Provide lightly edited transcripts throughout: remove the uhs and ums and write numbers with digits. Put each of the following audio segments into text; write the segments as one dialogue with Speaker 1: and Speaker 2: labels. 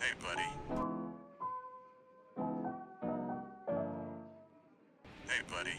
Speaker 1: Hey, buddy. Hey, buddy.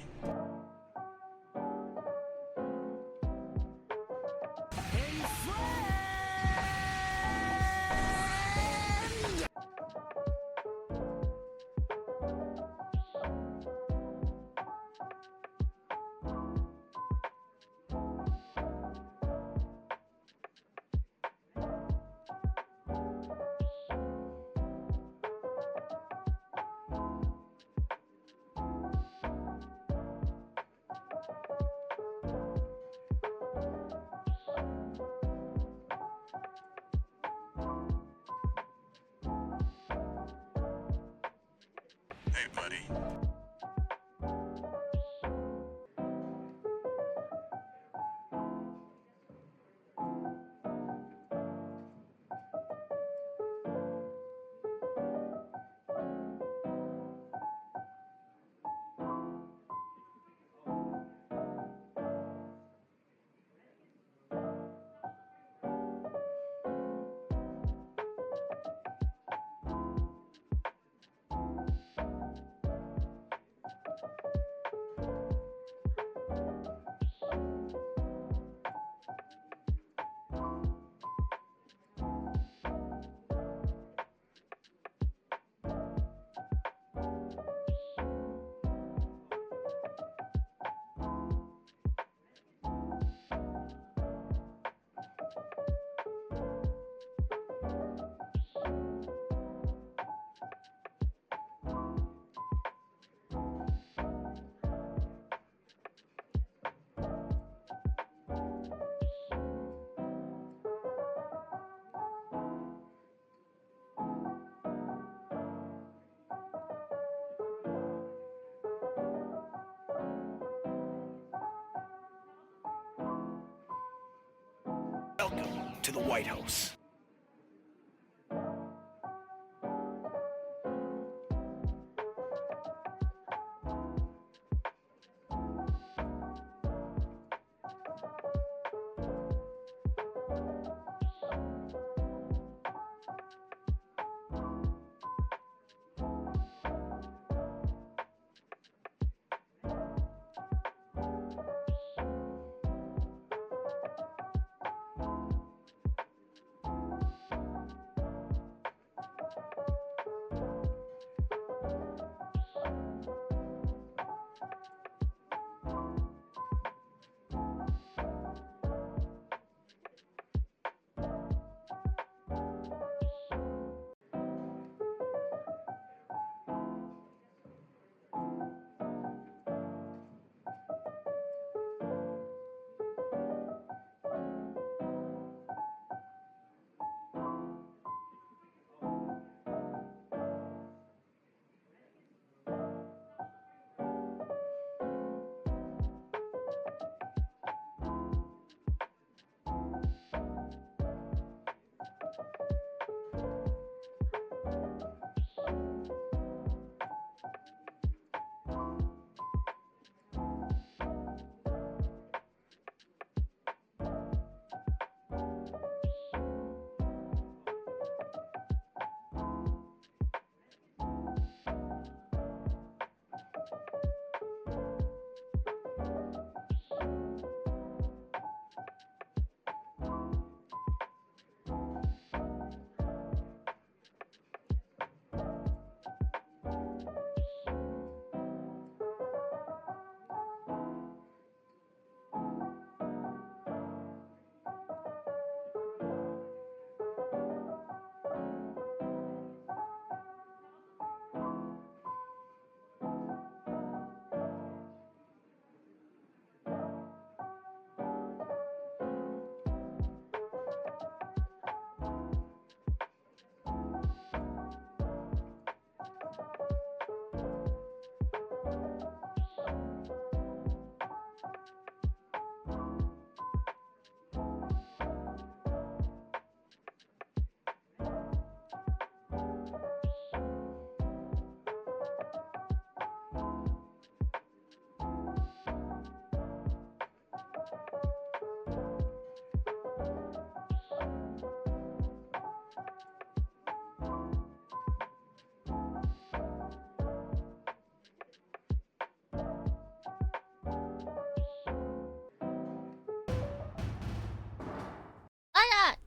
Speaker 1: Hey, buddy.
Speaker 2: Welcome to the White House.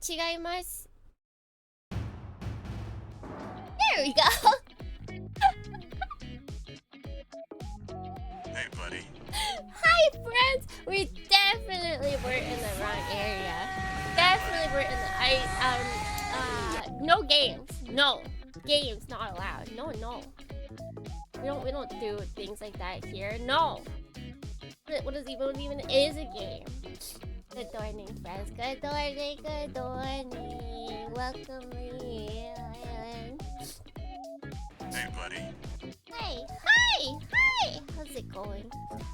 Speaker 3: 違います. There we go.
Speaker 1: Hey, buddy.
Speaker 3: Hi, friends. We definitely were in the wrong area. Definitely were in the no games. No games not allowed. No. We don't do things like that here. No. What even is a game? Good morning, friends. Good morning. Welcome in.
Speaker 1: Hey, buddy.
Speaker 3: Hi. How's it going?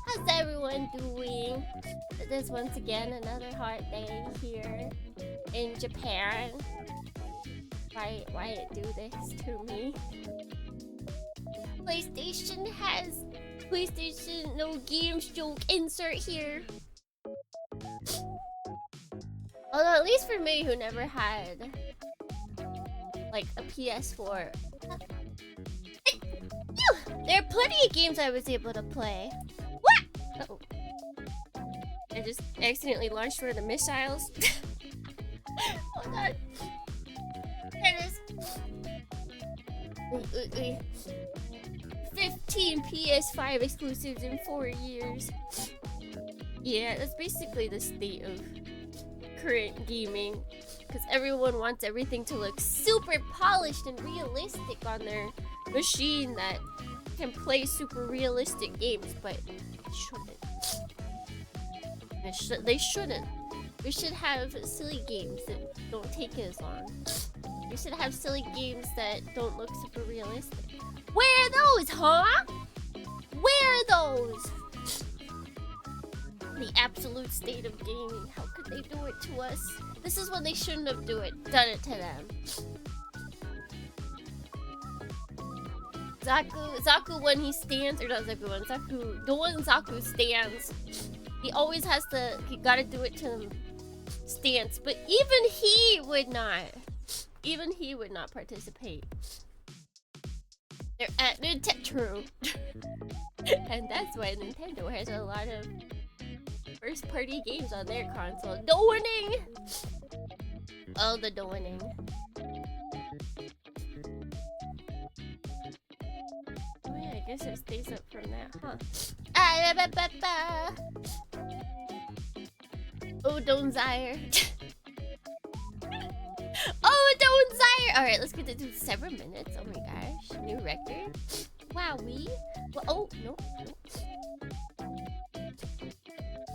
Speaker 3: How's everyone doing? It is once again another hot day here in Japan. Why it do this to me? PlayStation no games joke insert here. Although at least for me who never had like a PS4. There are plenty of games I was able to play. What? Uh-oh. I just accidentally launched one of the missiles. Hold on. There it is. Wait. 15 PS5 exclusives in 4 years. Yeah, that's basically the state of current gaming. Because everyone wants everything to look super polished and realistic on their machine that can play super realistic games, but they shouldn't. We should have silly games that don't take as long. We should have silly games that don't look super realistic. Where are those, huh? Where are those? The absolute state of gaming. How could they do it to us? This is when they shouldn't have done it to them. Zaku when he stands, or not Zaku when the one Zaku stands, he always has to, he gotta do it to him stance, but even he would not participate. They're at Nintendo, true. And that's why Nintendo has a lot of first party games on their console. Dohrnii! Oh, the Dohrnii. Oh yeah, I guess it stays up from that, huh? Oh, Donzire. Oh, Donzire! Alright, let's get to 7 minutes. Oh my gosh. New record. Wowee. Well, oh, no.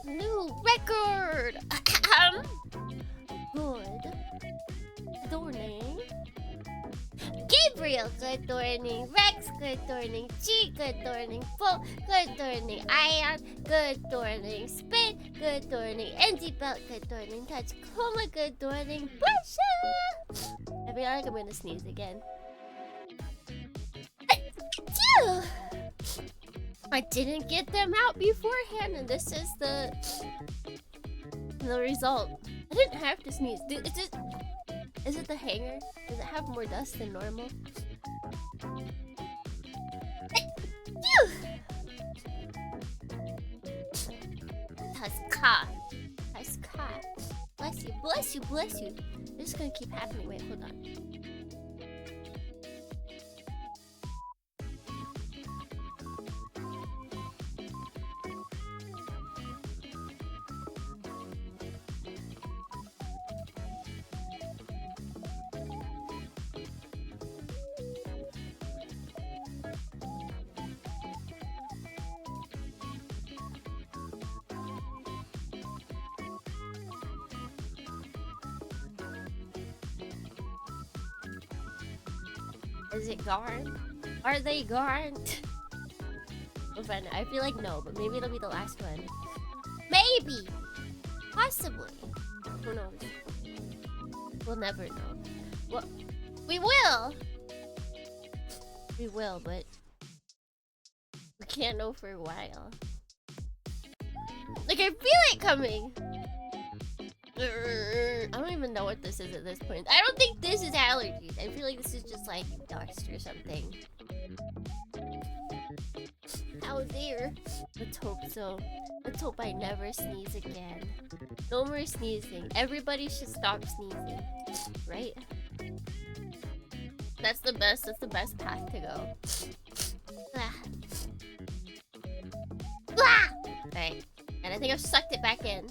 Speaker 3: New record! Good. Dohrnii. Gabriel, good morning. Rex, good morning. G, good morning. Bo, good morning. Ion, good morning. Spin, good morning. Andy Belt, good morning. Touch Coma, good morning. Busha! I feel like I'm gonna sneeze again. I didn't get them out beforehand, and this is the result. I didn't have to sneeze. Is it the hanger? Does it have more dust than normal? Tuska. Bless you. This is gonna keep happening. Wait, hold on. Is it gone? Are they gone? We'll find out. I feel like no, but maybe it'll be the last one. Maybe! Possibly. Who knows? We'll never know. Well, we will! We will, but we can't know for a while. Like, I feel it coming! I don't even know what this is at this point. I don't think this is allergies. I feel like this is just like dust or something. out there. Let's hope so. Let's hope I never sneeze again. No more sneezing. Everybody should stop sneezing. Right? That's the best path to go. Ah. Ah! Right. And I think I've sucked it back in.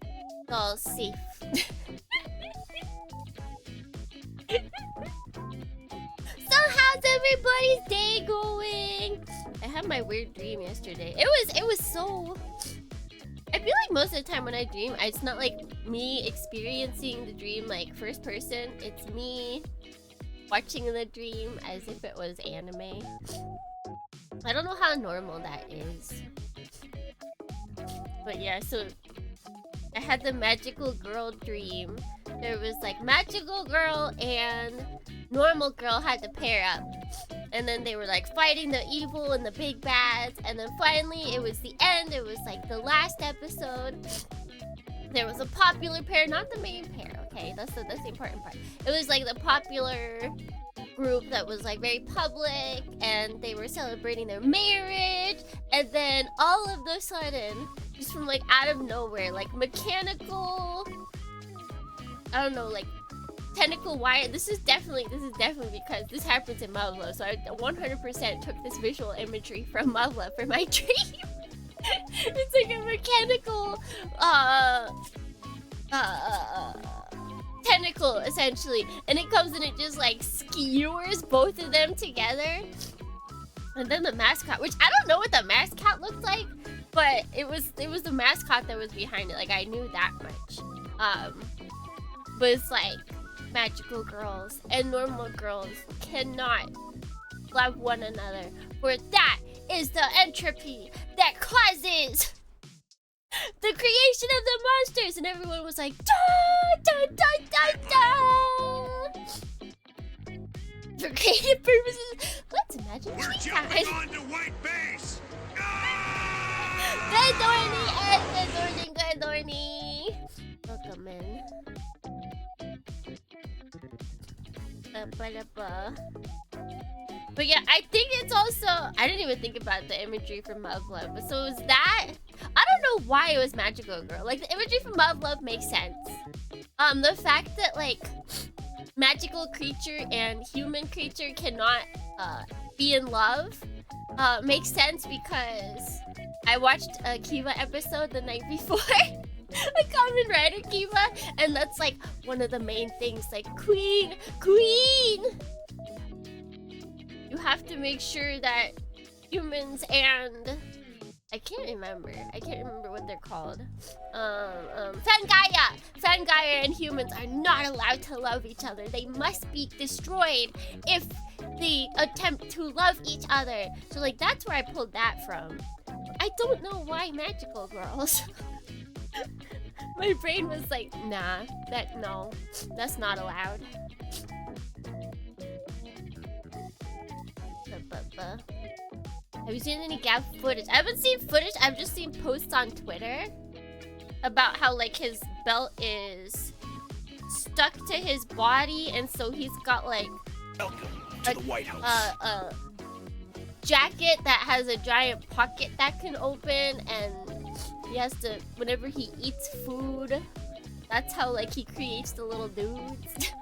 Speaker 3: It's all safe. So how's everybody's day going? I had my weird dream yesterday. It was so... I feel like most of the time when I dream, it's not like me experiencing the dream like first person. It's me watching the dream as if it was anime. I don't know how normal that is. But yeah, so I had the magical girl dream. There was like magical girl and normal girl had to pair up. And then they were like fighting the evil and the big bads. And then finally it was the end. It was like the last episode. There was a popular pair, not the main pair, okay? That's the important part. It was like the popular group that was like very public and they were celebrating their marriage. And then all of a sudden, just from like out of nowhere, like mechanical, I don't know, like tentacle wire. This is definitely because this happens in Mavla, so I 100% took this visual imagery from Mavla for my dream. It's like a mechanical tentacle essentially, and it comes and it just like skewers both of them together. And then the mascot, which I don't know what the mascot looked like, but it was the mascot that was behind it. Like I knew that much. But it's like magical girls and normal girls cannot love one another, for that is the entropy that causes the creation of the monsters. And everyone was like, da, da, da, da, da. For creative purposes, let's imagine
Speaker 1: We're
Speaker 3: tea
Speaker 1: jumping
Speaker 3: time.
Speaker 1: onto white base.
Speaker 3: Good Dohrnii and good Dohrnii. Welcome in. But yeah, I think it's also, I didn't even think about the imagery from Love Love, but so is that, I don't know why it was magical girl. Like the imagery from Love Love makes sense. The fact that like magical creature and human creature cannot be in love makes sense because I watched a Kiva episode the night before. A Kamen Rider Kiva, and that's like one of the main things, like queen. You have to make sure that humans and I can't remember what they're called. Fangaya and humans are not allowed to love each other. They must be destroyed if they attempt to love each other. So like that's where I pulled that from. I don't know why magical girls. My brain was like, nah, no, that's not allowed. Have you seen any gap footage? I haven't seen footage, I've just seen posts on Twitter about how like his belt is stuck to his body, and so he's got like
Speaker 2: Welcome to the White House.
Speaker 3: a jacket that has a giant pocket that can open, and he has to, whenever he eats food, that's how like he creates the little dudes.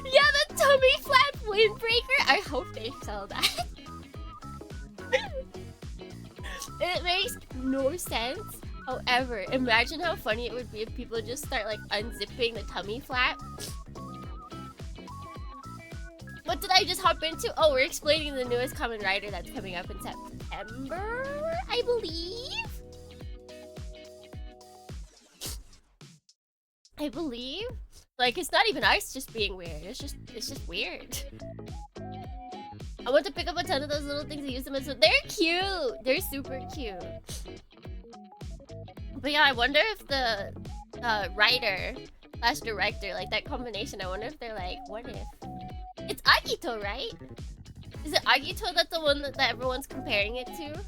Speaker 3: Yeah, the tummy flap windbreaker. I hope they sell that. It makes no sense. However, imagine how funny it would be if people just start like unzipping the tummy flap. What did I just hop into? Oh, we're explaining the newest Kamen Rider that's coming up in September, I believe. Like, it's not even us just being weird. It's just weird. I want to pick up a ton of those little things and use them as well. They're cute. They're super cute. But yeah, I wonder if the writer / director, like that combination, I wonder if they're like, what if? It's Agito, right? Is it Agito that's the one that everyone's comparing it to?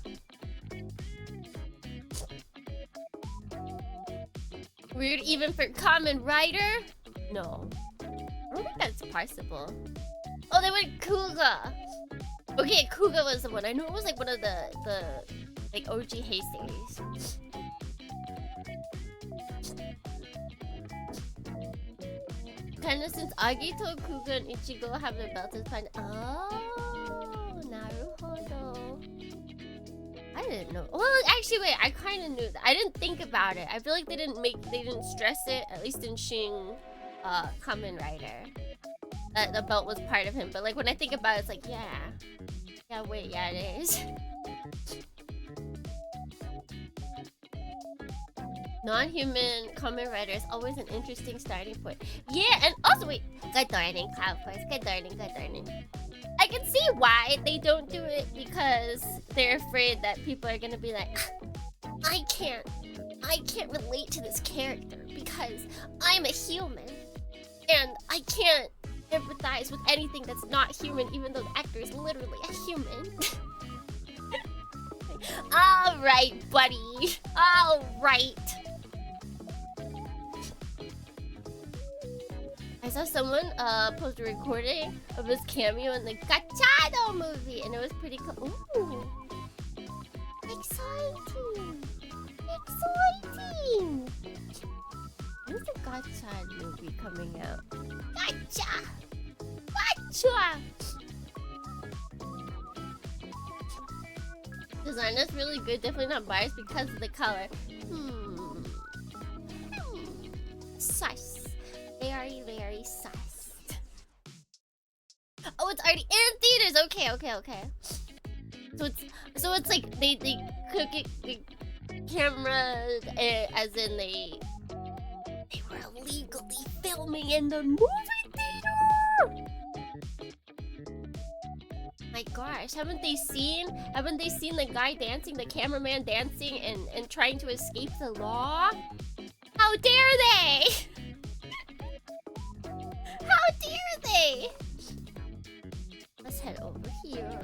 Speaker 3: Weird even for Kamen Rider? No. I don't think that's possible. Oh, they went Kuga. Okay, Kuga was the one. I know it was like one of the like OG Hey series. Kinda since Agito, Kuga, and Ichigo have their belts as fine. Oh, naruhodo. I didn't know. Well, actually, wait. I kind of knew that. I didn't think about it. I feel like they didn't stress it. At least in Shing, Kamen Rider, that the belt was part of him. But like when I think about it, it's like yeah, wait, yeah, it is. Non-human Kamen Rider is always an interesting starting point. Yeah, and also wait, good darning, Cloud Force, good darning. I can see why they don't do it because they're afraid that people are gonna be like, I can't relate to this character because I'm a human and I can't empathize with anything that's not human, even though the actor is literally a human. All right, buddy. All right. I saw someone post a recording of his cameo in the Gachado movie, and it was pretty cool. Ooh, exciting! When's the Gachad movie coming out? Gacha! Design is really good, definitely not biased because of the color. Sus. Very sus. Oh, it's already in theaters. Okay. So it's like they cook it the cameras as in they were illegally filming in the movie theater. My gosh, haven't they seen the guy dancing, the cameraman dancing and trying to escape the law? How dare they? How dare they? Let's head over here.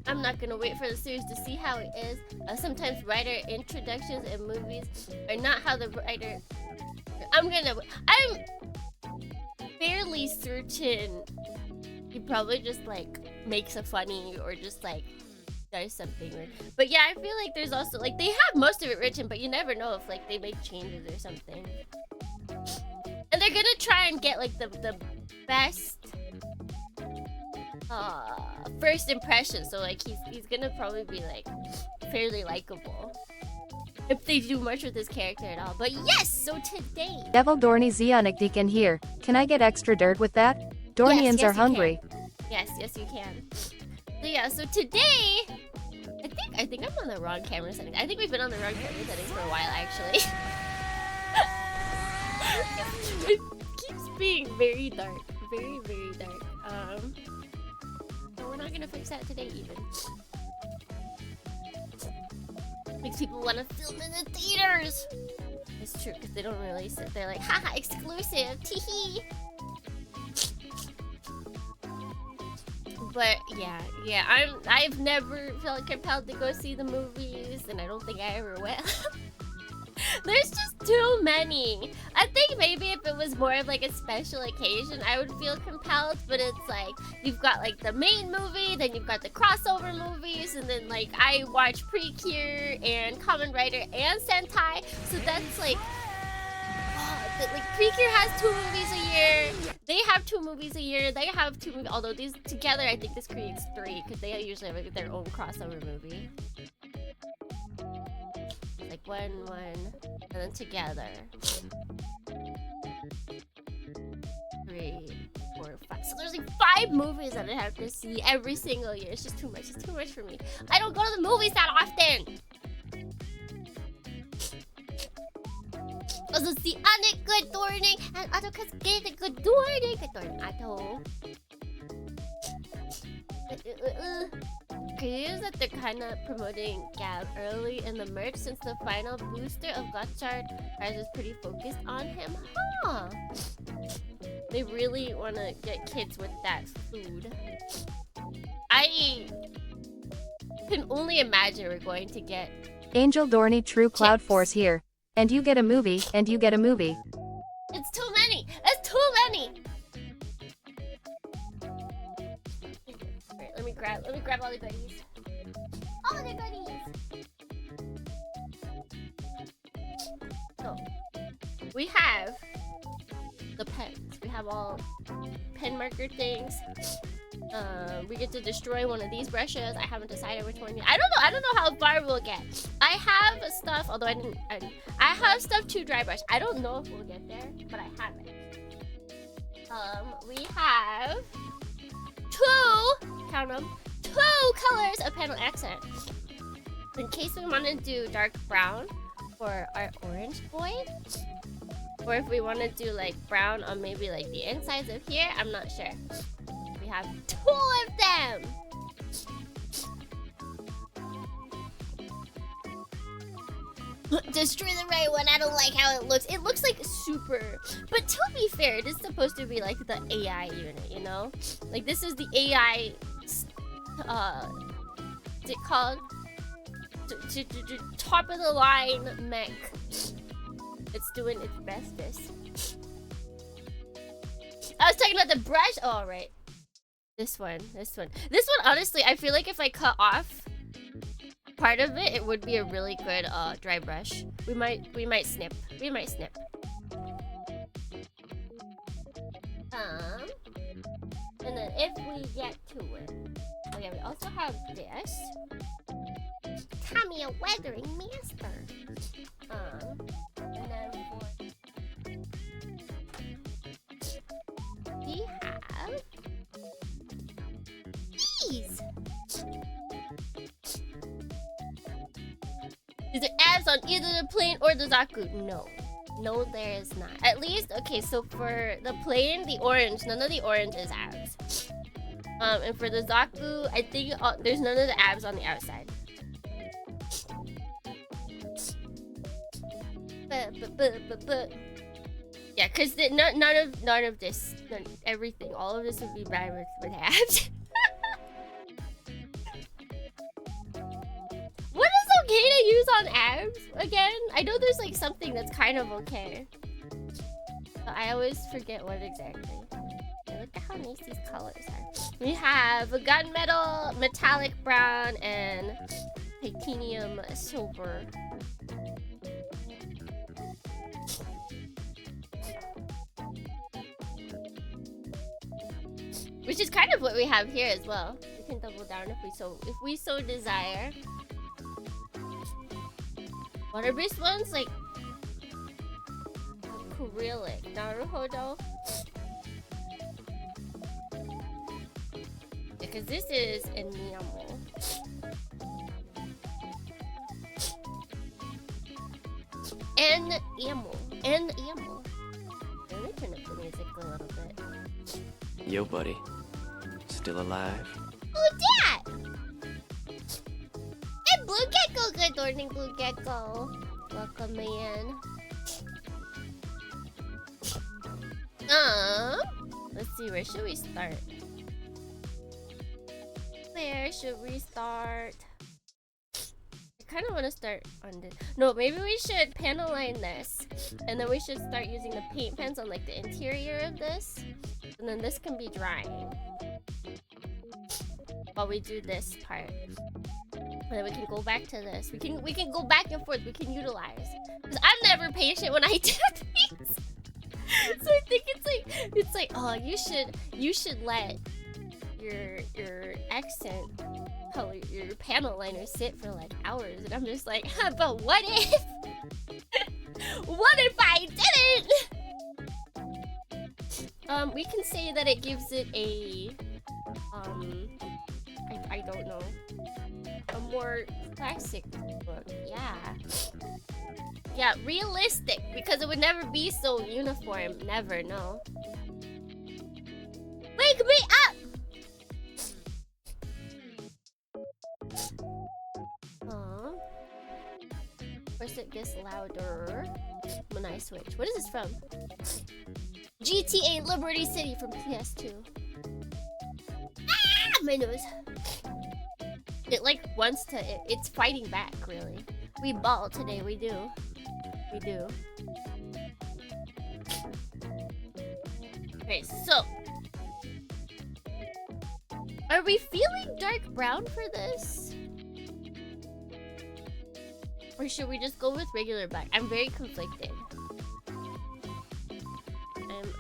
Speaker 3: I'm not gonna wait for the series to see how it is. Sometimes writer introductions in movies are not how the writer... I'm fairly certain he probably just like makes a funny or just like does something weird. But yeah, I feel like there's also like they have most of it written, but you never know if like they make changes or something. And they're gonna try and get like the best first impression. So like he's gonna probably be like fairly likable if they do much with this character at all. But yes, so today
Speaker 4: Devil Dohrnii Zeonic Deacon here. Can I get extra dirt with that? Dohrnians are hungry.
Speaker 3: Yes, you can. So yeah, so today, I think I'm on the wrong camera settings. I think we've been on the wrong camera settings for a while, actually. It keeps being very dark, very dark. But we're not gonna fix that today, even. Makes people want to film in the theaters. It's true because they don't release it. They're like, haha, exclusive, teehee. But yeah, I've never felt compelled to go see the movies, and I don't think I ever will. There's just too many. I think maybe if it was more of like a special occasion, I would feel compelled, but it's like you've got like the main movie, then you've got the crossover movies, and then like I watch Precure and Kamen Rider and Sentai, so that's like like Precure has 2 movies a year. They have 2 movies a year. They have 2 movies. Although these together, I think this creates 3 because they usually have like, their own crossover movie. Like one, and then together. 3, 4, 5. So there's like 5 movies that I have to see every single year. It's just too much. It's too much for me. I don't go to the movies that often. Also, si Anik, good morning, and Ato Cascade, good morning, Ato. Curious that they're kind of promoting Gab early in the merch since the final booster of Gotchard is pretty focused on him. Huh? They really want to get kids with that food. I can only imagine we're going to get
Speaker 4: Angel Dohrnii True Cloud Force here. and you get a movie, and you get a movie.
Speaker 3: It's too many. It's too many. Alright, let me grab all the goodies. All the goodies. So we have the pens. We have all pen marker things. We get to destroy one of these brushes. I haven't decided which one yet. I don't know how far we'll get. I have stuff, although I have stuff to dry brush. I don't know if we'll get there, but I have it. We have count them, 2 colors of panel accent. In case we want to do dark brown for our orange boy. Or if we want to do like brown on maybe like the insides of here, I'm not sure. We have 2 of them! Destroy the right one. I don't like how it looks. It looks like super. But to be fair, it is supposed to be like the AI unit, you know? Like this is the AI. What's it called? Top of the line mech. It's doing its bestest. I was talking about the brush. Oh, right. This one. Honestly, I feel like if I cut off part of it, it would be a really good dry brush. We might snip. And then if we get to it, okay, we also have this. Tommy, a weathering master. And then we have these. Is there abs on either the plane or the Zaku? No, there is not. At least, okay, so for the plane, the orange, none of the orange is abs. And for the Zaku, I think there's none of the abs on the outside. Yeah, because none of this, everything, all of this would be bad with abs. What is okay to use on abs again? I know there's like something that's kind of okay, but I always forget what exactly. Yeah, look at how nice these colors are. We have a gunmetal, metallic brown, and titanium silver. Which is kind of what we have here as well. We can double down if we so desire. Water-based ones like acrylic. Naruhodo. Because this is enamel. Enamel. Let me turn up the music a little bit.
Speaker 2: Yo, buddy. Still alive?
Speaker 3: Who's that? Hey, Blue Gecko. Good morning, Blue Gecko. Welcome, man. Let's see, where should we start? I kind of want to start on this. No, maybe we should panel line this. And then we should start using the paint pens on like the interior of this. And then this can be drying while we do this part. And then we can go back to this. We can go back and forth. We can utilize. Because I'm never patient when I do things. So I think it's like, oh, you should let your accent color, your panel liner sit for like hours. And I'm just like, huh, but what if? What if I didn't? We can say that it gives it a I don't know, a more classic look. Yeah, realistic, because it would never be so uniform. Never, no. Wake me up! Of course it gets louder when I switch. What is this from? GTA Liberty City from PS2. Ah, my nose. It like wants to, it's fighting back, really. We ball today, we do. We do. Okay, so are we feeling dark brown for this? Or should we just go with regular black? I'm very conflicted.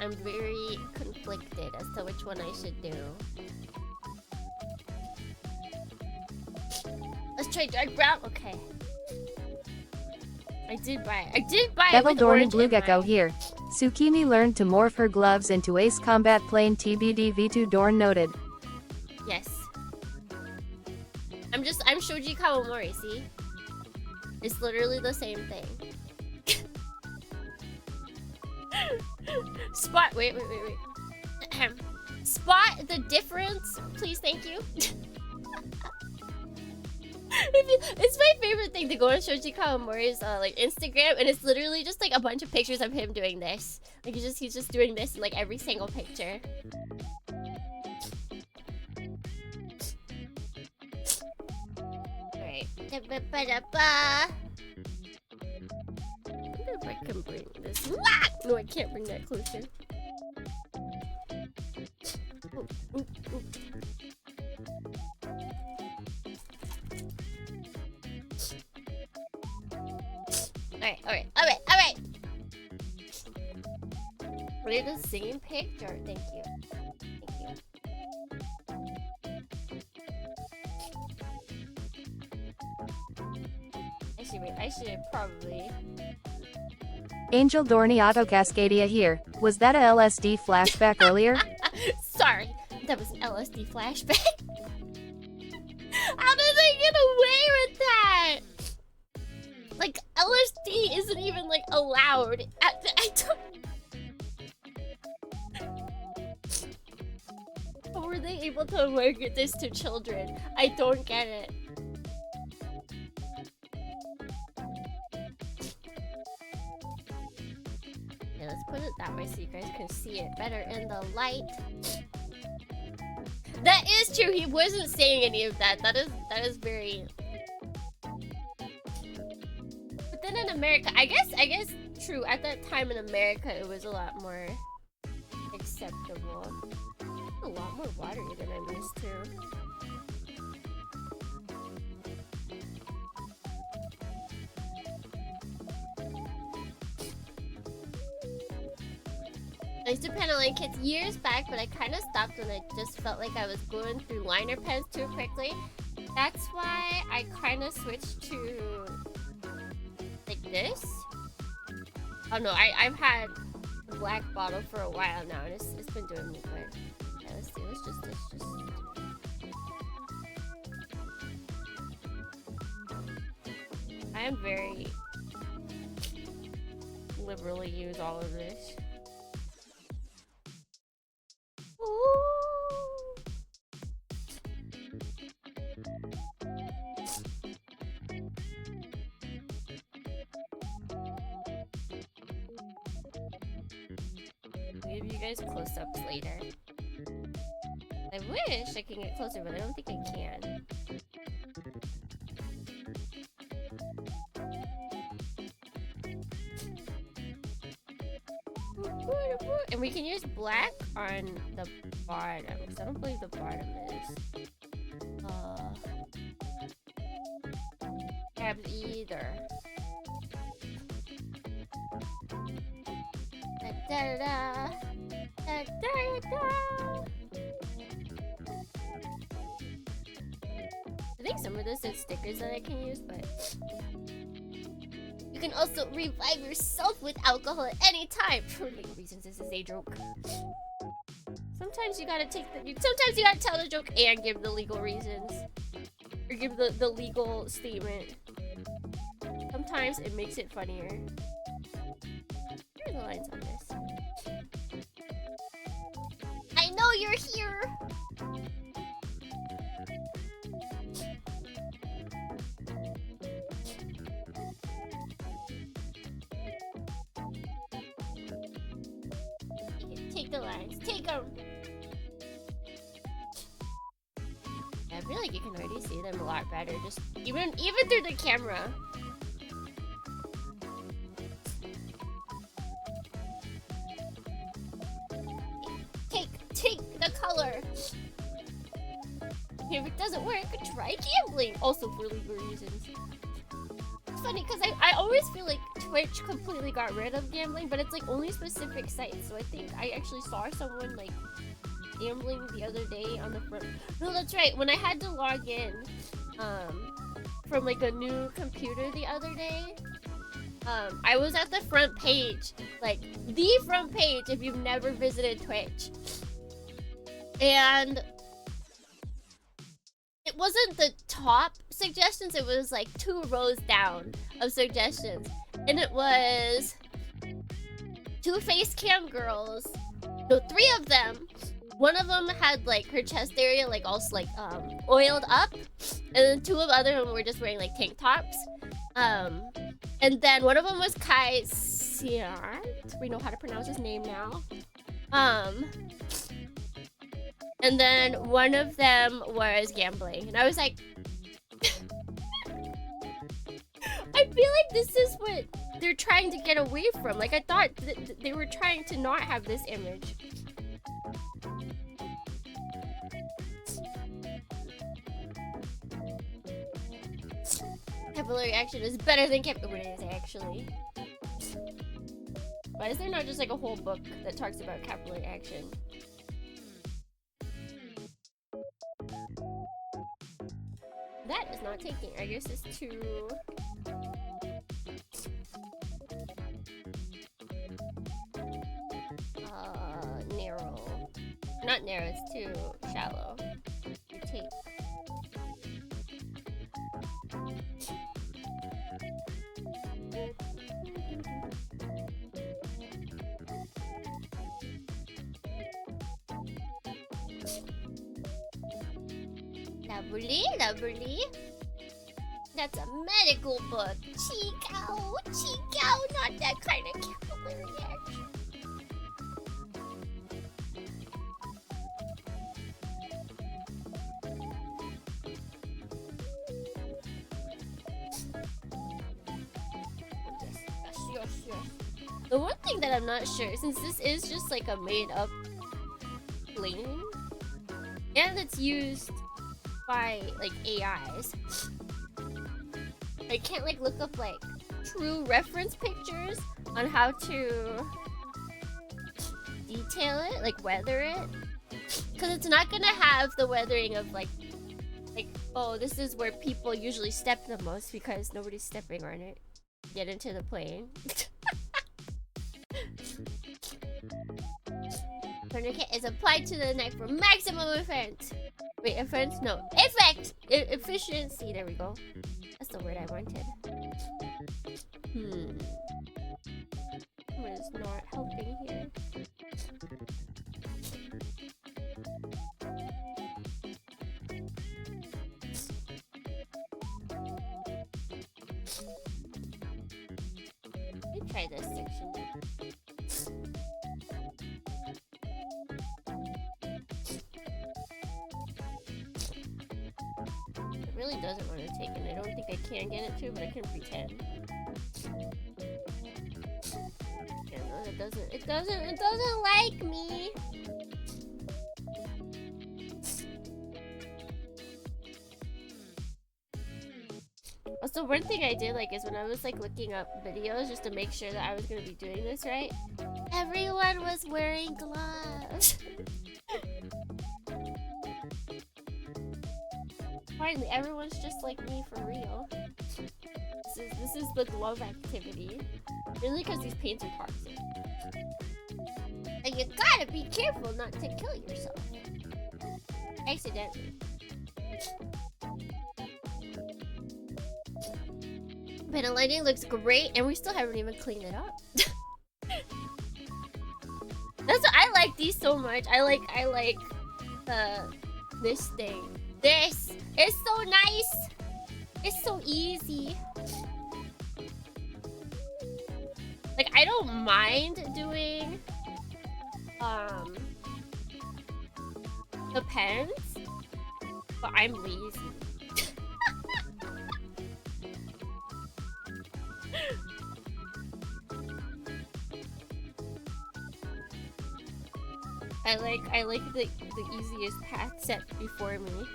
Speaker 3: I'm very conflicted as to which one I should do. Let's try dark brown. Okay. I did buy it. I did buy
Speaker 4: Devil
Speaker 3: it with
Speaker 4: Dohrnii
Speaker 3: orange
Speaker 4: Blue
Speaker 3: in
Speaker 4: Gecko
Speaker 3: mind.
Speaker 4: here. Tsukimi learned to morph her gloves into Ace Combat Plane TBD V2 Dohrnii noted.
Speaker 3: Yes. I'm Shoji Kawamori, see? It's literally the same thing. Spot, wait. Spot the difference, please, thank you. It's my favorite thing to go on Shoji Kawamori's like Instagram, and it's literally just like a bunch of pictures of him doing this. Like he's just doing this in like every single picture. Alright. I wonder if I can bring this. No, I can't bring that closer. Ooh. Alright. We're the same picture. Thank you. I should probably.
Speaker 4: Angel Dohrnii Auto Cascadia here. Was that a LSD flashback earlier?
Speaker 3: Sorry, that was an LSD flashback. How did they get away with that? Like, LSD isn't even like allowed. I don't. How were they able to market this to children? I don't get it. Yeah, let's put it that way so you guys can see it better in the light. That is true. He wasn't saying any of that. That is very. But then in America, I guess true. At that time in America, it was a lot more acceptable. A lot more watery than I'm used to. I used to pen line kits years back, but I kind of stopped when I just felt like I was going through liner pens too quickly. That's why I kind of switched to like this. Oh no, I've had a black bottle for a while now, and it's been doing me good. Yeah, let's see. Let's just. I am very liberally use all of this. I'll give you guys close-ups later. I wish I can get closer, but I don't think I can. And we can use black on the bottom, because I don't believe the bottom is tabs either. Da-da-da. Da-da-da. I think some of this is stickers that I can use, but you can also revive yourself with alcohol at any time. For legal reasons, this is a joke. Sometimes you gotta sometimes you gotta tell the joke and give the legal reasons, or give the legal statement. Sometimes it makes it funnier. Here are the lines on this. I know you're here. Take the lines. Take them. I feel like you can already see them a lot better, just even through the camera. take the color. If it doesn't work, try gambling. Also for legal reasons. It's funny because I always feel like Twitch completely got rid of gambling, but it's like only specific sites. So I think I actually saw someone like gambling the other day on the front. No, that's right. When I had to log in from like a new computer the other day, I was at the front page, like the front page if you've never visited Twitch. And it wasn't the top suggestions, it was like 2 rows down of suggestions. And it was 2 face cam girls. No, 3 of them. One of them had like her chest area like also like oiled up. And then 2 of the other them were just wearing like tank tops. And then one of them was Kai Siart. We know how to pronounce his name now. And then one of them was gambling. And I was like... I feel like this is what they're trying to get away from. Like, I thought they were trying to not have this image. Capillary action is better than capillary actually. Why is there not just like a whole book that talks about capillary action? That is not taking. I guess it's too... narrow. Not narrow, it's too shallow. You take. Lovely, lovely. That's a medical book. Chico, Chico, not that kind of capillary action. Yes. The one thing that I'm not sure, since this is just like a made-up plane, and it's used by like AIs, I can't like look up like true reference pictures on how to detail it, like weather it, because it's not gonna have the weathering of like oh, this is where people usually step the most because nobody's stepping on it. Get into the plane. Tourniquet is applied to the neck for maximum effect. Wait, effect? No, effect! Efficiency, there we go. That's the word I wanted. What is not helping here? Let me try this section. It really doesn't want to take it. I don't think I can get it to, but I can pretend. Yeah, no, it doesn't like me. Also, one thing I did like is when I was like looking up videos just to make sure that I was gonna be doing this right, everyone was wearing gloves. Finally, everyone's just like me for real. This is the glove activity. Really, because these paints are toxic. And you gotta be careful not to kill yourself. Accidentally. But the lighting looks great, and we still haven't even cleaned it up. I like these so much. I like this thing. This is so nice. It's so easy. Like, I don't mind doing the pens, but I'm lazy. I like the easiest path set before me.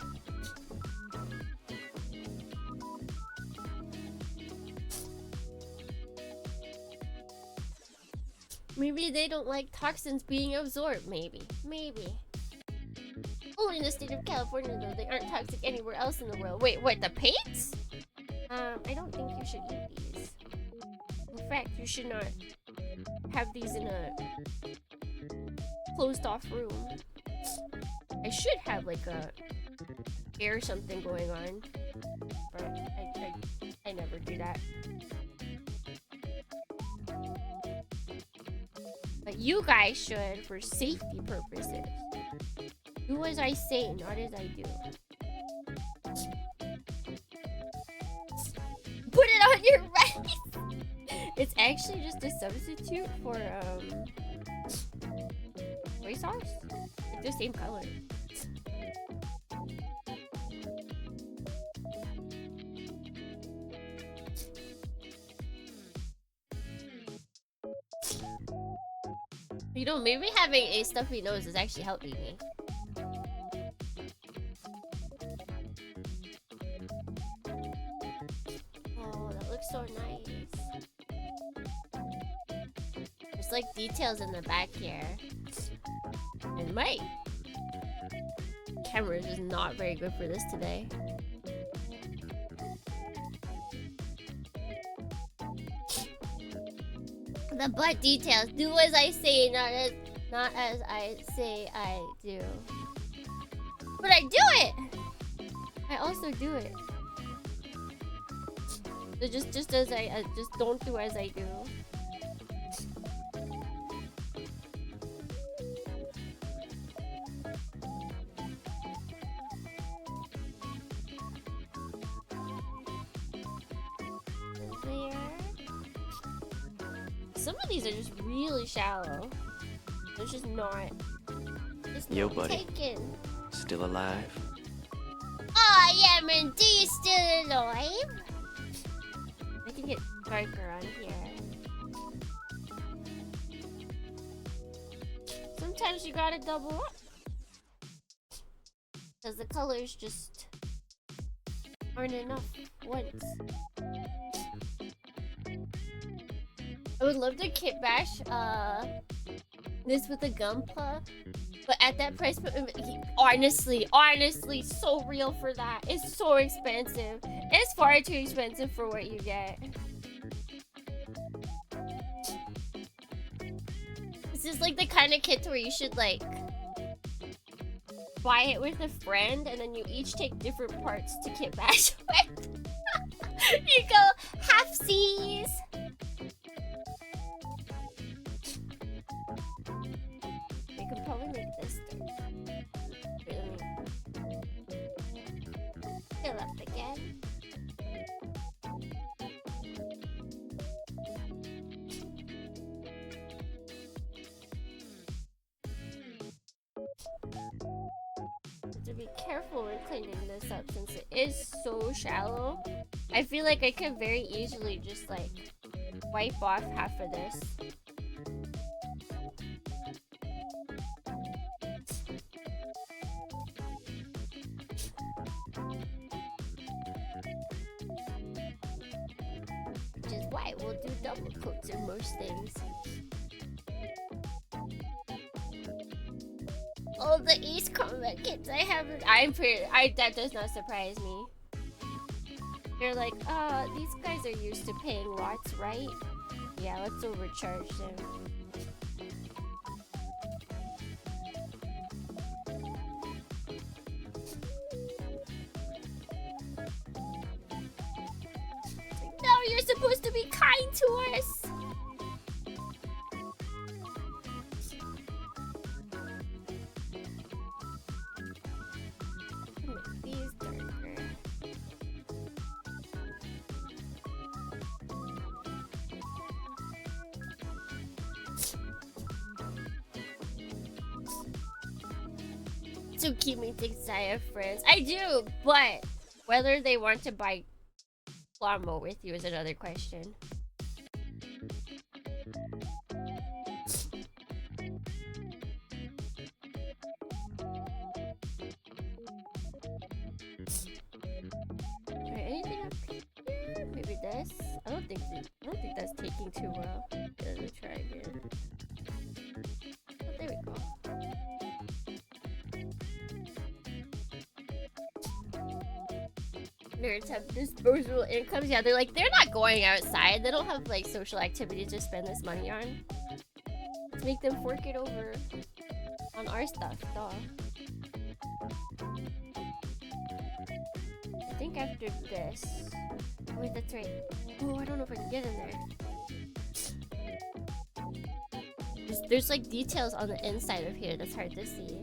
Speaker 3: Maybe they don't like toxins being absorbed. Maybe. Only in the state of California, though. They aren't toxic anywhere else in the world. Wait, what? The paints? I don't think you should eat these. In fact, you should not have these in a closed-off room. I should have like a air something going on, but I never do that. But you guys should, for safety purposes. Do as I say, not as I do. Put it on your rice! It's actually just a substitute for, soy sauce? It's the same color. You know, maybe having a stuffy nose is actually helping me. Oh, that looks so nice. There's like details in the back here. And my camera is just not very good for this today. The butt details. Do as I say, not as I say I do. But I do it! I also do it. So just as I just don't do as I do. Some of these are just really shallow. It's just not. It's
Speaker 2: Yo,
Speaker 3: not
Speaker 2: buddy.
Speaker 3: taken.
Speaker 2: Still alive?
Speaker 3: I am indeed still alive. I can get darker on here. Sometimes you gotta double up. Because the colors just aren't enough once. I would love to kit bash this with a Gunpla, but at that price point, honestly, so real for that. It's so expensive. It's far too expensive for what you get. This is like the kind of kit where you should like buy it with a friend and then you each take different parts to kit bash with. You go halfsies. We could probably make this thing. Wait, let me fill up again. Have to be careful when cleaning this up since it is so shallow. I feel like I could very easily just like wipe off half of this. Which is why we'll do double coats in most things. All the Ace Combat kits I haven't. That does not surprise me. They're like, these guys are used to paying lots, right? Yeah, let's overcharge them. No, you're supposed to be kind to us. Make these darker. Tsukimi thinks I have friends. I do, but whether they want to buy LuKremBo with you is another question. too well. Let me try again. Oh, there we go. Nerds have disposable incomes. Yeah, they're not going outside. They don't have like social activities to spend this money on. Let's make them fork it over on our stuff, duh. I think after this. Wait, that's right. Oh, I don't know if I can get in there. There's like details on the inside of here that's hard to see.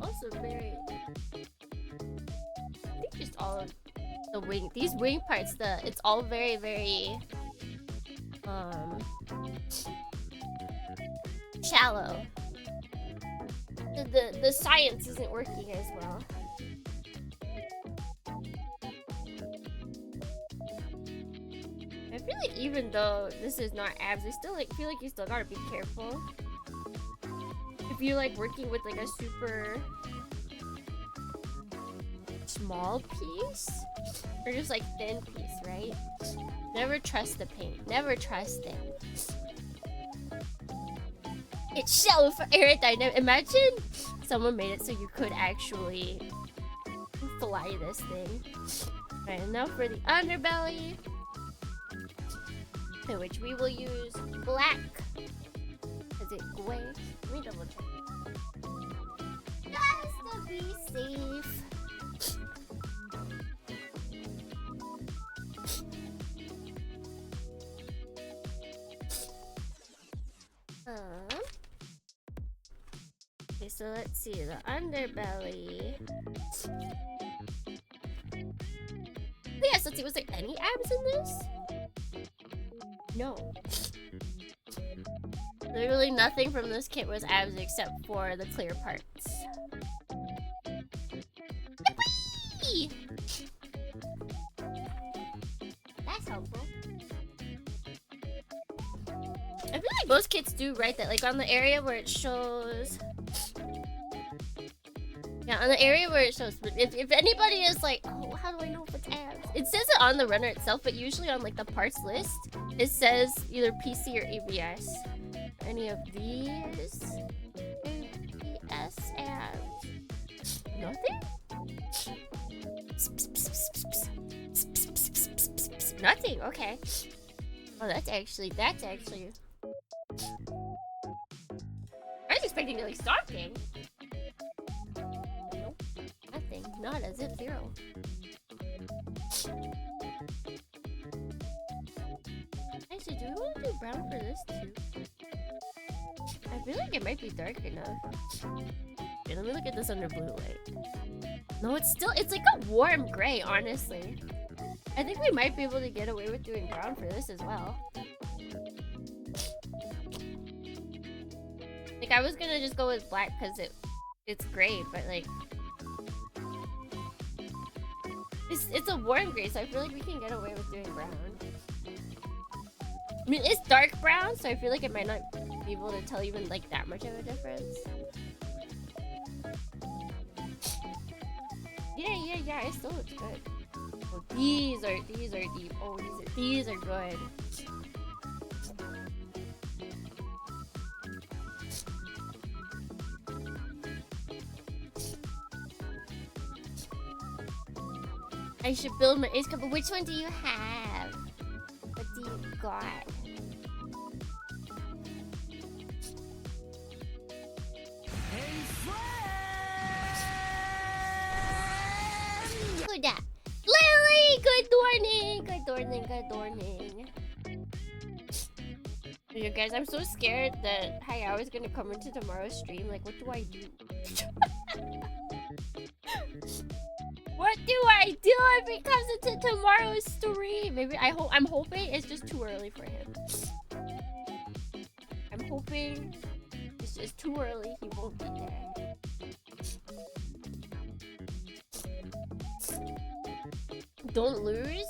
Speaker 3: Also very, I think just all of the wing, these wing parts, it's all very, very shallow. The science isn't working as well. I feel like even though this is not abs, I still like feel like you still gotta be careful. If you're like working with like a super small piece or just like thin piece, right? Never trust the paint. Never trust it. It's so aerodynamic. Imagine someone made it so you could actually fly this thing. Alright, and now for the underbelly, in which we will use black. Is it gray? Let me double check. Just to be safe. Okay, so let's see the underbelly. Yes, let's see. Was there any abs in this? No. Literally nothing from this kit was abs except for the clear parts. Whee! That's helpful. I feel like most kits do, right? That like on the area where it shows. Yeah, on the area where it shows. But if anybody is like, oh, how do I know if it's abs? It says it on the runner itself, but usually on like the parts list, it says either PC or ABS. Any of these? ABS abs. Nothing? Nothing, okay. Oh, that's actually. I was expecting to like stocking. Nope. Nothing. Not a zip zero. Actually, do we want to do brown for this too? I feel like it might be dark enough. Okay, let me look at this under blue light. No, it's like a warm gray, honestly. I think we might be able to get away with doing brown for this as well. Like, I was gonna just go with black because it's gray, but like... It's a warm gray, so I feel like we can get away with doing brown. I mean, it's dark brown, so I feel like it might not be able to tell even like that much of a difference. Yeah, it still looks good. Oh, these are deep. Oh, these are good. I should build my ace cup, but which one do you have? What do you got? Who that? Lily! Good morning! You guys, I'm so scared that Hayao is gonna come into tomorrow's stream. Like, what do I do? What do I do if he comes into tomorrow's stream? Maybe I'm hoping it's just too early for him. I'm hoping it's just too early. He won't be there. Don't lose?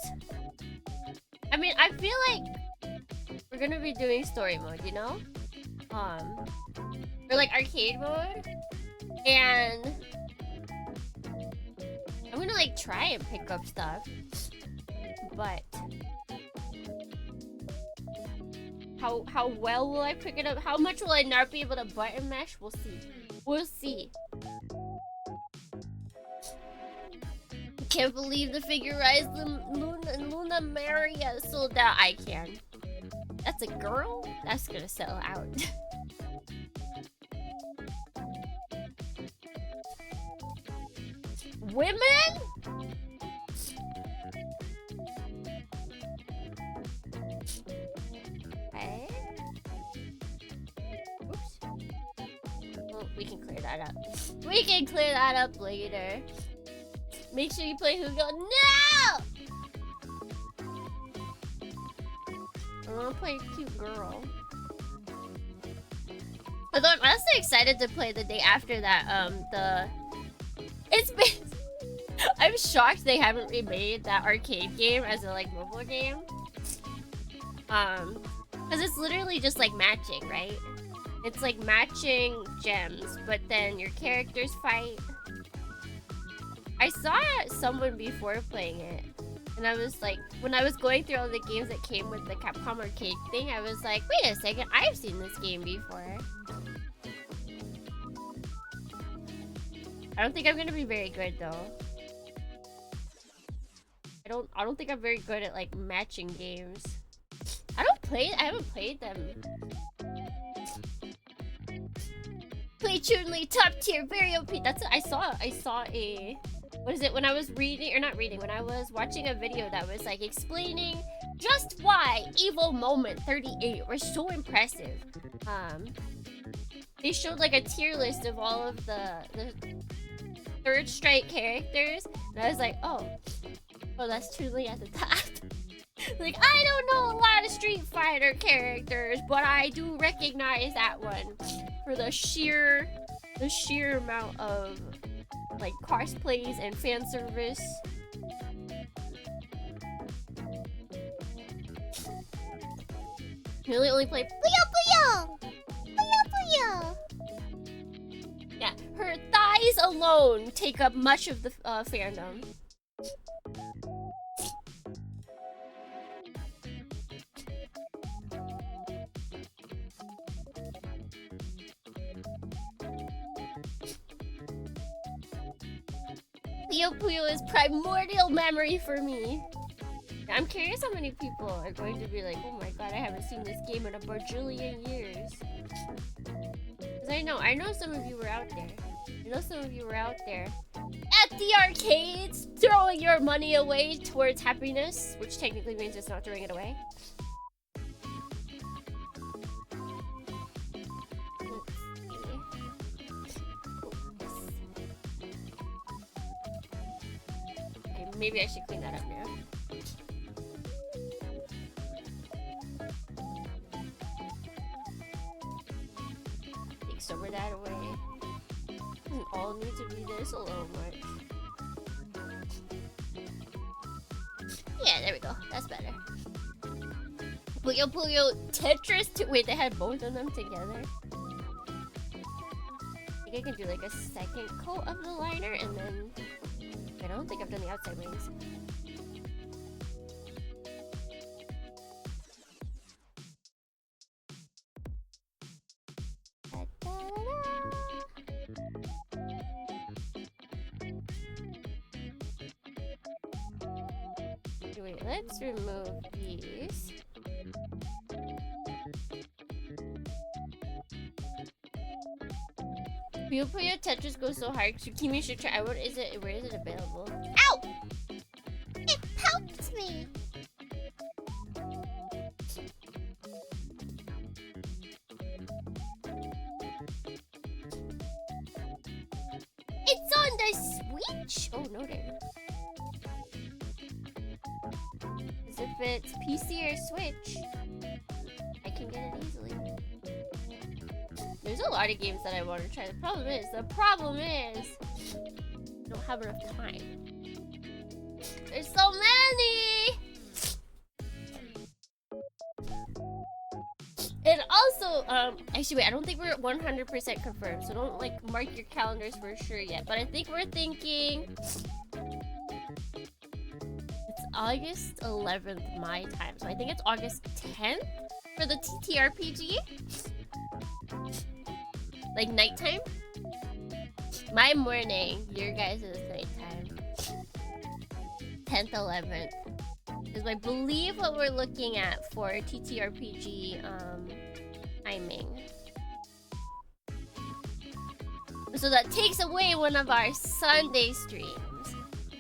Speaker 3: I mean, I feel like we're gonna be doing story mode, you know? or like arcade mode, and I'm gonna like try and pick up stuff, but how well will I pick it up? How much will I not be able to button mash? We'll see. We'll see. Can't believe the figurized Luna Maria sold out. I can. That's a girl? That's gonna sell out. Women? Okay. Oops. Well, we can clear that up. We can clear that up later. Make sure you play Hugo. No! I wanna play cute girl. Although I'm honestly excited to play the day after that. It's been. I'm shocked they haven't remade that arcade game as a like mobile game. Because it's literally just like matching, right? It's like matching gems, but then your characters fight. I saw someone before playing it, and I was like, when I was going through all the games that came with the Capcom arcade thing, I was like, wait a second, I've seen this game before. I don't think I'm gonna be very good though. I don't think I'm very good at like matching games. I haven't played them. Play Chun-Li top tier, very OP. That's what I saw a, what is it, when I was reading, or not reading, when I was watching a video that was like explaining just why Evil Moment 38 were so impressive. They showed like a tier list of all of the third strike characters, and I was like, oh, that's Chun-Li at the top. Like, I don't know a lot of Street Fighter characters, but I do recognize that one for the sheer amount of like cosplays and fan service. Really only play Puyo Puyo! Puyo Puyo! Yeah, her thighs alone take up much of the fandom. Puyo Puyo is primordial memory for me. I'm curious how many people are going to be like, oh my god, I haven't seen this game in a bajillion years. Because I know some of you were out there. I know some of you were out there at the arcades throwing your money away towards happiness, which technically means it's not throwing it away. Maybe I should clean that up now. Take some of that away. Doesn't all need to be this a little much. Yeah, there we go. That's better. Puyo Puyo Tetris. Wait, they had both of them together. I think I can do like a second coat of the liner and then. I don't think I've done the outside wings. Wait, let's remove these. Puyo Puyo Tetris goes so hard. Tsukimi should try. Where is it available? Ow! It poked me! It's on the Switch? Oh, noted. Because if it's PC or Switch, I can get it easily. There's a lot of games that I want to try. The problem is, I don't have enough time. There's so many! And also, actually wait, I don't think we're 100% confirmed, so don't like mark your calendars for sure yet. But I think we're thinking it's August 11th my time, so I think it's August 10th for the TTRPG. Like nighttime. My morning, your guys' nighttime. 10th, 11th. Is I believe what we're looking at for TTRPG timing. So that takes away one of our Sunday streams.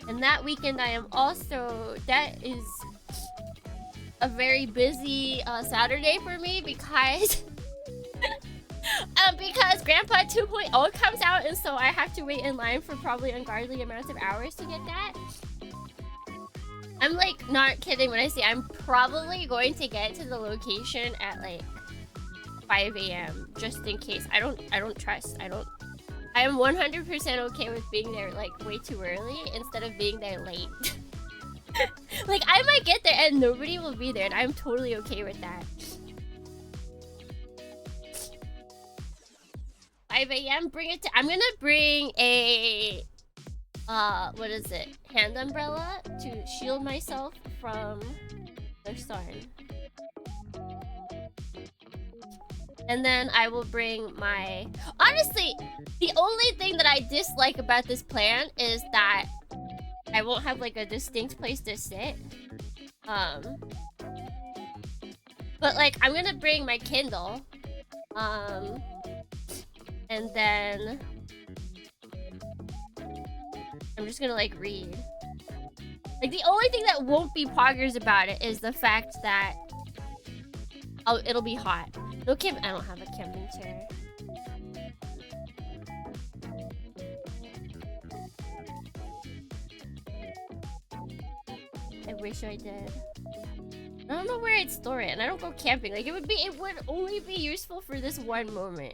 Speaker 3: And that weekend I am also, that is a very busy Saturday for me because because Grandpa 2.0 comes out, and so I have to wait in line for probably ungodly amounts of hours to get that. I'm like not kidding when I say I'm probably going to get to the location at like 5 a.m. just in case. I don't trust. I am 100% okay with being there like way too early instead of being there late. Like I might get there and nobody will be there, and I'm totally okay with that. 5 a.m. Bring it to. I'm gonna bring a what is it? Hand umbrella to shield myself from the sun. And then I will bring my... Honestly, the only thing that I dislike about this plan is that I won't have like a distinct place to sit. But like I'm gonna bring my Kindle. And then I'm just gonna like read. Like the only thing that won't be poggers about it is the fact that it'll be hot. No I don't have a camping chair. I wish I did. I don't know where I'd store it, and I don't go camping. Like it would only be useful for this one moment.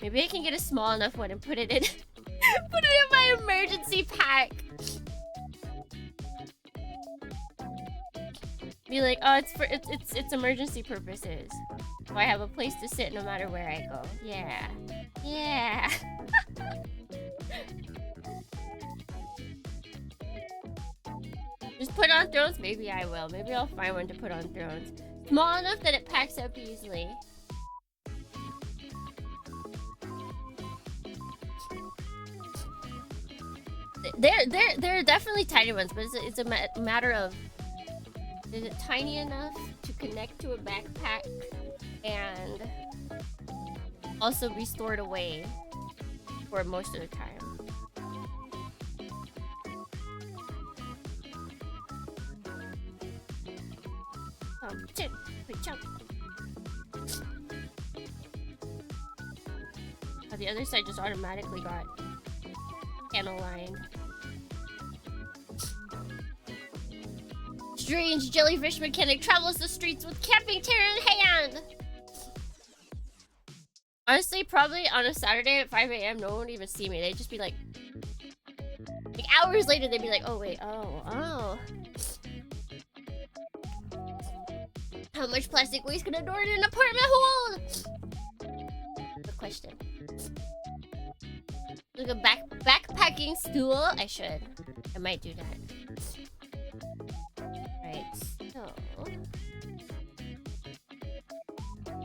Speaker 3: Maybe I can get a small enough one and put it in put it in my emergency pack. Be like, oh, it's emergency purposes. So I have a place to sit no matter where I go. Yeah. Yeah. Just put on Thrones? Maybe I will. Maybe I'll find one to put on Thrones. Small enough that it packs up easily. There are definitely tiny ones, but it's a matter of, is it tiny enough to connect to a backpack and also be stored away for most of the time? Oh, the other side just automatically got aligned. Strange jellyfish mechanic travels the streets with camping chair in hand. Honestly, probably on a Saturday at 5 a.m. no one would even see me. They'd just be like hours later they'd be like, oh wait, oh. How much plastic waste can a door in an apartment hold? Good question. Like a backpacking stool? I should. I might do that. Right, so...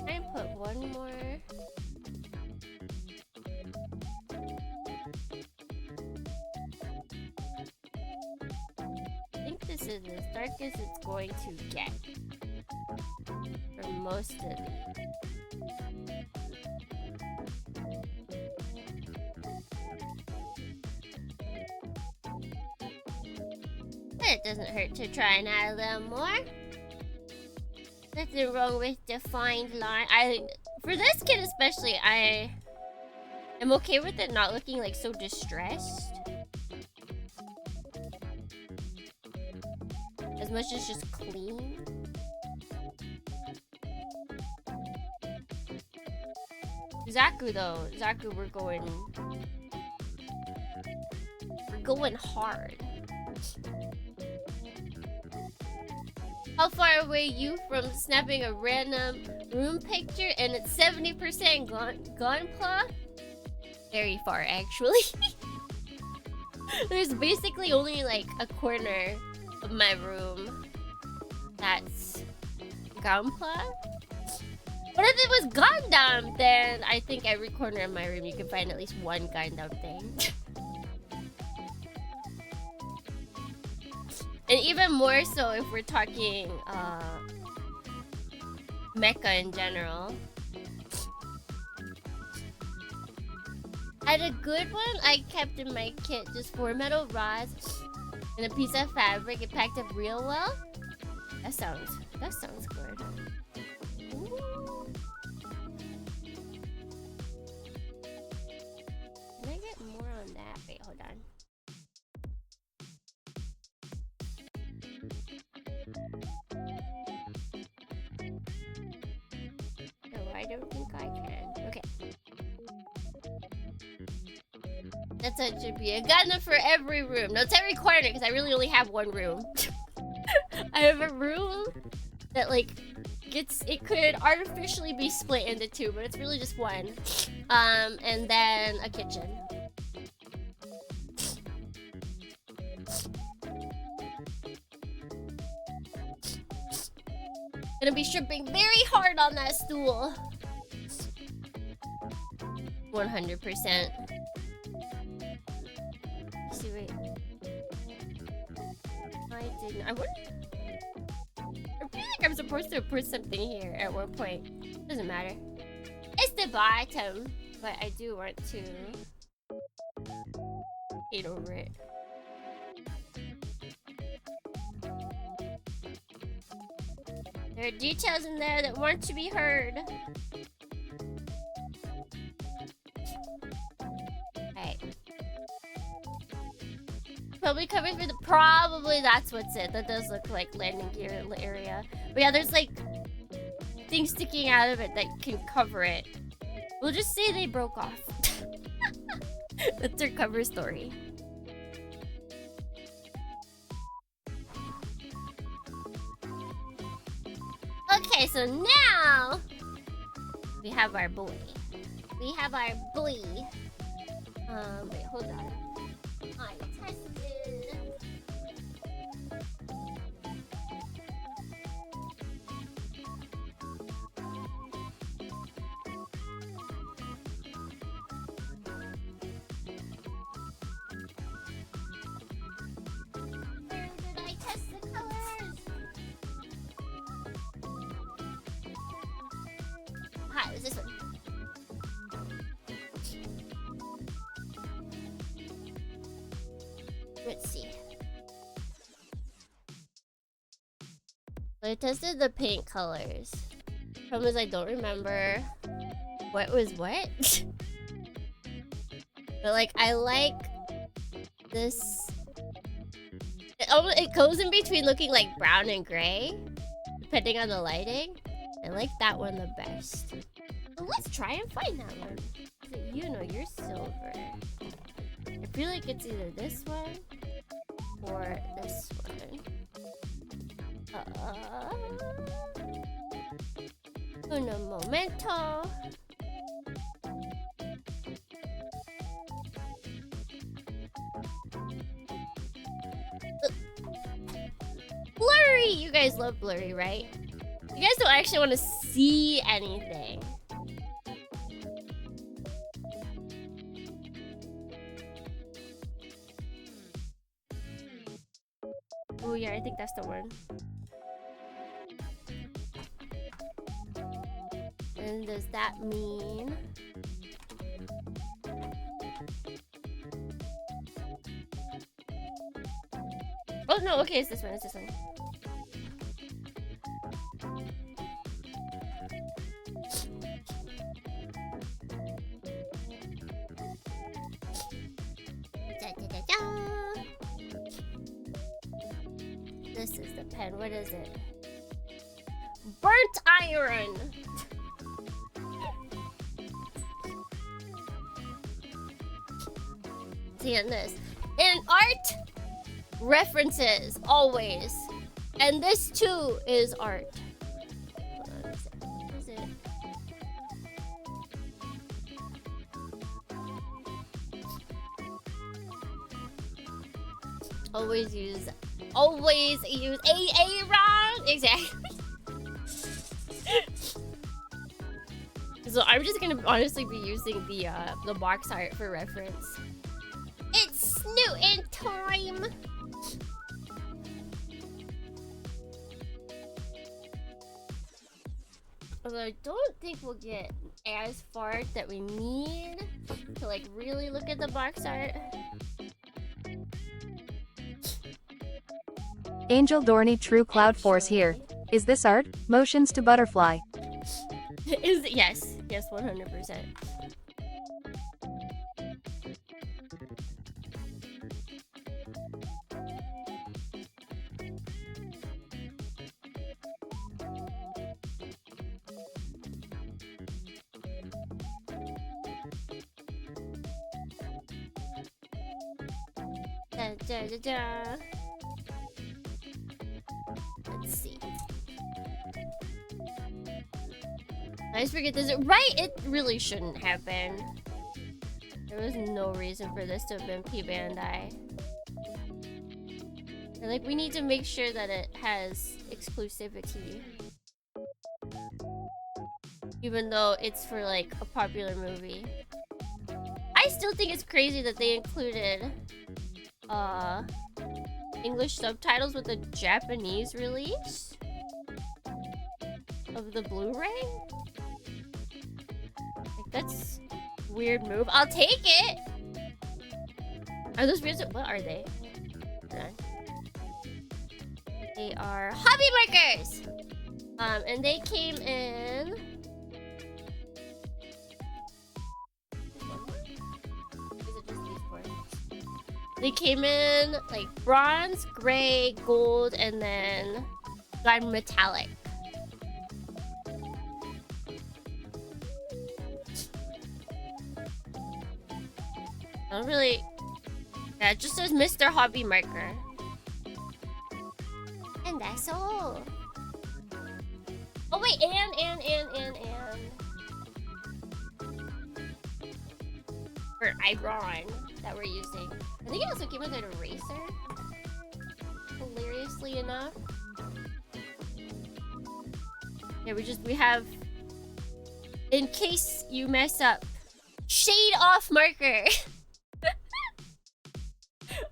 Speaker 3: I put one more... I think this is as dark as it's going to get. For most of it. It doesn't hurt to try and add a little more. Nothing wrong with defined line. For this kid especially, I am okay with it not looking like so distressed. As much as just clean. Zaku though, we're going hard. How far away you from snapping a random room picture and it's 70% gunpla? Very far, actually. There's basically only like a corner of my room that's gunpla. But if it was Gundam, then I think every corner of my room you can find at least one Gundam thing. And even more so if we're talking mecha in general. I had a good one I kept in my kit, just 4 metal rods and a piece of fabric. It packed up real well. That sounds good. Ooh. Can I get more on that? Wait, hold on. No, I don't think I can. Okay. That's how it should be. A Gundam for every room. No, it's every corner because I really only have one room. I have a room that like it could artificially be split into two, but it's really just one. And then a kitchen. Gonna be stripping very hard on that stool. 100%. See, wait. I didn't. I feel like I'm supposed to put something here at one point. Doesn't matter. It's the bottom, but I do want to paint over it. There are details in there that want to be heard. Alright. Probably covered for the... Probably that's what's it. That does look like landing gear area. But yeah, there's like things sticking out of it that can cover it. We'll just say they broke off. That's their cover story. Okay, so now we have our boy. We have our boy. Wait, hold on. I tested. Where did I test the colors? Hi, it was this one. Let's see. I tested the paint colors. Problem is I don't remember what was what. But like I like this. It goes in between looking like brown and gray, depending on the lighting. I like that one the best. Well, let's try and find that one. So you know you're silver. I feel like it's either this one or this one. Uno momento. Blurry! You guys love blurry, right? You guys don't actually want to see anything. Oh yeah, I think that's the one. And does that mean... Oh no, okay, it's this one, it's this one. This is the pen. What is it? Burnt iron! See on this. In art, references, always. And this too is art. Hold on, is it? Always use AA wrong. Exactly. So I'm just gonna honestly be using the box art for reference. It's snootin' time. Although I don't think we'll get as far that we need to like really look at the box art.
Speaker 4: Angel Dohrnii True Cloud Force here. Is this art? Motions to butterfly.
Speaker 3: Is it? Yes, 100%. Da. Let's see. I just forget this. Right? It really shouldn't have been. There was no reason for this to have been P Bandai. And like, we need to make sure that it has exclusivity. Even though it's for like a popular movie. I still think it's crazy that they included English subtitles with a Japanese release of the Blu-ray. Like, that's a weird move. I'll take it. Are those weird? What are they? They are hobby markers. And they came in. They came in like bronze, gray, gold, and then gun metallic. I don't really. Yeah, it just says Mr. Hobby Marker. And that's all. Oh wait, and. For Iron that we're using. I think it also came with an eraser. Hilariously enough. Yeah, we have, in case you mess up, shade off marker.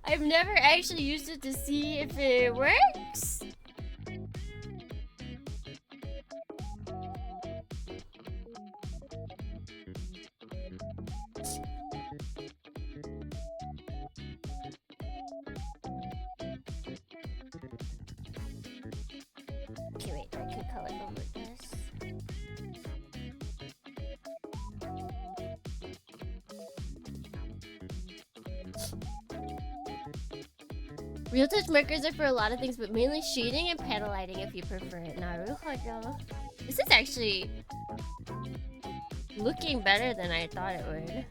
Speaker 3: I've never actually used it to see if it works. Okay, wait, I can color over this. Real touch markers are for a lot of things, but mainly shading and panel lighting if you prefer it. Naruhodo. This is actually looking better than I thought it would.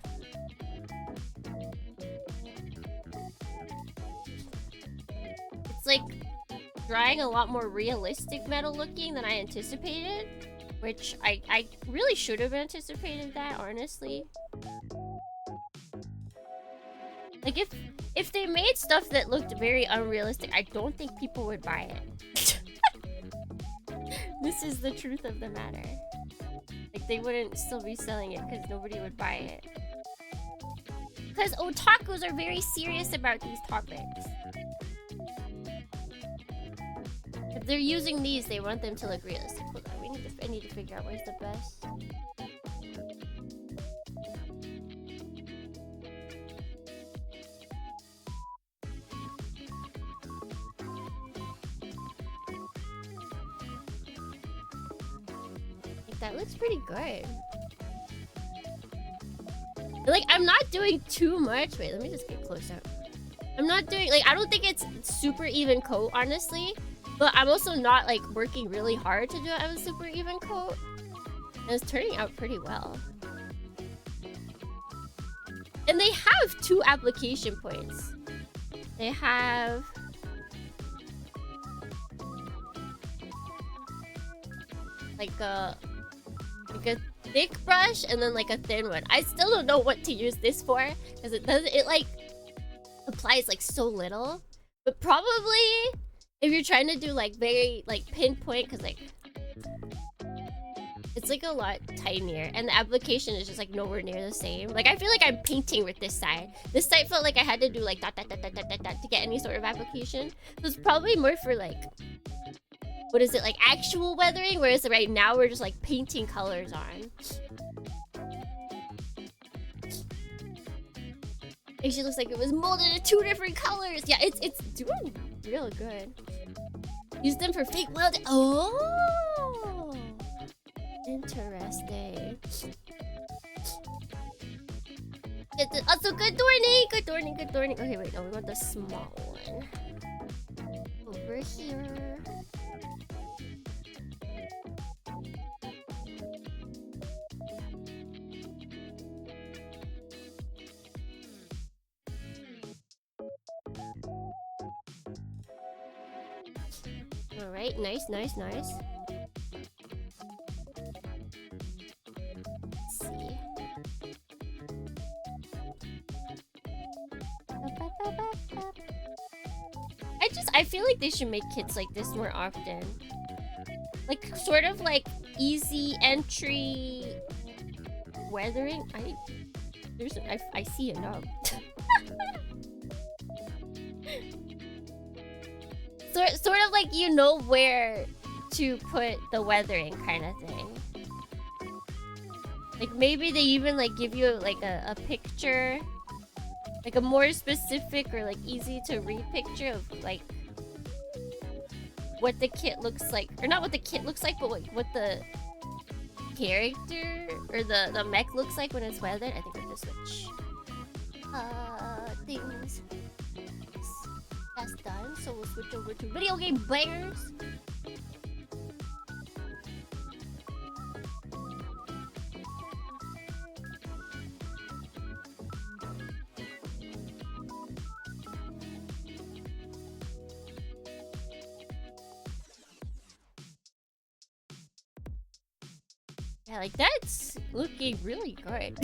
Speaker 3: It's like drawing a lot more realistic metal looking than I anticipated, which I really should have anticipated that, honestly. Like if they made stuff that looked very unrealistic, I don't think people would buy it. This is the truth of the matter. Like, they wouldn't still be selling it because nobody would buy it. Because otakus are very serious about these topics. If they're using these, they want them to look realistic. Hold on, I need to figure out where's the best. That looks pretty good. Like, I'm not doing too much. Wait, let me just get close up. I'm not doing, like, I don't think it's super even coat, honestly. But I'm also not, like, working really hard to do it as a super even coat. And it's turning out pretty well. And they have 2 application points. They have like a thick brush and then like a thin one. I still don't know what to use this for because it like applies like so little. But probably if you're trying to do like very like pinpoint, because like it's like a lot tinier and the application is just like nowhere near the same. Like I feel like I'm painting with this side. This side felt like I had to do like dot dot dot dot dot dot, dot to get any sort of application. So it's probably more for like, what is it, like actual weathering, whereas right now we're just like painting colors on. It actually looks like it was molded in 2 different colors. Yeah, it's doing real good. Use them for fake welding. Oh, interesting. Also, good Dohrnii, good Dohrnii, good Dohrnii. Okay, wait, no, we want the small one. Over here. Alright, nice, nice, nice. Let's see. I feel like they should make kits like this more often. Like, sort of like easy entry weathering. I see it now. Sort of like you know where to put the weathering kind of thing. Like maybe they even like give you like a picture, like a more specific or like easy to read picture of like what the kit looks like, or not what the kit looks like, but what the character or the mech looks like when it's weathered. I think I have to switch things. That's done, so we'll switch over to video game bangers. Yeah, like that's looking really good.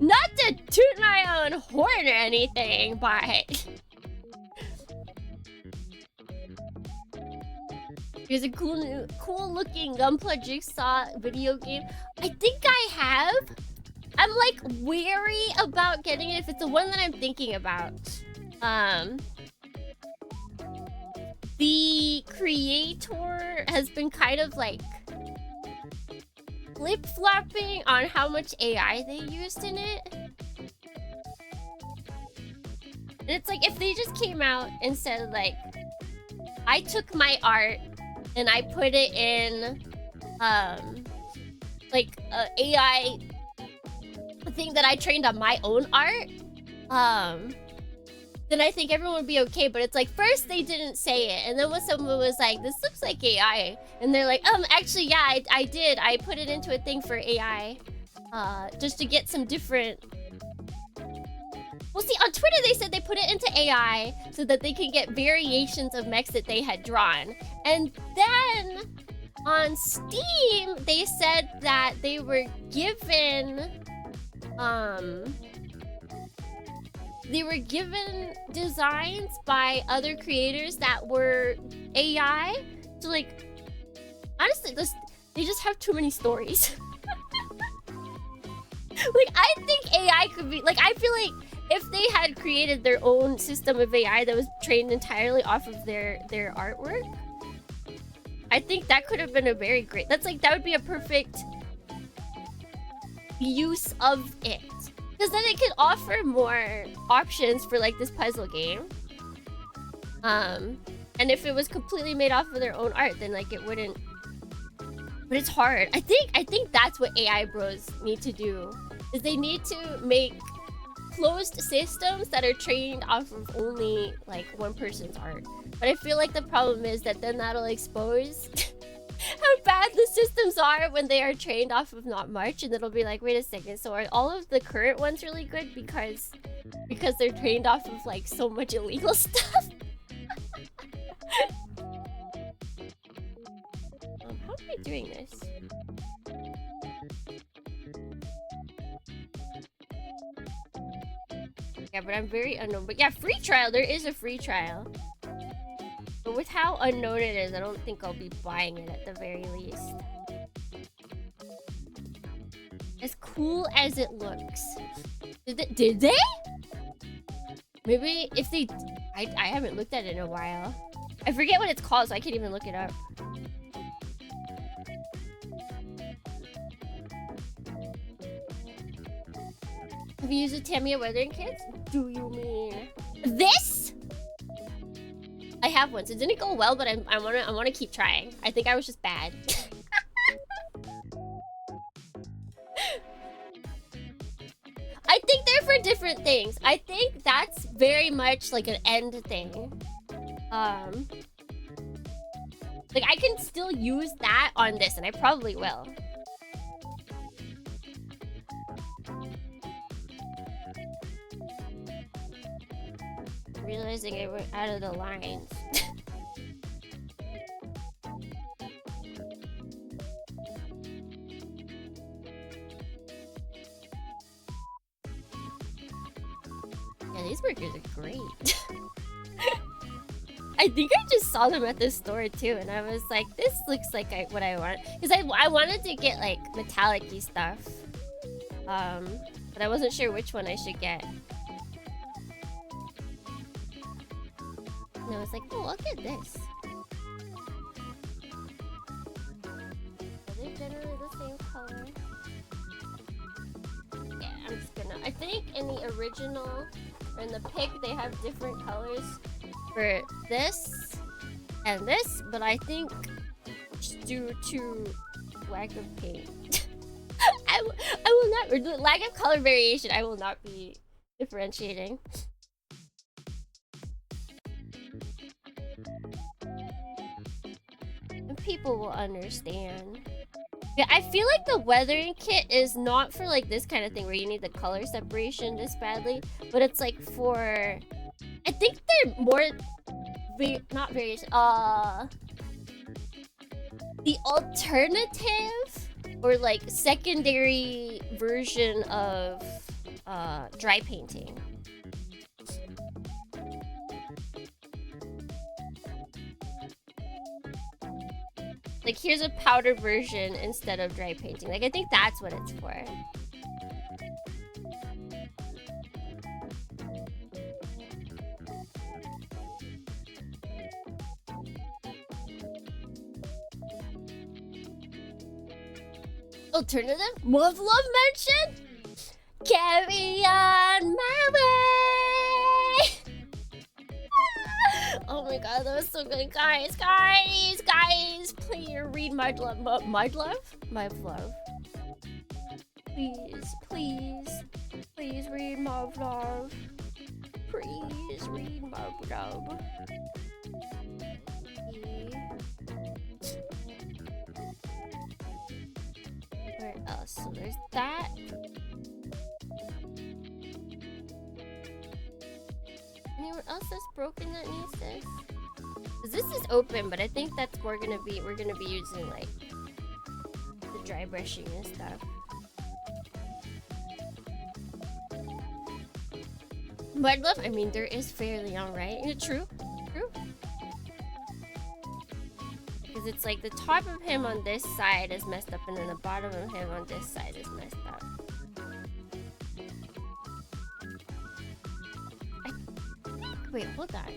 Speaker 3: Not to toot my own horn or anything, but here's a cool looking Gunpla Jigsaw video game. I think I have. I'm like wary about getting it if it's the one that I'm thinking about. The creator has been kind of like flip-flopping on how much AI they used in it. And it's like if they just came out and said like, I took my art and I put it in like a AI thing that I trained on my own art, then I think everyone would be okay. But it's like, first they didn't say it, and then when someone was like, this looks like AI, and they're like, actually, yeah, I did. I put it into a thing for AI, just to get some different... Well, see, on Twitter they said they put it into AI so that they could get variations of mechs that they had drawn. And then on Steam, they said that they were given... They were given designs by other creators that were AI. So, like, honestly, they just have too many stories. Like, I think AI could be... Like, I feel like if they had created their own system of AI that was trained entirely off of their artwork, I think that could have been a very great... That would be a perfect use of it. Because then it could offer more options for like this puzzle game. And if it was completely made off of their own art, then like it wouldn't. But it's hard. I think that's what AI bros need to do. Is they need to make closed systems that are trained off of only like one person's art. But I feel like the problem is that then that'll expose how bad the systems are when they are trained off of not much, and it'll be like, wait a second, so are all of the current ones really good because they're trained off of like so much illegal stuff? am I doing this? Yeah, but I'm very unknown. But yeah, free trial. There is a free trial. But with how unknown it is, I don't think I'll be buying it at the very least. As cool as it looks. Did they? Maybe if they... I haven't looked at it in a while. I forget what it's called, so I can't even look it up. Have you used a Tamiya weathering kit? Do you mean this? I have one, so it didn't go well, but I wanna keep trying. I think I was just bad. I think they're for different things. I think that's very much like an end thing. Like I can still use that on this, and I probably will. Realizing I went out of the lines. Yeah, these burgers are great. I think I just saw them at the store too, and I was like, this looks like what I want. Because I wanted to get like metallic-y stuff. But I wasn't sure which one I should get. And I was like, oh, I'll get this. Are they generally the same color? Yeah, I'm just gonna... I think in the original, or in the pic, they have different colors for this and this, but I think just due to lack of paint, I will not, or the lack of color variation, I will not be differentiating. And people will understand. Yeah, I feel like the weathering kit is not for like this kind of thing where you need the color separation this badly, but it's like for... I think they're more... not variation... the alternative or like secondary version of dry painting. Like here's a powder version instead of dry painting. Like I think that's what it's for. Alternative? Love mention? Carry on my way. Oh my god, that was so good, guys, please read my love, my vlog. Please read my vlog. Please read my vlog. Where else? So there's that. Anyone else that's broken that needs this? Cause this is open, but I think that's we're gonna be using like the dry brushing and stuff. Mud love? I mean, there is fairly young, right? True. Because it's like the top of him on this side is messed up, and then the bottom of him on this side is messed up. Wait, hold on.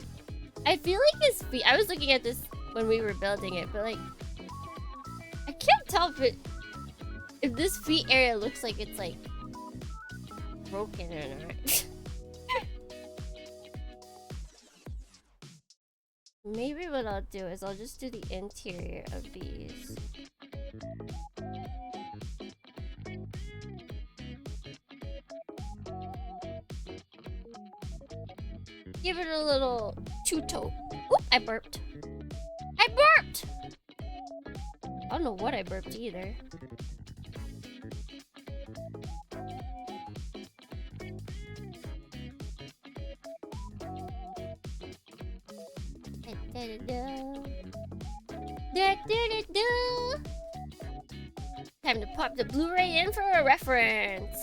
Speaker 3: I feel like his feet... I was looking at this when we were building it, but like... I can't tell if this feet area looks like it's like... broken or not. Maybe what I'll do is I'll just do the interior of these. Give it a little two-toe. Oop, I burped. I don't know what I burped either. Time to pop the Blu-ray in for a reference.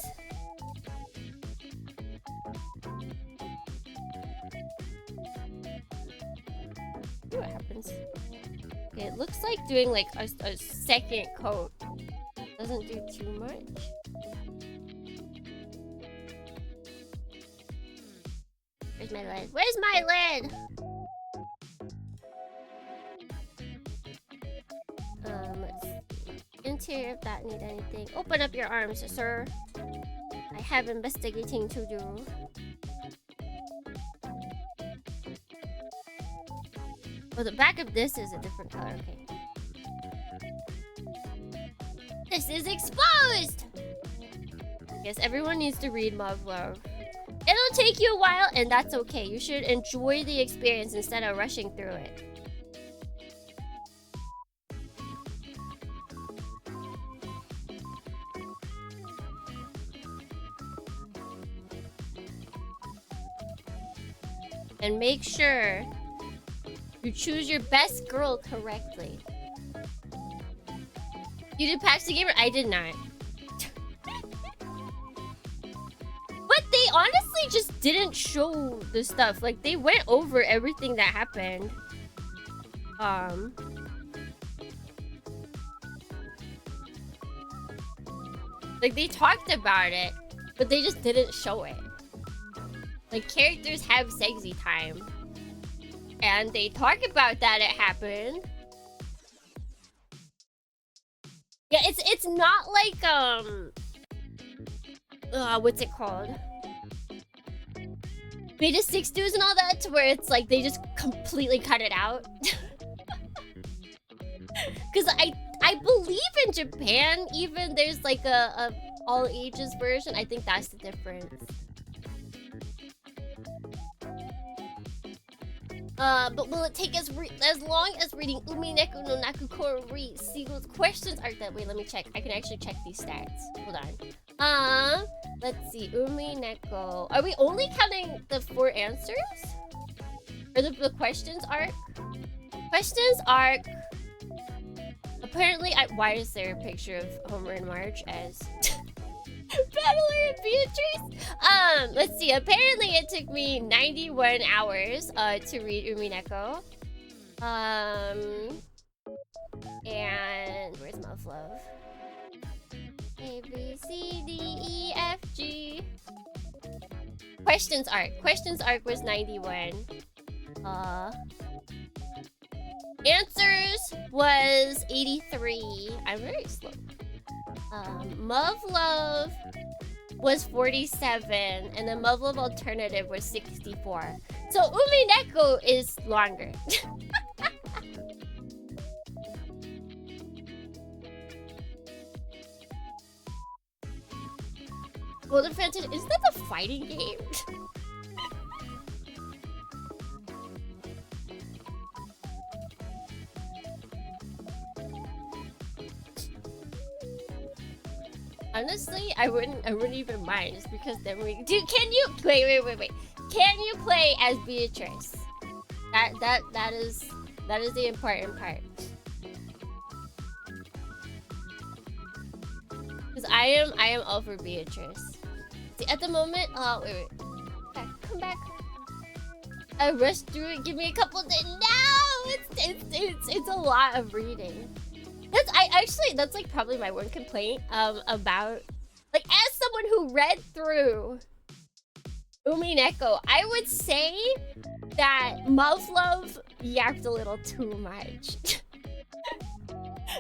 Speaker 3: See what happens. Okay, it looks like doing like a second coat doesn't do too much. Where's my lid? Where's my lid? Let's see. Interior, if that need anything. Open up your arms, sir. I have investigating to do. Oh, the back of this is a different color. Okay. This is exposed! Yes, everyone needs to read Love Love. It'll take you a while, and that's okay. You should enjoy the experience instead of rushing through it. And make sure you choose your best girl correctly. You did Patch the Gamer? I did not. But they honestly just didn't show the stuff. Like, they went over everything that happened. Like, they talked about it, but they just didn't show it. Like, characters have sexy time. And they talk about that it happened. Yeah, it's not like, what's it called? Beta 6 dudes and all that, to where it's like they just completely cut it out. Because I believe in Japan, even there's like a all ages version. I think that's the difference. But will it take us as long as reading Umineko no Nakukori Siegel's questions are that? Wait, let me check. I can actually check these stats. Hold on. Let's see. Umineko. Are we only counting the 4 answers? Or the questions arc? Questions arc. Apparently, why is there a picture of Homer and Marge as Battler and Beatrice? Let's see. Apparently, it took me 91 hours to read Umineko. And where's my love? A B C D E F G. Questions arc. Questions arc was 91. Answers was 83. I'm very slow. Love was 47, and the Love alternative was 64. So Umineko is longer. Golden Fantasy, isn't that the fighting game? Honestly, I wouldn't even mind, just because then we can you wait. Can you play as Beatrice? That is the important part. Because I am all for Beatrice. See, at the moment, wait. Come back. I rushed through it. Give me a couple days. No, it's a lot of reading. That's like probably my one complaint about, like, as someone who read through Umineko, I would say that Love yapped a little too much.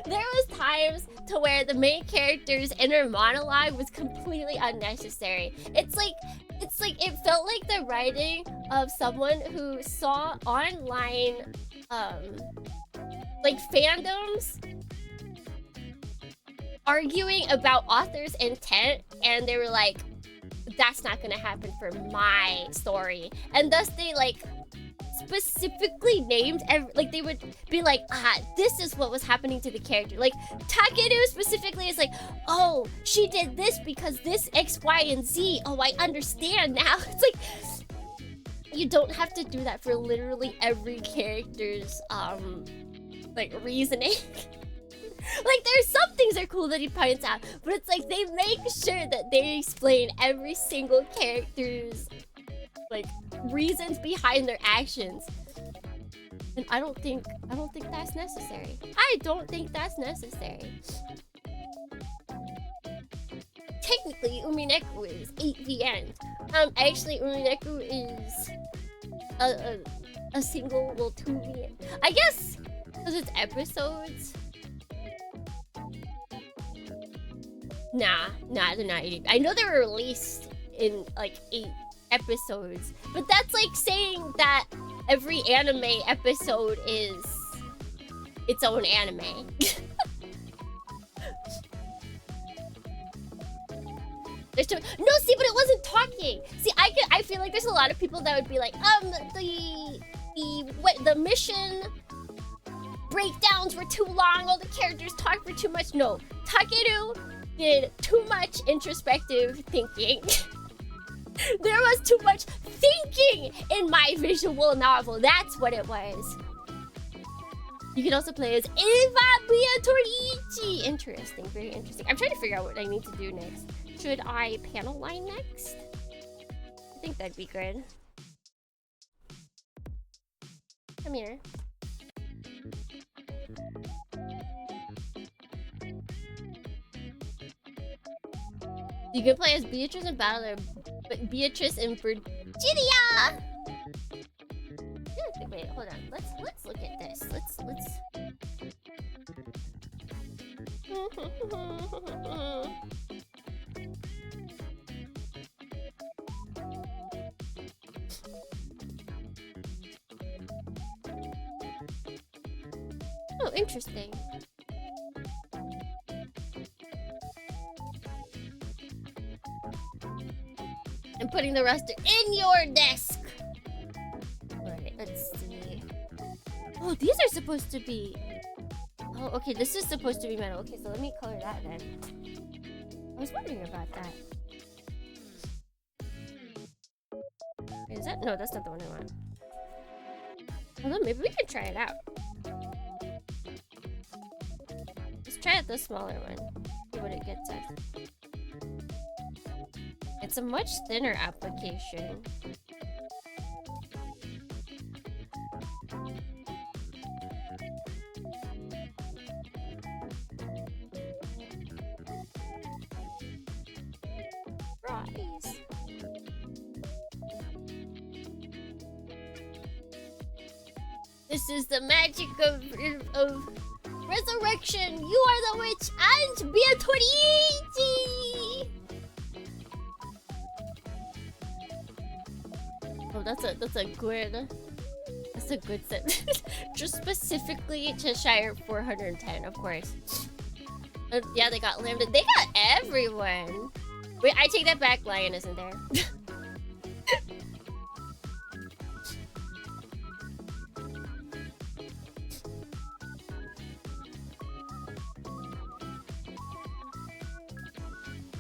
Speaker 3: There was times to where the main character's inner monologue was completely unnecessary. It's like it felt like the writing of someone who saw online like fandoms arguing about author's intent, and they were like, that's not gonna happen for my story, and thus they like specifically named like they would be like, this is what was happening to the character. Like Takeru specifically is like, oh, she did this because this X, Y, and Z. Oh, I understand now. It's like, you don't have to do that for literally every character's like reasoning. Like, there's some things are cool that he points out, but it's like they make sure that they explain every single character's like reasons behind their actions. And I don't think that's necessary. I don't think that's necessary. Technically, Umineku is 8 the end. Actually, Umineku is a single, well, 2 the end. I guess because it's episodes. Nah, they're not 80. I know they were released in like 8 episodes, but that's like saying that every anime episode is its own anime. There's no, see, but it wasn't talking. See, I feel like there's a lot of people that would be like, the mission breakdowns were too long, all the characters talked for too much. No, Takeru did too much introspective thinking. There was too much thinking in my visual novel. That's what it was. You can also play as Eva Beatorici. Interesting, very interesting. I'm trying to figure out what I need to do next. Should I panel line next? I think that'd be good. Come here. You can play as Beatrice and Battler, but Beatrice and Virginia. Wait, hold on. Let's look at this. Let's. Oh, interesting. I'm putting the roster in your desk. Alright, let's see. Oh, these are supposed to be... Oh, okay, this is supposed to be metal. Okay, so let me color that then. I was wondering about that. Is that... No, that's not the one I want. Although, maybe we can try it out. Let's try out the smaller one. See what it gets us. It's a much thinner application. Rise. This is the magic of resurrection. You are the witch and Beatorici. Oh, that's a good set. Just specifically to Shire 410, of course. Yeah, they got Lambda. They got everyone. Wait, I take that back. Lion isn't there.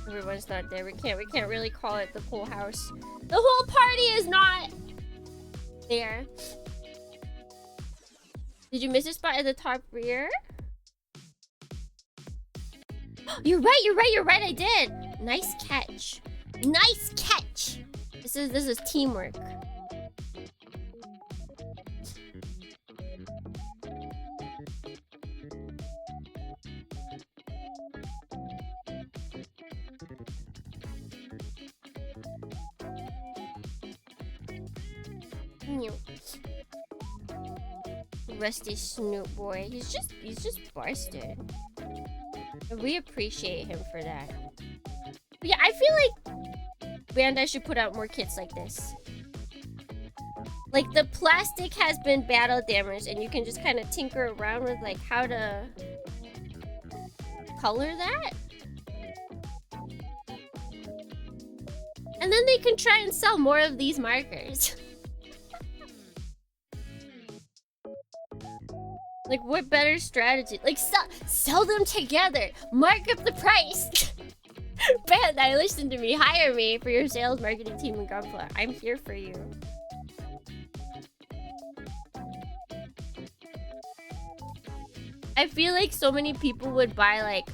Speaker 3: Everyone's not there. We can't really call it the full house. The whole party is not there. Did you miss a spot at the top rear? You're right, I did. Nice catch. Nice catch. This is teamwork. Rusty Snoop boy. He's just busted. And we appreciate him for that. But yeah, I feel like Bandai should put out more kits like this. Like the plastic has been battle damaged and you can just kind of tinker around with like how to color that. And then they can try and sell more of these markers. Like, what better strategy? Like, sell them together. Mark up the price. Bandai, listen to me. Hire me for your sales marketing team in Gunpla. I'm here for you. I feel like so many people would buy like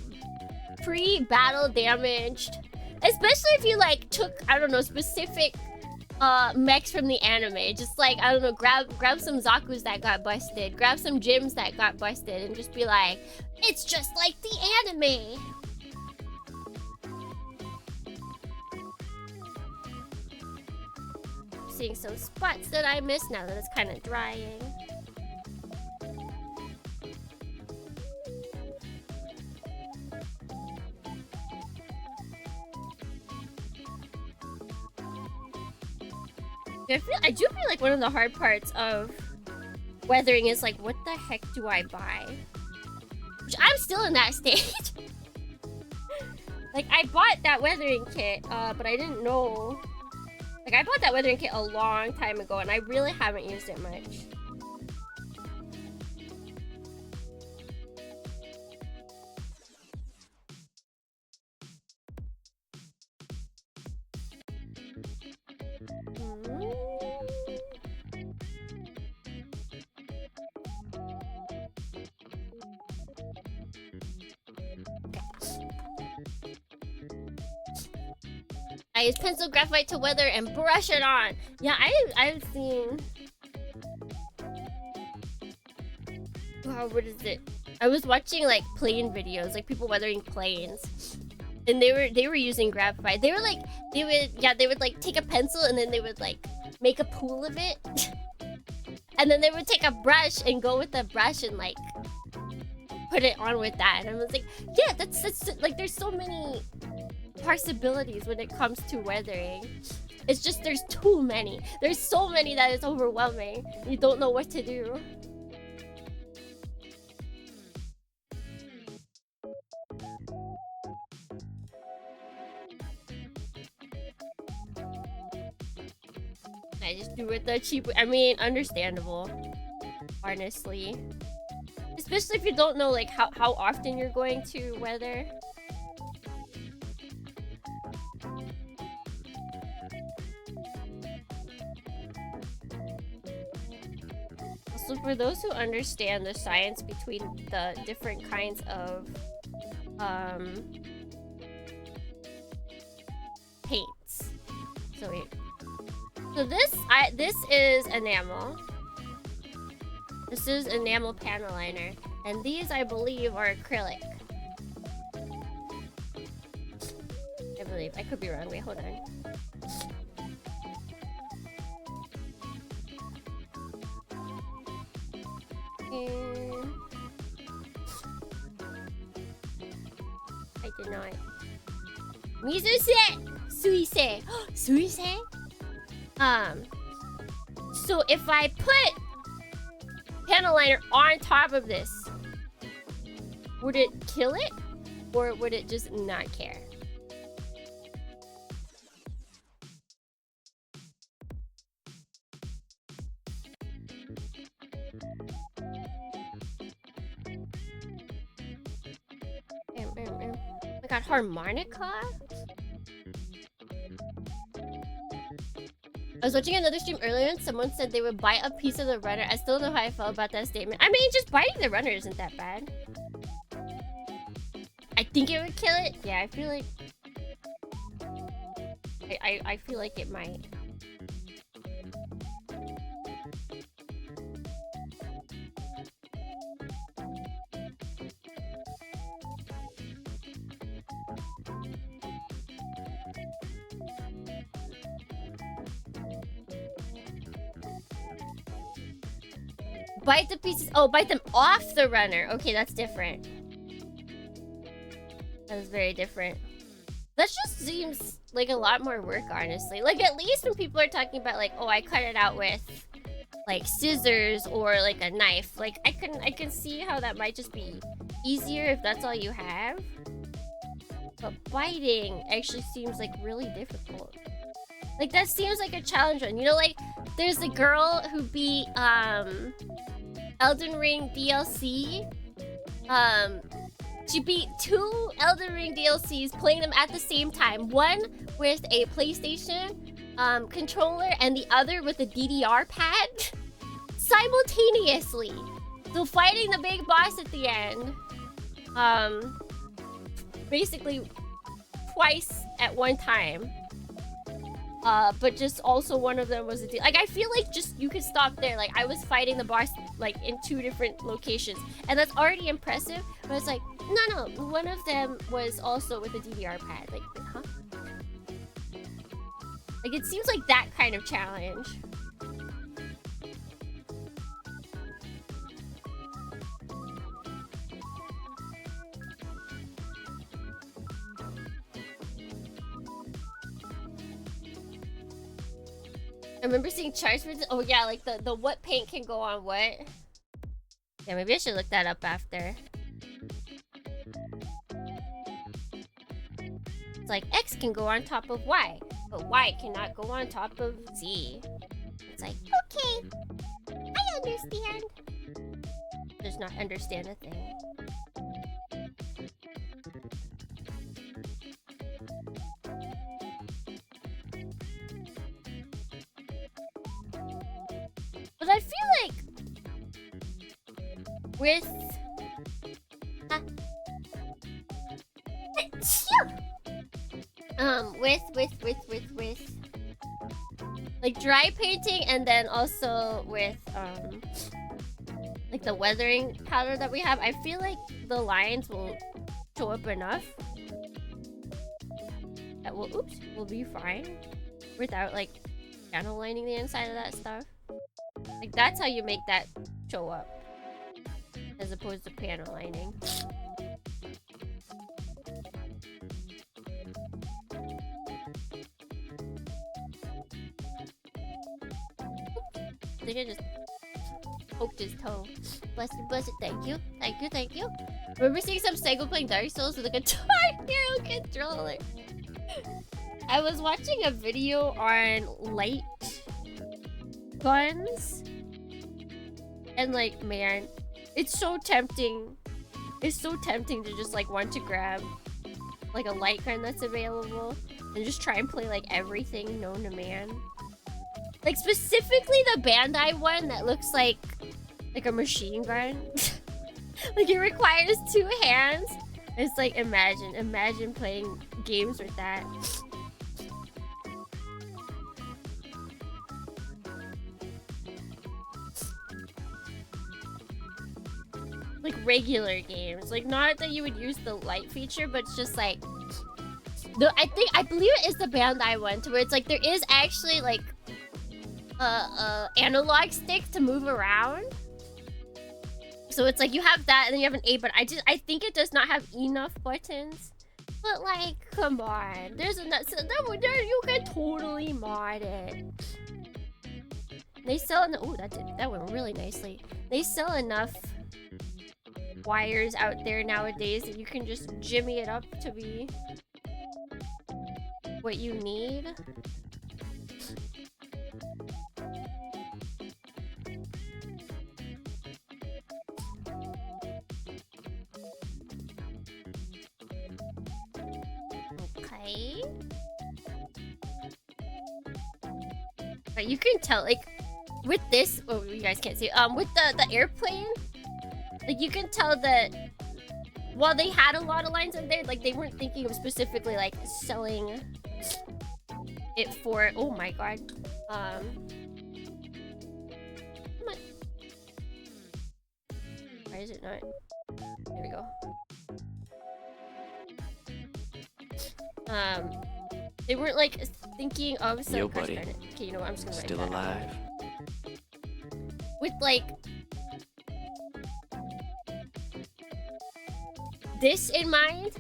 Speaker 3: pre-battle damaged, especially if you like took, I don't know, specific mechs from the anime. Just like, I don't know, grab some Zakus that got busted, grab some gyms that got busted, and just be like, it's just like the anime. Seeing some spots that I missed now that it's kind of drying. I do feel like one of the hard parts of weathering is like, what the heck do I buy? Which I'm still in that stage. Like, I bought that weathering kit, but I didn't know. Like, I bought that weathering kit a long time ago, and I really haven't used it much. I use pencil graphite to weather and brush it on. Yeah, I've seen. Wow, what is it? I was watching like plane videos, like people weathering planes, and they were using graphite. They would like take a pencil and then they would like make a pool of it, and then they would take a brush and go with the brush and like put it on with that. And I was like, yeah, that's like there's so many possibilities when it comes to weathering. It's just there's too many. There's so many that it's overwhelming. You don't know what to do. I just do it the cheap way. I mean, understandable. Honestly. Especially if you don't know like how often you're going to weather. So for those who understand the science between the different kinds of paints. So wait. So this is enamel. This is enamel panel liner. And these I believe are acrylic. I believe. I could be wrong. Wait, hold on. I did not. Mizuse! Suise! Suise? So if I put panel liner on top of this, would it kill it? Or would it just not care? I got harmonica. I was watching another stream earlier and someone said they would bite a piece of the runner. I still don't know how I felt about that statement. I mean, just biting the runner isn't that bad. I think it would kill it. Yeah, I feel like... I feel like it might. Bite the pieces. Oh, bite them off the runner. Okay, that's different. That is very different. That just seems like a lot more work, honestly. Like, at least when people are talking about, like, oh, I cut it out with, like, scissors or, like, a knife. Like, I can see how that might just be easier if that's all you have. But biting actually seems, like, really difficult. Like, that seems like a challenge one. You know, like, there's a girl who beat, Elden Ring DLC. She beat 2 Elden Ring DLCs, playing them at the same time. One with a PlayStation controller and the other with a DDR pad. Simultaneously. So fighting the big boss at the end, basically twice at one time. But just also one of them was a deal. Like, I feel like just you could stop there. Like, I was fighting the boss like in 2 different locations, and that's already impressive. But it's like, no, one of them was also with a DVR pad. Like, huh? Like, it seems like that kind of challenge. I remember seeing charts for this. Oh yeah, like the what paint can go on what. Yeah, maybe I should look that up after. It's like X can go on top of Y, but Y cannot go on top of Z. It's like, okay, I understand. Does not understand a thing. But I feel like with with like dry painting, and then also with like the weathering powder that we have, I feel like the lines will show up enough that will be fine without like panel lining the inside of that stuff. Like, that's how you make that show up, as opposed to panel lining. I think I just poked his toe. Bless it, thank you. Remember seeing some Sego playing Dark Souls with a Guitar Hero controller? I was watching a video on light guns, and like, man, it's so tempting. It's so tempting to just like want to grab like a light gun that's available and just try and play like everything known to man. Like, specifically the Bandai one that looks like a machine gun. Like, it requires 2 hands. It's like, imagine playing games with that. Like regular games, like not that you would use the light feature, but it's just like I believe it is the Bandai one, to where it's like there is actually like a analog stick to move around. So it's like you have that, and then you have an A button. I think it does not have enough buttons. But like, come on, there's enough. So there you can totally mod it. They sell that went really nicely. They sell enough wires out there nowadays that you can just jimmy it up to be what you need. Okay. But you can tell, like, with this, oh, you guys can't see, with the airplane, like, you can tell that while they had a lot of lines in there, like, they weren't thinking of specifically, like, selling it for, oh my god, come on. Why is it not? There we go. They weren't, like, thinking of some...
Speaker 2: Yo, buddy.
Speaker 3: Okay, you know what, I'm just gonna write
Speaker 2: Still
Speaker 3: that
Speaker 2: alive?
Speaker 3: out. With, like... this in mind,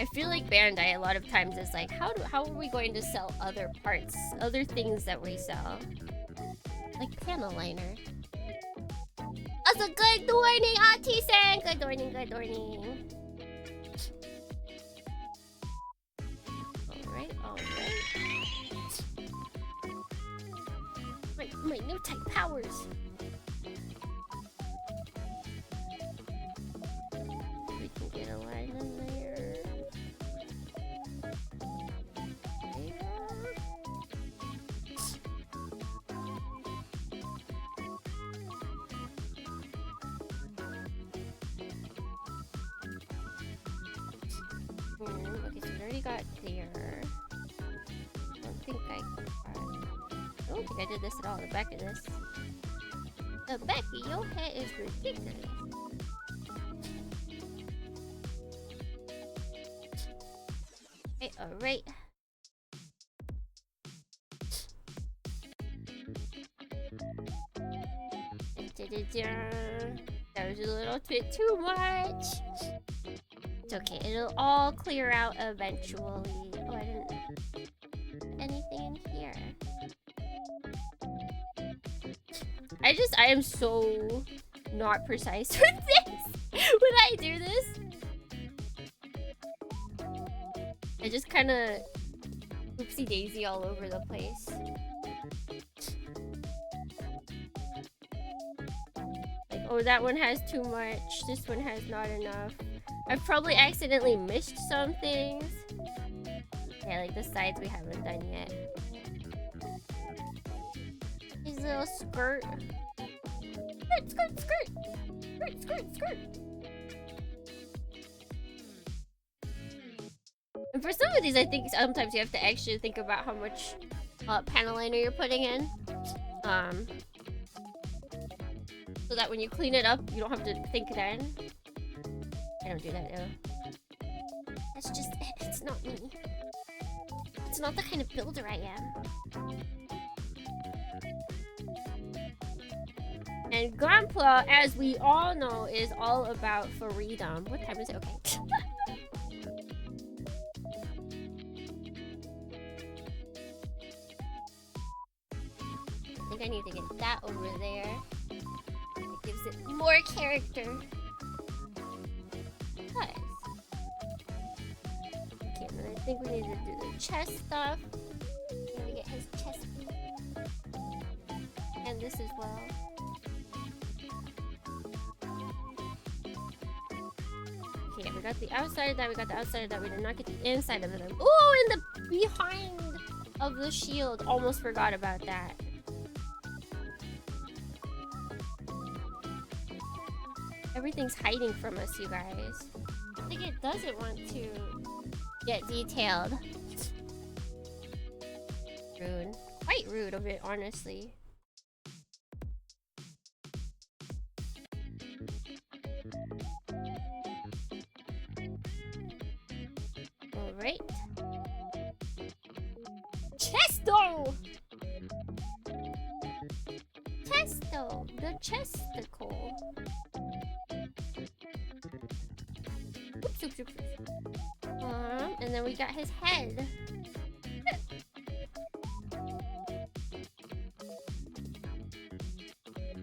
Speaker 3: I feel like Bandai a lot of times is like, how are we going to sell other parts, other things that we sell? Like panel liner. Also, good morning, Auntie-san! Good morning, good morning. Alright. My new type powers. We can get a line in there. already got there. I don't think I did this at all. The back of this. The back of your head is ridiculous. Okay, alright. That was a little bit too much. It's okay, it'll all clear out eventually. Oh, I didn't put anything in here. I am so not precise with this when I do this. I just kind of oopsie daisy all over the place. Like, oh, that one has too much. This one has not enough. I've probably accidentally missed some things. Yeah, like the sides we haven't done yet. His little skirt. Skirt, skirt, skirt! Skirt, skirt, skirt! And for some of these, I think sometimes you have to actually think about how much panel liner you're putting in. So that when you clean it up, you don't have to think then. I don't do that though. That's just it. It's not me. It's not the kind of builder I am. And Grandpa, as we all know, is all about freedom. What time is it? Okay. I think I need to get that over there. It gives it more character. Nice. Okay, and then I think we need to do the chest stuff. Let me get his chest piece. And this as well. Okay, we got the outside of that, we got the outside of that, we did not get the inside of it. Ooh, and the behind of the shield. Almost forgot about that. Everything's hiding from us, you guys. I think it doesn't want to get detailed. Rude. Quite rude of it, honestly. Alright. Chesto! Chesto! The chesticle. Oops, oops, oops. And then we got his head.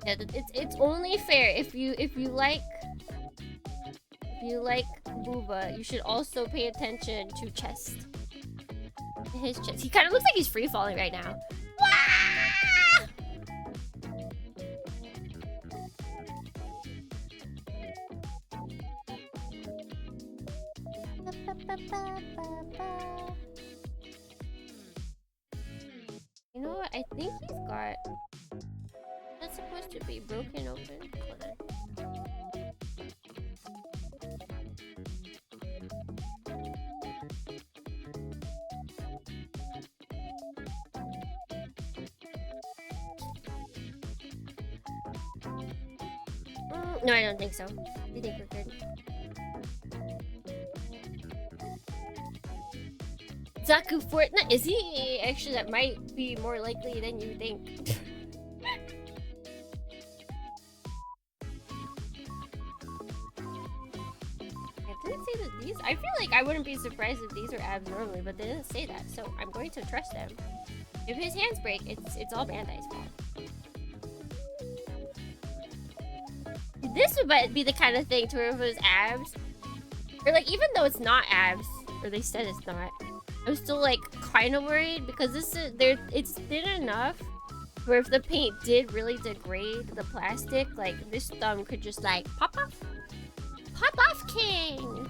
Speaker 3: Yeah, it's only fair if you like Booba, you should also pay attention to chest. His chest. He kind of looks like he's free falling right now. Wah! You know what? I think he's got. That's supposed to be broken open. Hold on. No, I don't think so. I think we're good. Zaku Fortnite? Is he? Actually, that might be more likely than you think. I feel like I wouldn't be surprised if these are abs normally, but they didn't say that, so I'm going to trust them. If his hands break, it's all Bandai's fault. This would be the kind of thing to where if it was abs, or like even though it's not abs, or they said it's not, I'm still like kind of worried because it's thin enough where if the paint did really degrade the plastic, like this thumb could just like pop off, king.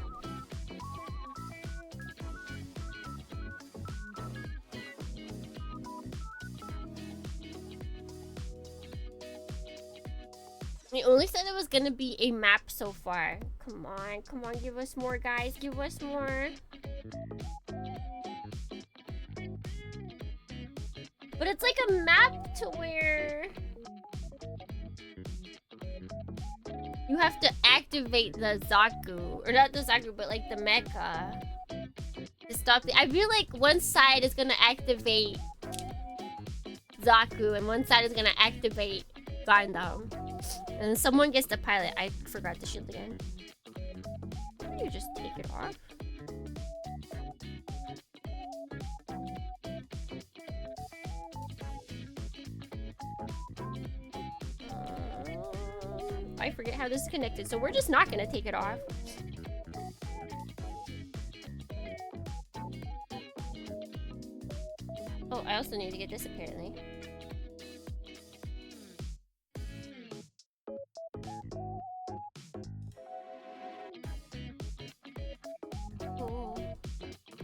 Speaker 3: We only said it was gonna be a map so far. Come on, give us more, guys. Give us more. But it's like a map to where you have to activate the Zaku, or not the Zaku, but like the mecha to stop the. I feel like one side is gonna activate Zaku, and one side is gonna activate Gundam, and someone gets the pilot. I forgot the shield again. You just take it off. I forget how this is connected, so we're just not gonna take it off. Oh, I also need to get this apparently. Oh,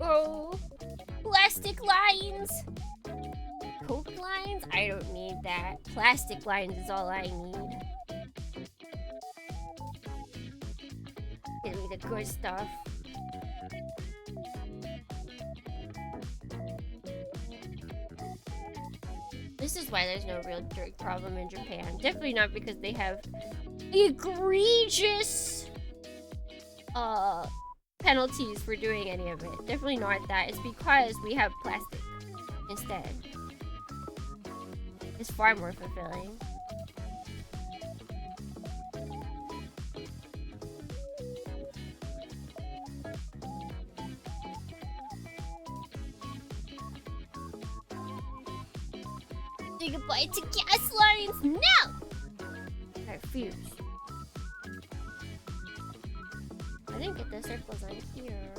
Speaker 3: oh, plastic lines. Coke lines? I don't need that. Plastic lines is all I need. Give me the good stuff. This is why there's no real drug problem in Japan. Definitely not because they have egregious penalties for doing any of it. Definitely not that. It's because we have plastic instead. It's far more fulfilling. Say goodbye to gas lines now! I refuse. I didn't get the circles on here.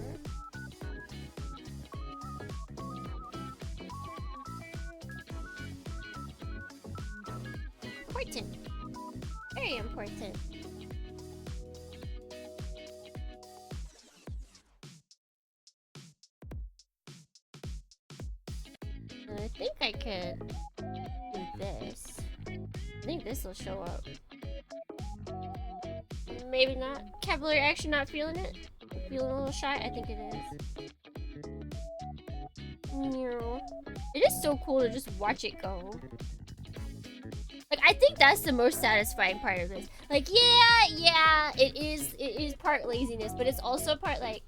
Speaker 3: Important. Very important. And I think I could do this. I think this will show up. Maybe not. Capillary action, not feeling it? Feeling a little shy? I think it is. It is so cool to just watch it go. Like, I think that's the most satisfying part of this. Like, yeah, it is part laziness, but it's also part, like,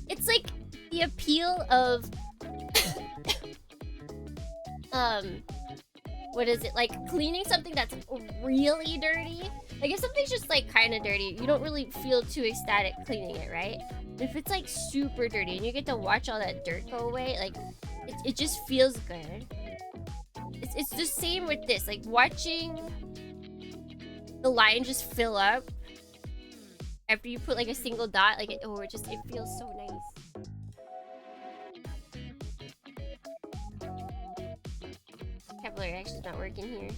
Speaker 3: it's like the appeal of what is it, like cleaning something that's really dirty. Like, if something's just like kind of dirty, you don't really feel too ecstatic cleaning it, right? But if it's like super dirty and you get to watch all that dirt go away, like it just feels good. It's the same with this, like watching the line just fill up after you put like a single dot, like it feels so nice. Capillary action's not working here.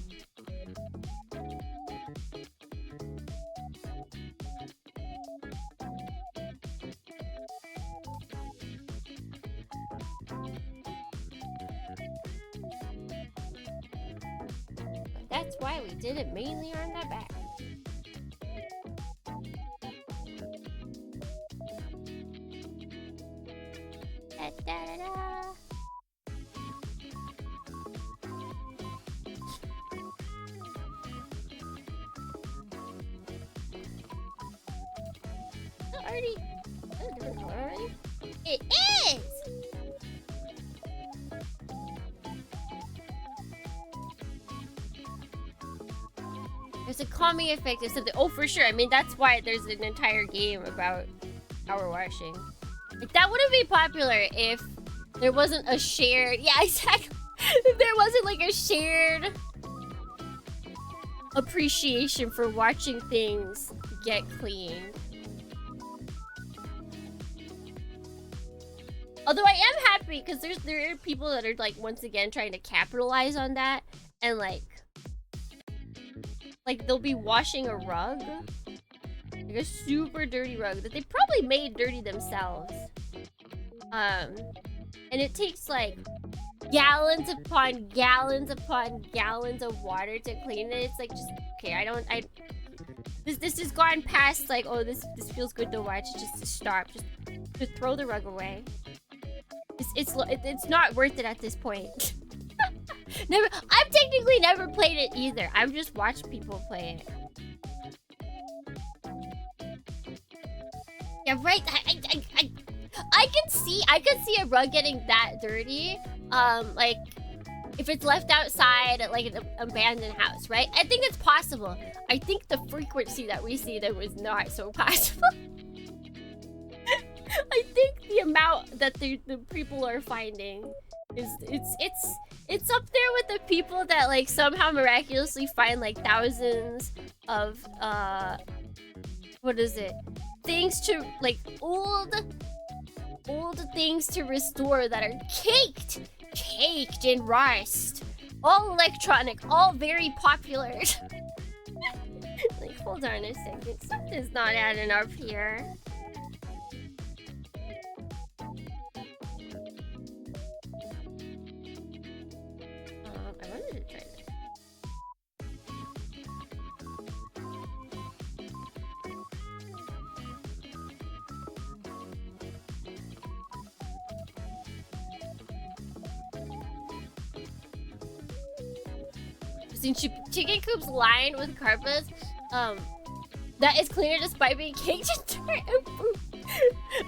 Speaker 3: That's why we did it mainly on the back. Da, da, da, da. Already? Oh, different color already? It is! There's a calming effect or something. Oh, for sure. I mean, that's why there's an entire game about power washing. Like, that wouldn't be popular if there wasn't a shared... Yeah, exactly. If there wasn't, like, a shared appreciation for watching things get cleaned. Although I am happy, because there are people that are, like, once again trying to capitalize on that. And, like, they'll be washing a rug, like a super dirty rug that they probably made dirty themselves, and it takes like gallons upon gallons upon gallons of water to clean it. It's like, just okay, this has gone past like, oh, this feels good to watch. Just stop, just throw the rug away. It's not worth it at this point. Never. I've technically never played it either. I've just watched people play it. Yeah, right. I can see a rug getting that dirty. Like if it's left outside at like an abandoned house, right? I think it's possible. I think the frequency that we see them is not so possible. I think the amount that the people are finding is it's up there with the people that like somehow miraculously find like thousands of what is it? Things to like old things to restore that are caked in rust. All electronic, all very popular. Like, hold on a second. Something's not adding up here. I wanted to try this. Seen chicken coops lined with carpets. That is cleaner despite being caked in dirt and poop.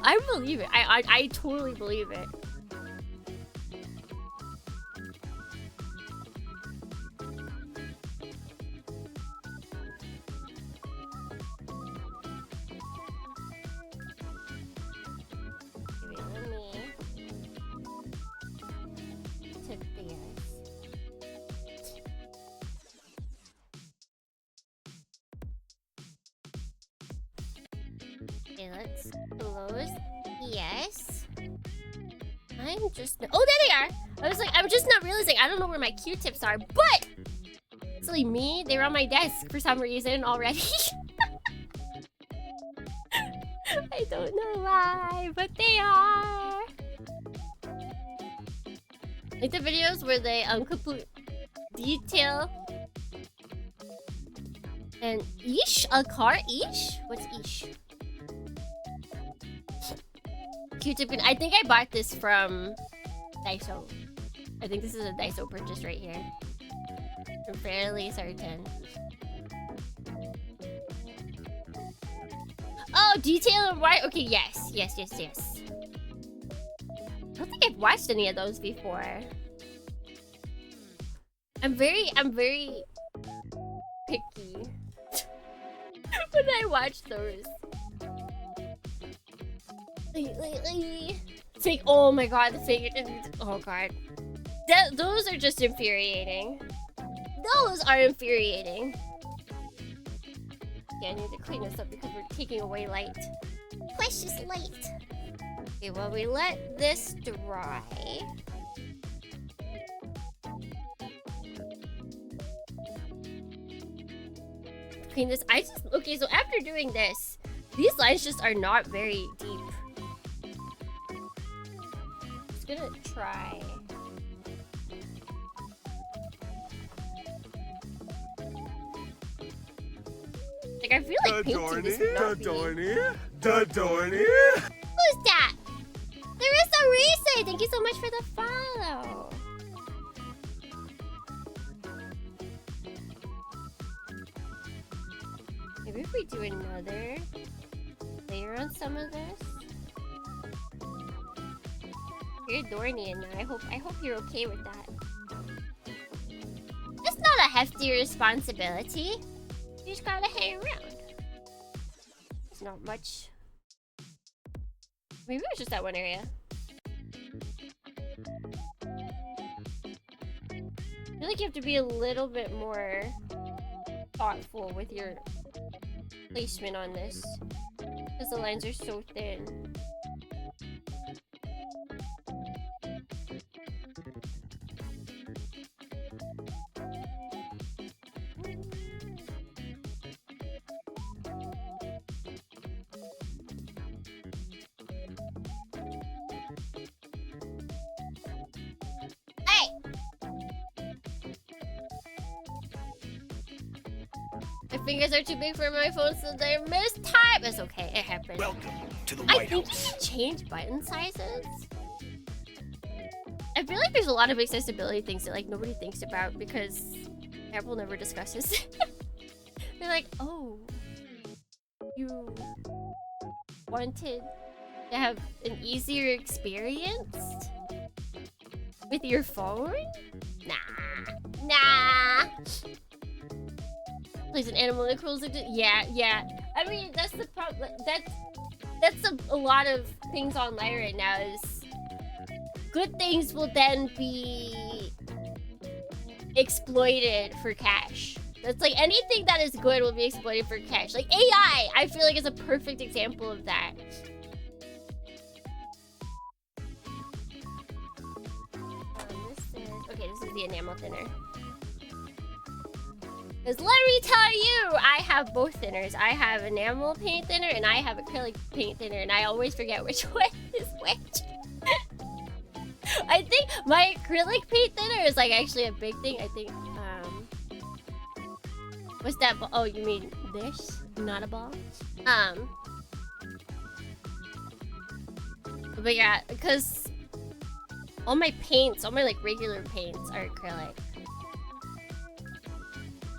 Speaker 3: I believe it. I totally believe it. Let's close. Yes. I'm just... Oh, there they are! I was like, I'm just not realizing. I don't know where my Q-tips are, but... Silly me, they were on my desk for some reason already. I don't know why, but they are. Like the videos where they complete detail. And ish? A car? Ish? What's ish? Q-tip. I think I bought this from Daiso. I think this is a Daiso purchase right here. I'm fairly certain. Oh, detail and white. Okay, yes. I don't think I've watched any of those before. I'm very picky when I watch those. Fake. Oh my god, the fake. Oh god, those are just infuriating. Those are infuriating. Yeah, I need to clean this up because we're taking away light. Precious light. Okay, well we let this dry. Clean this. Okay. So after doing this, these lines just are not very deep. Gonna try. Like I feel like painting this would not be.
Speaker 1: Dohrnii.
Speaker 3: Who's that? Larissa Reese, thank you so much for the follow. Maybe if we do another layer on some of this. You're Dohrnii now. I hope you're okay with that. It's not a hefty responsibility. You just gotta hang around. It's not much. Maybe it's just that one area. I feel like you have to be a little bit more thoughtful with your placement on this. Because the lines are so thin. Fingers are too big for my phone, so they mistype. It's okay, it happens. Welcome to the White House. I think you can change button sizes. I I feel like there's a lot of accessibility things that like nobody thinks about because Apple never discusses. They're like, oh, you wanted to have an easier experience with your phone? Nah. Plays an animal that crawls into. Yeah. I mean, that's the problem. That's a lot of things online right now. Is good things will then be exploited for cash. That's like anything that is good will be exploited for cash. Like AI, I feel like is a perfect example of that. This is the enamel thinner. Because let me tell you, I have both thinners. I have enamel paint thinner and I have acrylic paint thinner, and I always forget which one is which. I think my acrylic paint thinner is like actually a big thing. I think, what's that? Oh, you mean this? Not a ball? But yeah, because all my paints, all my like regular paints are acrylic.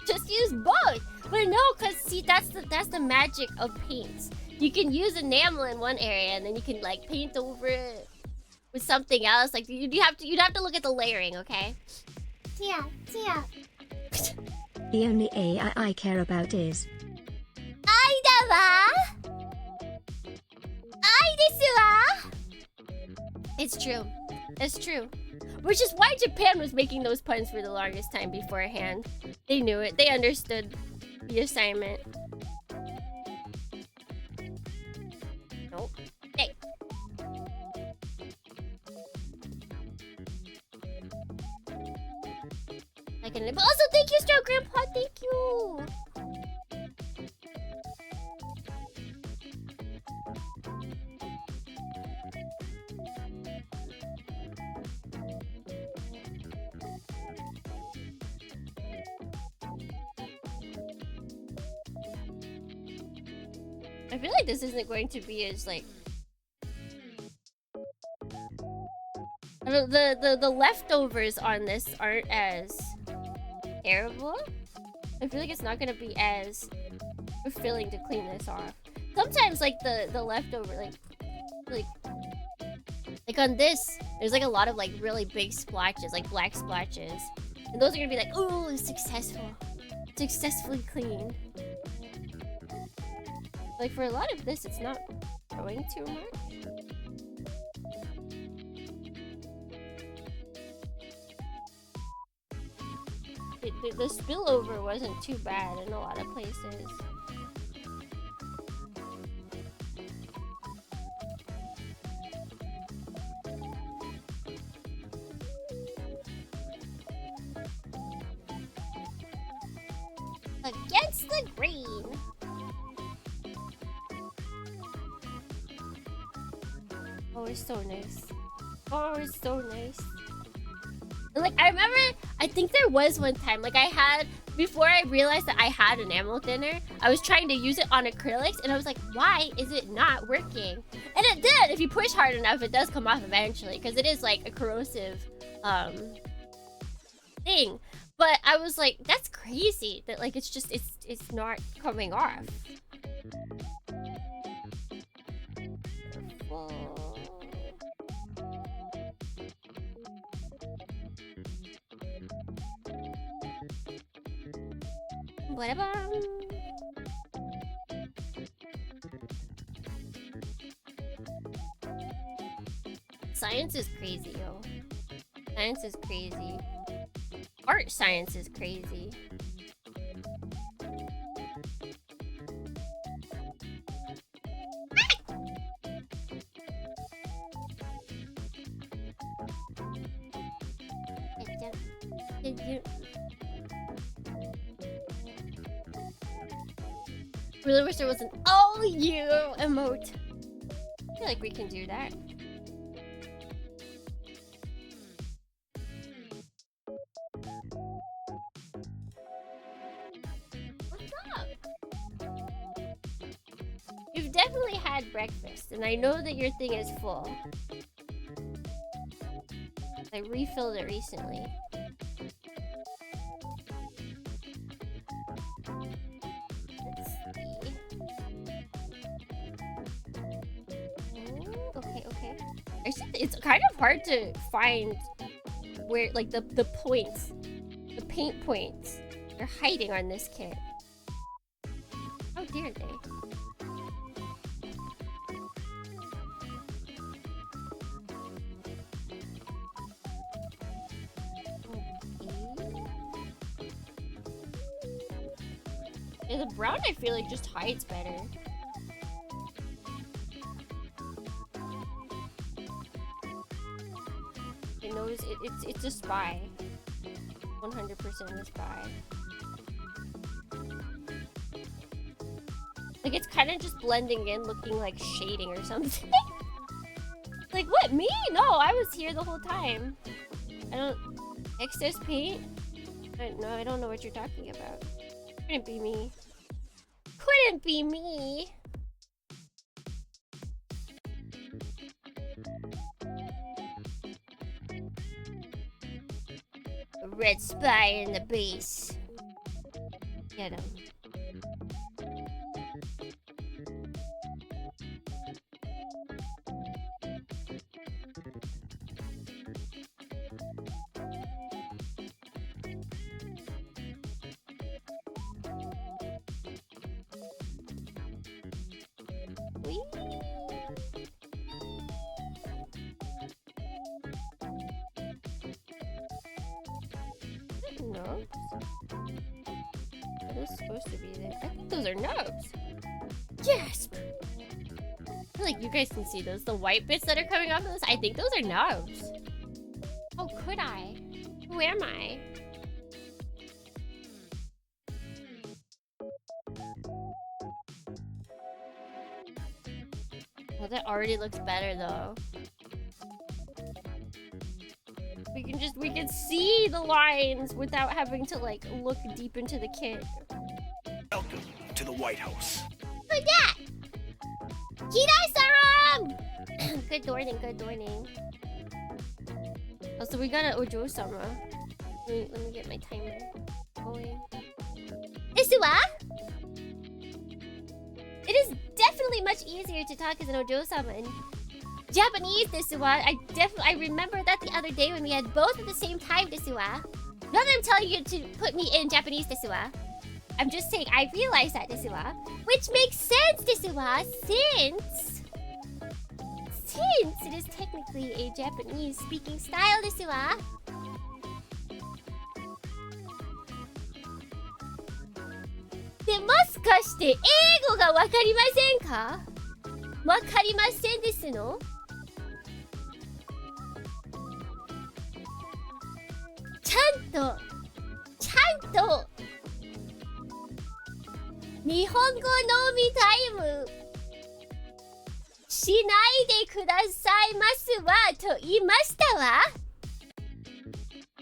Speaker 3: Just use both. But no, cause see, that's the magic of paints. You can use enamel in one area and then you can like paint over it with something else. Like you'd have to look at the layering, okay? Yeah.
Speaker 5: The only AI I care about is
Speaker 3: It's true. It's true. Which is why Japan was making those puns for the longest time beforehand. They knew it. They understood the assignment. Nope. Hey. But also, thank you, Star Grandpa. Thank you. I feel like this isn't going to be as like the leftovers on this aren't as terrible. I feel like it's not gonna be as fulfilling to clean this off. Sometimes like the leftover like on this, there's like a lot of like really big splotches, like black splotches, and those are gonna be like, ooh, successfully cleaned. Like for a lot of this, it's not going too much. The spillover wasn't too bad in a lot of places. Against the green. Oh, it's so nice. Oh, it's so nice. And like, I remember, I think there was one time, like I had, before I realized that I had enamel thinner, I was trying to use it on acrylics, and I was like, why is it not working? And it did! If you push hard enough, it does come off eventually, because it is like a corrosive, thing. But I was like, that's crazy, that like, it's not coming off. Whatever. Science is crazy, yo. Science is crazy. Art science is crazy. Really wish there was an "oh you" emote. I feel like we can do that. What's up? You've definitely had breakfast, and I know that your thing is full. I refilled it recently. Let's see. Oh, okay. Actually, it's kind of hard to find where, like, the points, the paint points, they're hiding on this kit. How dare they? Yeah, the brown I feel like just hides better. It knows it's a spy. 100% a spy. Like it's kind of just blending in, looking like shading or something. Like what? Me? No, I was here the whole time. I don't excess paint. No, I don't know what you're talking about. Couldn't be me. Couldn't be me. A red spy in the base. Get him. Nubs? Are those supposed to be there? I think those are nubs. Yes! I feel like you guys can see those. The white bits that are coming off of those, I think those are nubs. Oh, could I? Who am I? Well, that already looks better though. We can see the lines without having to like look deep into the kit.
Speaker 1: Welcome to the White House.
Speaker 3: Who's that? Kidai-san! Good morning, good morning. Oh, so we got an Ojo-sama. Let me get my timer going. Desu wa? It is definitely much easier to talk as an Ojo-sama in Japanese desu wa. I remember that the other day when we had both at the same time desu wa. Not that I'm telling you to put me in Japanese desu wa. I'm just saying I realized that desu wa, which makes sense desu wa, since it is technically a Japanese speaking style desu wa. De, もしかして英語がわかりませんか？わかりませんですの？ちゃんと日本語のみタイムしないでくださいますわと言いましたわ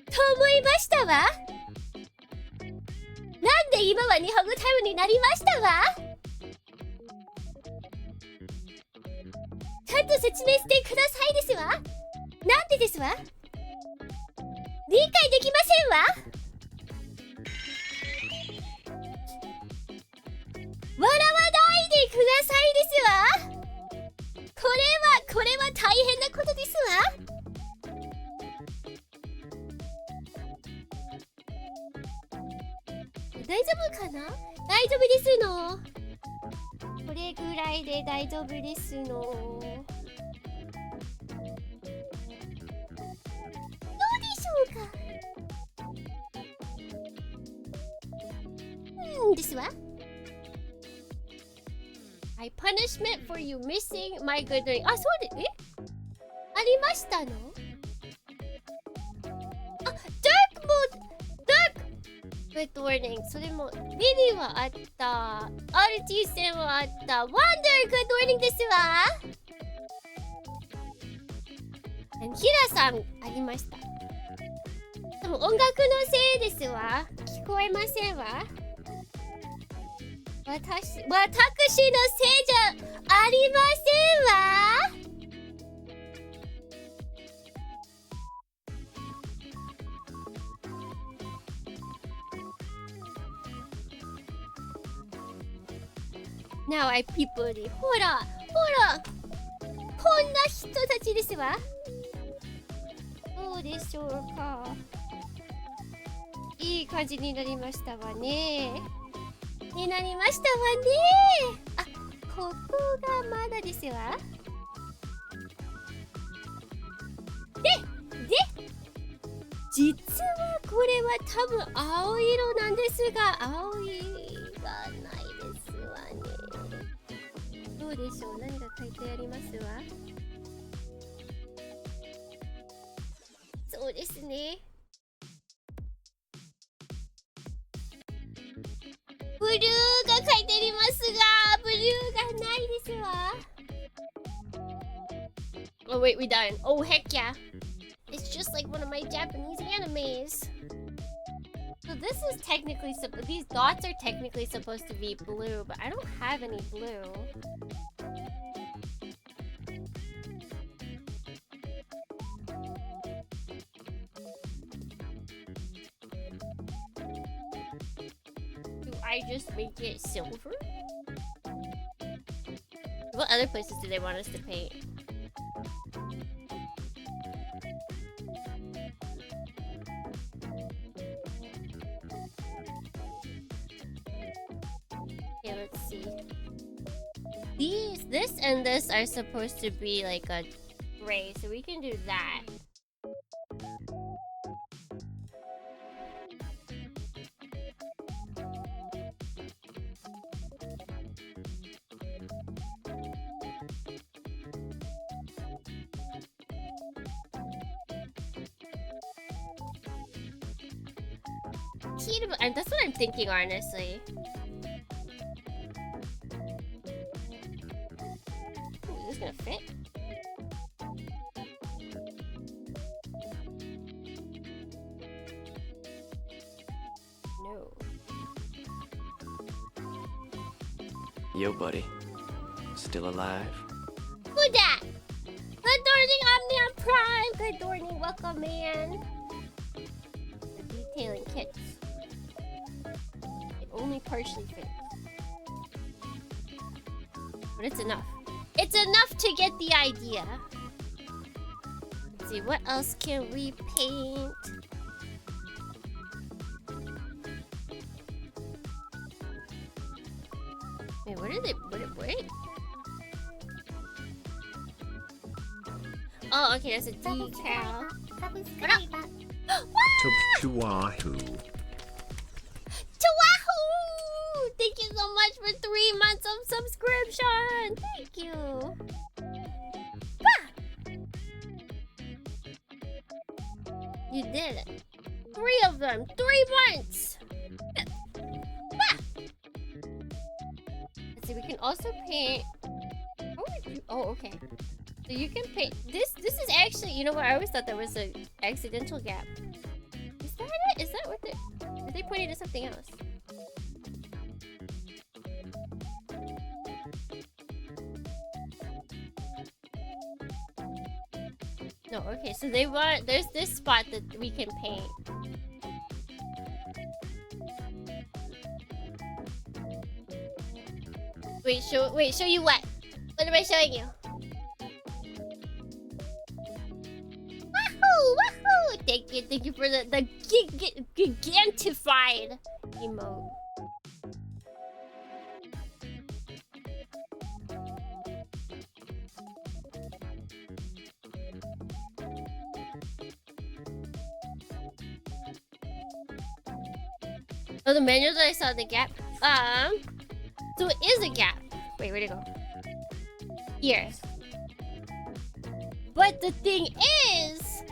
Speaker 3: と思いましたわ。なんで今は日本語タイムになりましたわ。ちゃんと説明してくださいですわ。なんでですわ。理解できませんわ。笑わないでくださいですわ。これは大変なことですわ。大丈夫かな？大丈夫ですの。これぐらいで大丈夫ですの。どうでしょうか？ですわ。はい、punishment for you missing my good morning。あ、そうで、ありましたの？あ、Good morning。それも、リリーはあった。RT 戦はあった。Wonder Good morning ですわ。ヒラさん、ありました。でも音楽のせいですわ。聞こえませんわ。私のせいじゃありませんわ。Now I people にほらほらこんな人たちですわ。どうでしょうか。いい感じになりましたわね。になりましたわね。あ、ここがまだですわ。で実はこれは多分青色なんですが、青いがないですわね。どうでしょう。何が書いてありますわ。そうですね。ブルーが書いてありますが、ブルーがないですわ。Oh wait, we done. Oh heck yeah. It's just like one of my Japanese animes. So this is technically these dots are technically supposed to be blue, but I don't have any blue. Do I just make it silver? What other places do they want us to paint? Okay, let's see. This and this are supposed to be like a gray, so we can do that. And that's what I'm thinking, honestly. Ooh, is this gonna fit? No.
Speaker 2: Yo, buddy. Still alive?
Speaker 3: Who dat? Good Dohrnii Omnium Prime! Good Dohrnii, welcome, man. The detailing kits. Only partially fits. But it's enough. It's enough to get the idea. Let's see, what else can we paint? Wait, what are they? Wait. Oh, okay, that's a decal.
Speaker 1: Wahoo.
Speaker 3: Thank you so much for 3 months of subscription. Thank you. Ah! You did it. 3 of them. 3 months. Ah! Let's see. We can also paint. Oh, okay. So you can paint this. This is actually. You know what? I always thought that was an accidental gap. Is that it? Is that what they? Are they pointing to something else? No, okay, so they want there's this spot that we can paint. Wait, show you what? What am I showing you? Wahoo! Wahoo! Thank you for the gigantified emote. Oh, the manual that I saw the gap. So it is a gap. Wait, where'd it go? Here. But the thing is,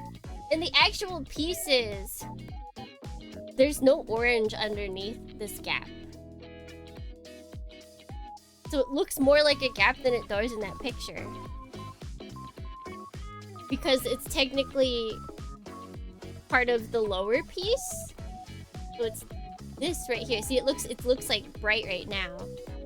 Speaker 3: in the actual pieces, there's no orange underneath this gap. So it looks more like a gap than it does in that picture. Because it's technically part of the lower piece. So it's this right here. See, it looks like bright right now.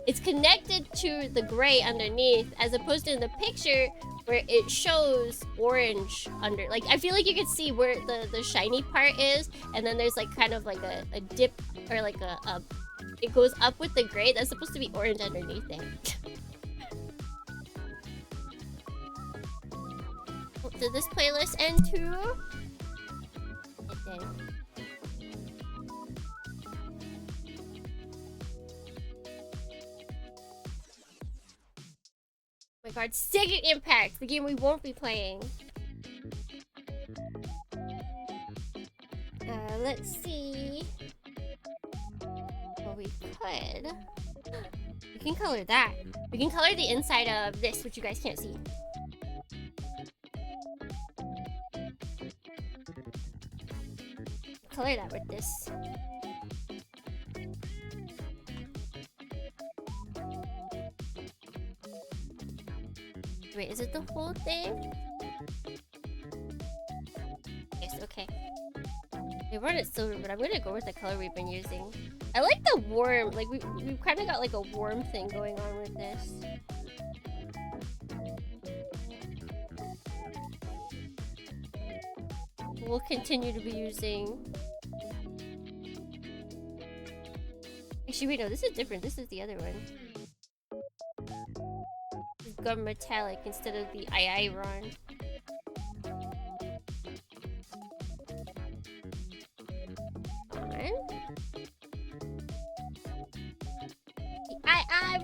Speaker 3: It's connected to the gray underneath, as opposed to in the picture where it shows orange under. Like, I feel like you can see where the shiny part is, and then there's like kind of like a dip or like a it goes up with the gray. That's supposed to be orange underneath it. Did this playlist end too? It did. Oh my god, Second Impact! The game we won't be playing. Let's see. Well, we could. We can color that. We can color the inside of this, which you guys can't see. Color that with this. Wait, is it the whole thing? Yes, okay. They run it silver, but I'm gonna go with the color we've been using. I like the warm, like we've kind of got like a warm thing going on with this. We'll continue to be using. Actually, wait, no, this is different. This is the other one. This is gum metallic instead of the iron.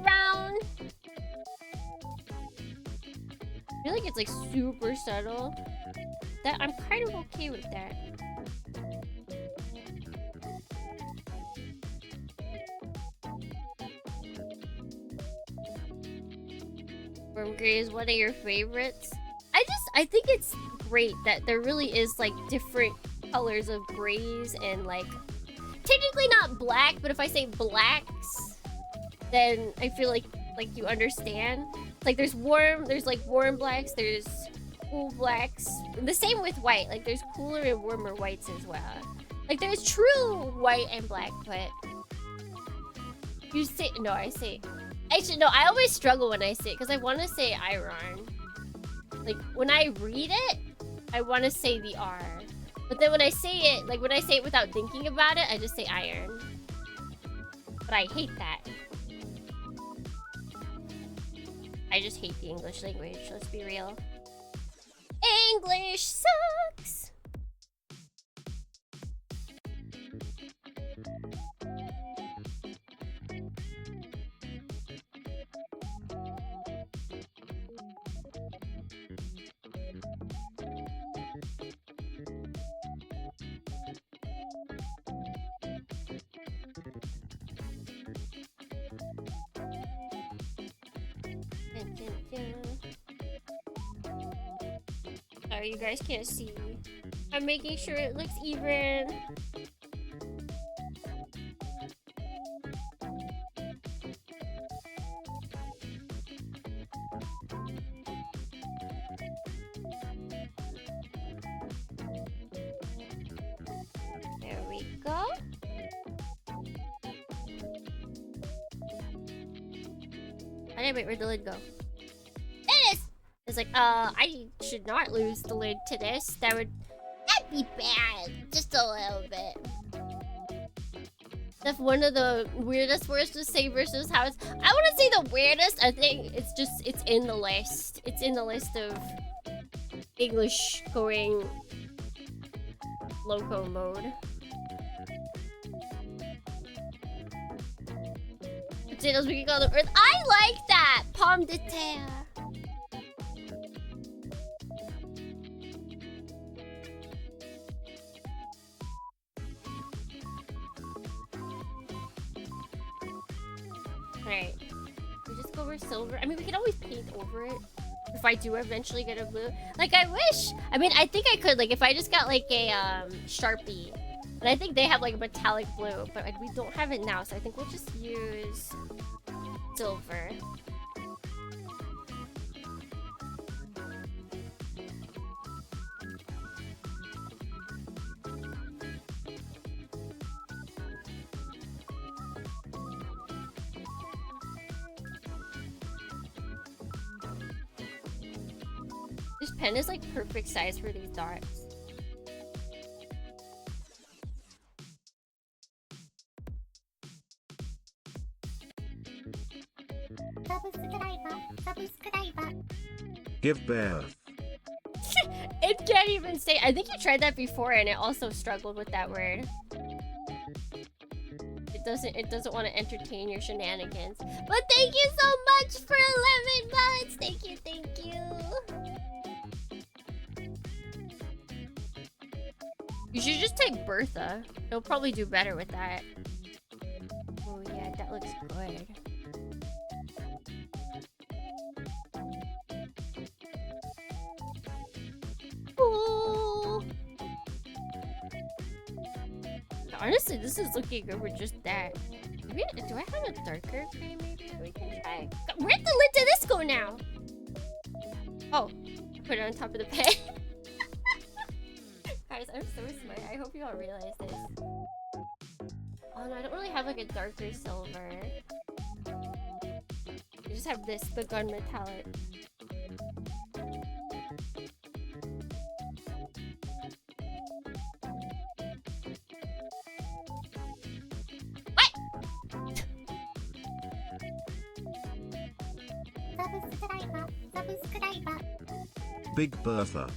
Speaker 3: Round. I feel like it's like super subtle. That I'm kind of okay with that. Worm gray is one of your favorites. I think it's great that there really is like different colors of grays and like technically not black, but if I say blacks, then I feel like you understand. Like there's like warm blacks, there's cool blacks. And the same with white. Like there's cooler and warmer whites as well. Like there's true white and black, but you say no, I say actually no, I always struggle when I say it because I want to say iron. Like when I read it, I want to say the R. But then when I say it, like when I say it without thinking about it, I just say iron. But I hate that. I just hate the English language, let's be real. English sucks! Sorry, you guys can't see. I'm making sure it looks even. There we go. Okay, wait, where'd the lid go? It's like, I should not lose the lid to this. That'd be bad. Just a little bit. That's one of the weirdest words to say versus how it's... I want to say the weirdest. I think it's in the list. It's in the list of English going loco mode. Potatoes we can call them earth. I like that! Pomme de terre. Right. We just go over silver. I mean, we can always paint over it. If I do eventually get a blue. Like, I wish. I mean, I think I could. Like, if I just got, like, a, Sharpie. And I think they have, like, a metallic blue. But we don't have it now. So I think we'll just use silver. This pen is like perfect size for these dots.
Speaker 1: Give birth.
Speaker 3: It can't even say. I think you tried that before and it also struggled with that word. It doesn't want to entertain your shenanigans. But thank you so much for 11 months. Thank you, thank you. You should just type Bertha. It'll probably do better with that. Oh yeah, that looks good. Ooh. Honestly, this is looking good with just that. Do I have a darker gray maybe that we can try? Where'd the lid to this go now? Oh, put it on top of the pen. Guys, I'm so smart. I hope you all realize this. Oh no, I don't really have like a darker silver. I just have this, the gun metallic.
Speaker 1: Big Bertha.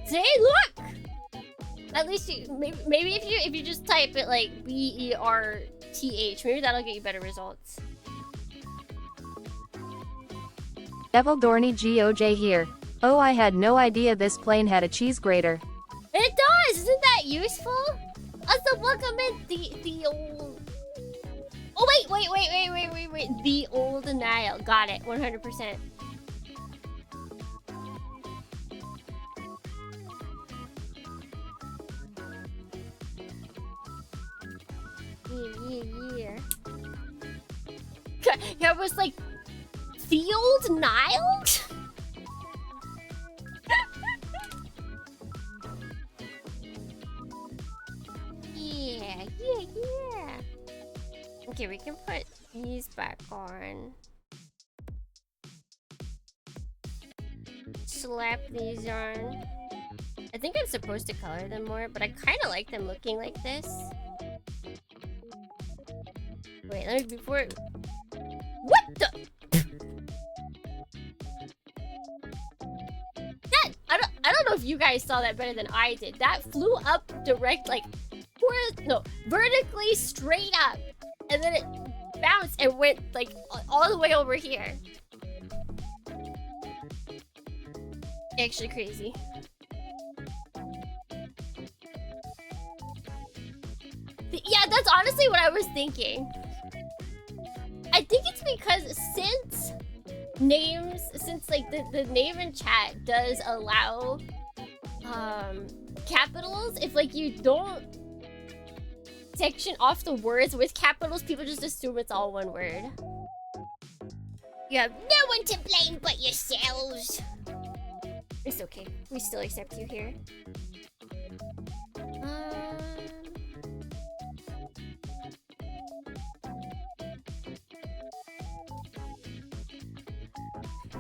Speaker 3: See, look! At least you maybe if you just type it like BERTH, maybe that'll get you better results.
Speaker 4: Devil Dohrnii GOJ here. Oh, I had no idea this plane had a cheese grater.
Speaker 3: It does! Isn't that useful? Also, welcome in the old... Oh, wait. The old Nile. Got it. 100%. Yeah. Yeah, it was like... The old Nile? Yeah. Okay, we can put these back on. Slap these on. I think I'm supposed to color them more, but I kind of like them looking like this. Wait, let me before. What the? That I don't know if you guys saw that better than I did. That flew up direct, like, vertically straight up, and then it bounced and went like all the way over here. Actually crazy. Yeah, that's honestly what I was thinking. I think it's because since like the name in chat does allow capitals, if like you don't section off the words with capitals, people just assume it's all one word. You have no one to blame but yourselves. It's okay. We still accept you here.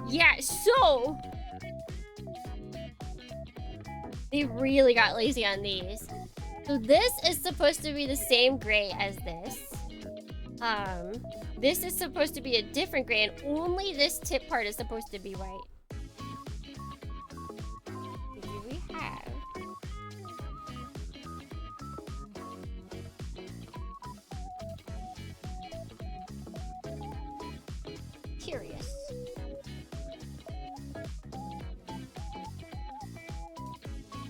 Speaker 3: Yeah, so they really got lazy on these. So this is supposed to be the same gray as this. This is supposed to be a different gray, and only this tip part is supposed to be white. What do we have? Curious.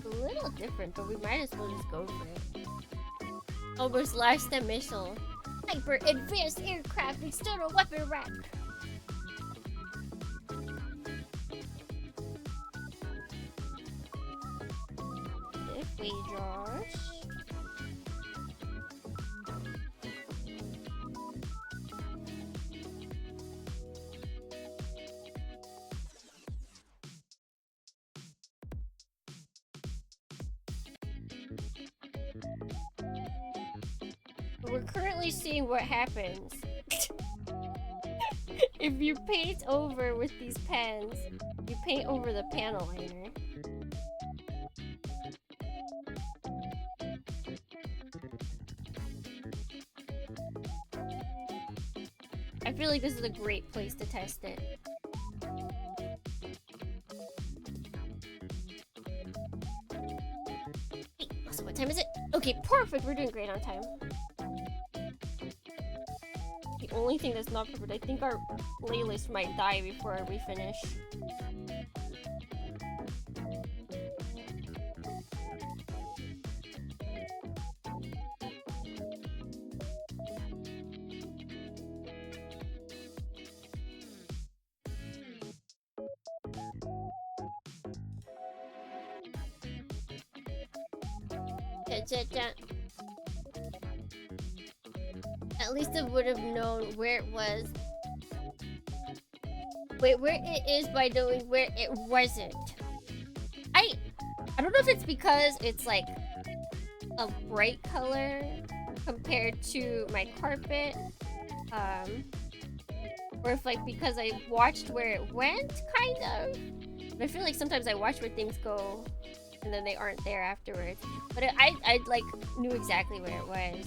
Speaker 3: A little different, but we might as well just go for it. Almost launched a missile. Hyper advanced aircraft external weapon rack. If we Josh. We're currently seeing what happens if you paint over with these pens. You paint over the panel liner. I feel like this is a great place to test it. Wait, so what time is it? Okay, perfect. We're doing great on time. The only thing that's not perfect, I think our playlist might die before we finish. At least I would have known where it was. Wait, where it is by knowing where it wasn't. I don't know if it's because it's like a bright color compared to my carpet. Or if like because I watched where it went, kind of. But I feel like sometimes I watch where things go and then they aren't there afterwards. But I like knew exactly where it was.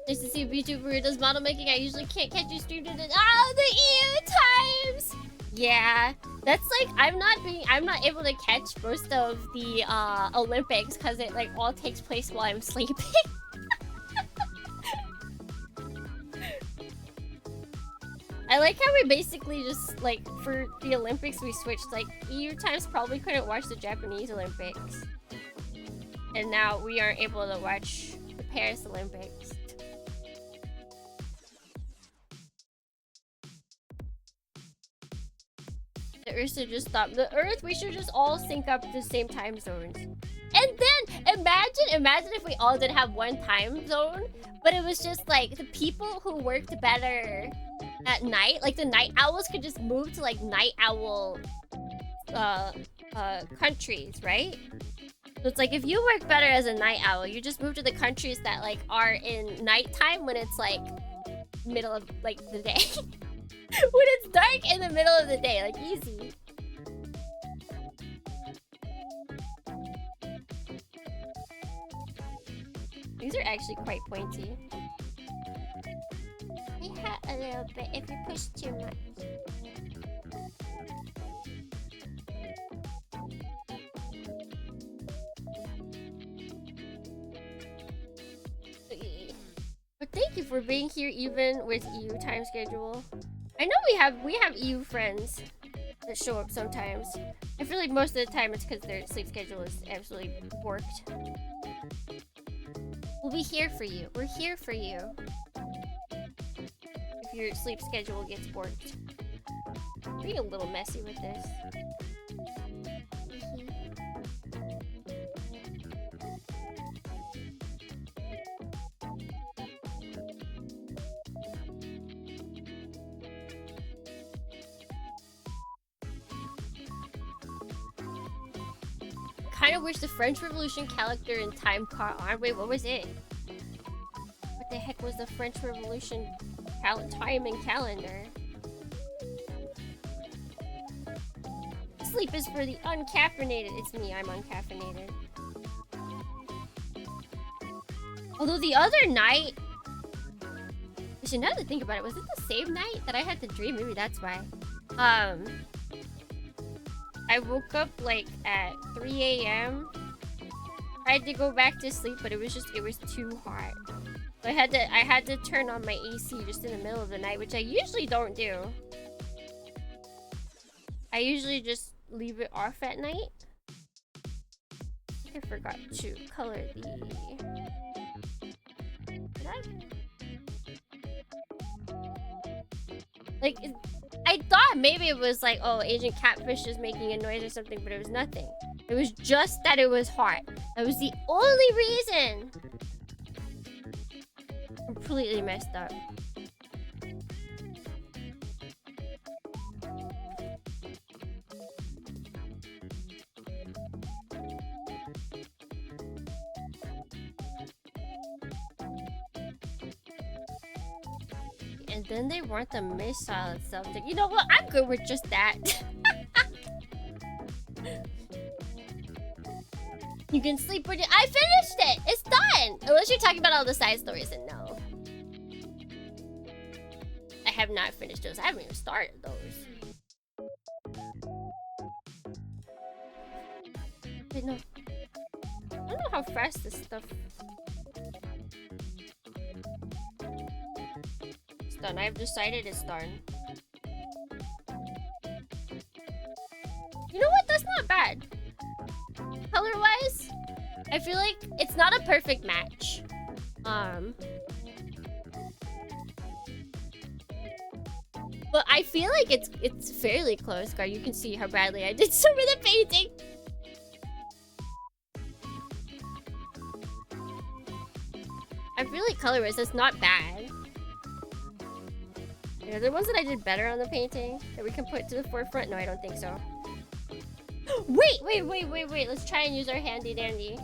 Speaker 3: Nice to see a VTuber who does model making. I usually can't catch you streamed in it. Oh, the EU times! Yeah, that's like I'm not able to catch most of the Olympics because it like all takes place while I'm sleeping. I like how we basically just like for the Olympics we switched like EU times probably couldn't watch the Japanese Olympics. And now we aren't able to watch the Paris Olympics. The Earth should just stop. The Earth, we should just all sync up to the same time zones. And then imagine if we all did have one time zone, but it was just like the people who worked better at night, like the night owls could just move to like night owl countries, right? So it's like if you work better as a night owl, you just move to the countries that like are in nighttime when it's like middle of like the day. When it's dark in the middle of the day, like easy. These are actually quite pointy. They hurt a little bit if you push too much. But thank you for being here even with EU time schedule. I know we have EU friends that show up sometimes. I feel like most of the time it's because their sleep schedule is absolutely borked. We'll be here for you. We're here for you. If your sleep schedule gets borked. I'm being a little messy with this. Kind of wish the French Revolution calendar in time caught on. Wait, what was it? What the heck was the French Revolution time and calendar? Sleep is for the uncaffeinated. It's me, I'm uncaffeinated. Although the other night... Actually, now that I think about it, was it the same night that I had the dream? Maybe that's why. I woke up like at 3 a.m. I had to go back to sleep, but it was too hot. So I had to turn on my AC just in the middle of the night, which I usually don't do. I usually just leave it off at night. I forgot to color the... Did I? Like, I thought maybe it was like, oh, Asian catfish is making a noise or something, but it was nothing. It was just that it was hot. That was the only reason. Completely messed up. And then they want the missile itself. You know what? I'm good with just that. You can sleep when you... I finished it! It's done! Unless you're talking about all the side stories, and no. I have not finished those. I haven't even started those. Wait, no. I don't know how fast this stuff... It's done. I've decided it's done. You know what? That's not bad. Color-wise, I feel like it's not a perfect match. But I feel like it's fairly close, guys. You can see how badly I did some of the painting. I feel like color-wise, that's not bad. Are there ones that I did better on the painting that we can put to the forefront? No, I don't think so. Wait. Let's try and use our handy dandy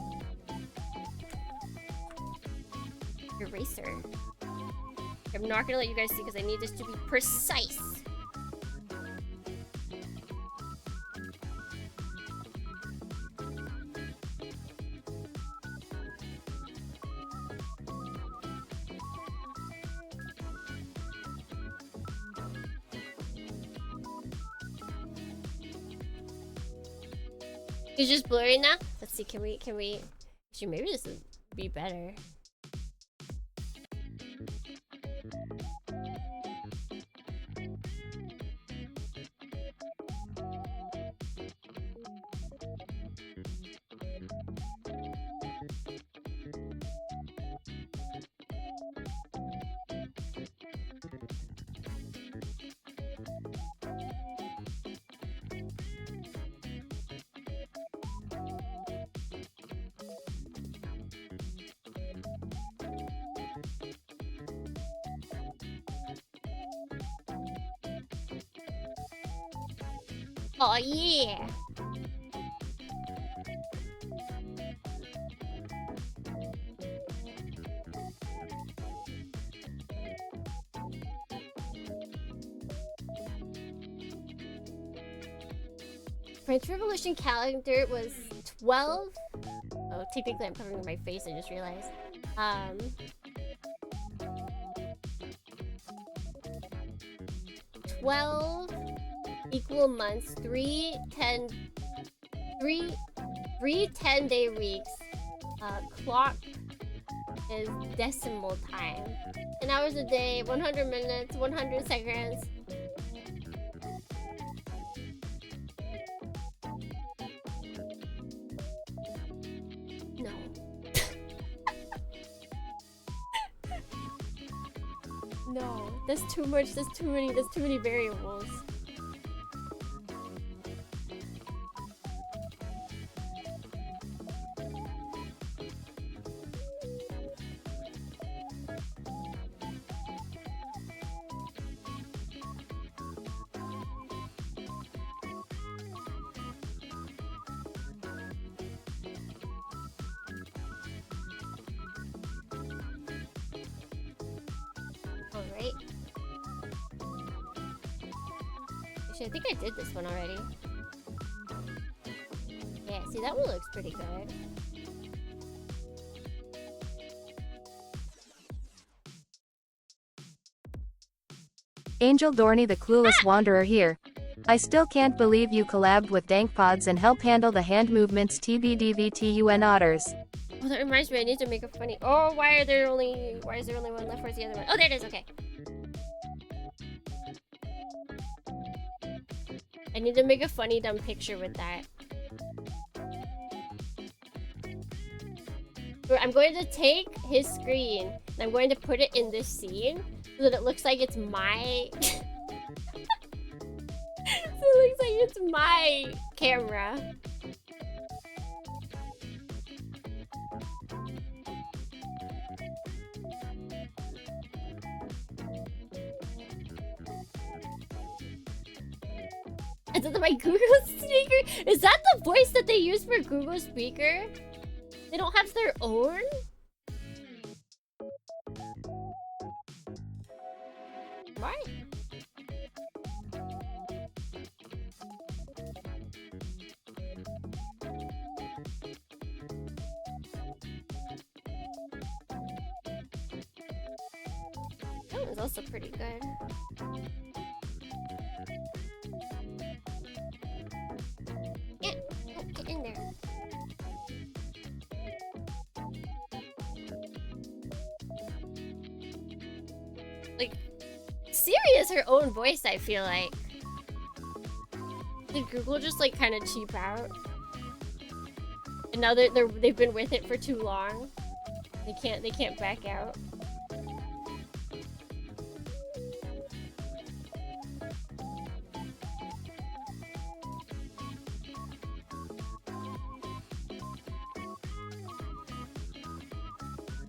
Speaker 3: eraser. I'm not gonna let you guys see because I need this to be precise. It's just blurry now. Let's see. Can we? Actually, maybe this would be better. Oh yeah. French Revolution calendar was 12. Oh, technically I'm covering my face, I just realized. 12 equal months, 3 10-day weeks. Clock is decimal time. 10 hours a day, 100 minutes, 100 seconds. No. No, that's too much, that's too many variables. I think I did this one already. Yeah, see, that one looks pretty good.
Speaker 4: Angel Dohrnii the Clueless Wanderer here. I still can't believe you collabed with DankPods and help handle the hand movements TBDVTUN otters.
Speaker 3: Oh, that reminds me, I need to make a funny... Oh, why is there only one left? Where's the other one? Oh, there it is, okay. I need to make a funny dumb picture with that. I'm going to take his screen and I'm going to put it in this scene so that it looks like it's my... so it looks like it's my camera. Is that my Google speaker? Is that the voice that they use for Google speaker? They don't have their own? Why? That one's also pretty good. Get in there. Like, Siri is her own voice, I feel like. Did Google just like kind of cheap out? And now they've been with it for too long. They can't back out.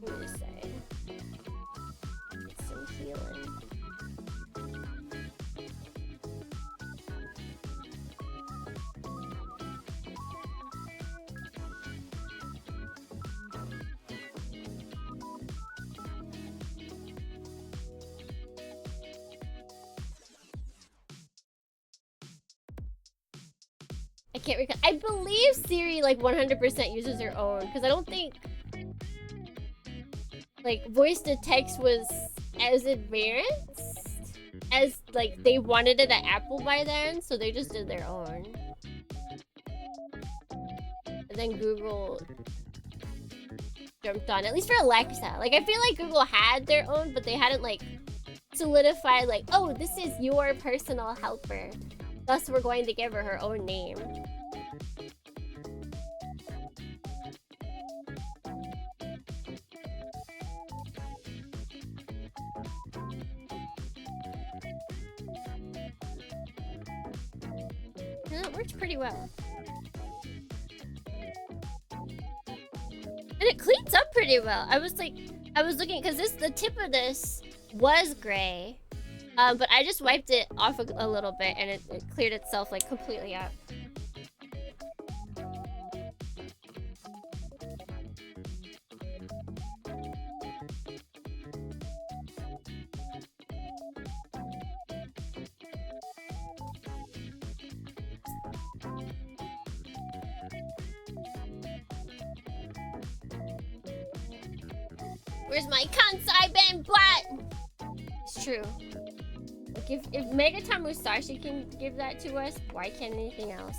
Speaker 3: Let me just say, get some healing. I can't recall. I believe Siri like 100% uses her own, because I don't think like voice to text was as advanced as like they wanted it at Apple by then, so they just did their own. And then Google jumped on, at least for Alexa. Like I feel like Google had their own, but they hadn't like solidified like, oh, this is your personal helper. Thus, we're going to give her her own name. And it works pretty well. And it cleans up pretty well. I was looking, because the tip of this was gray. But I just wiped it off a little bit and it cleared itself like completely up. Where's my kansai ben butt? It's true. If Megaton Musashi can give that to us, why can't anything else?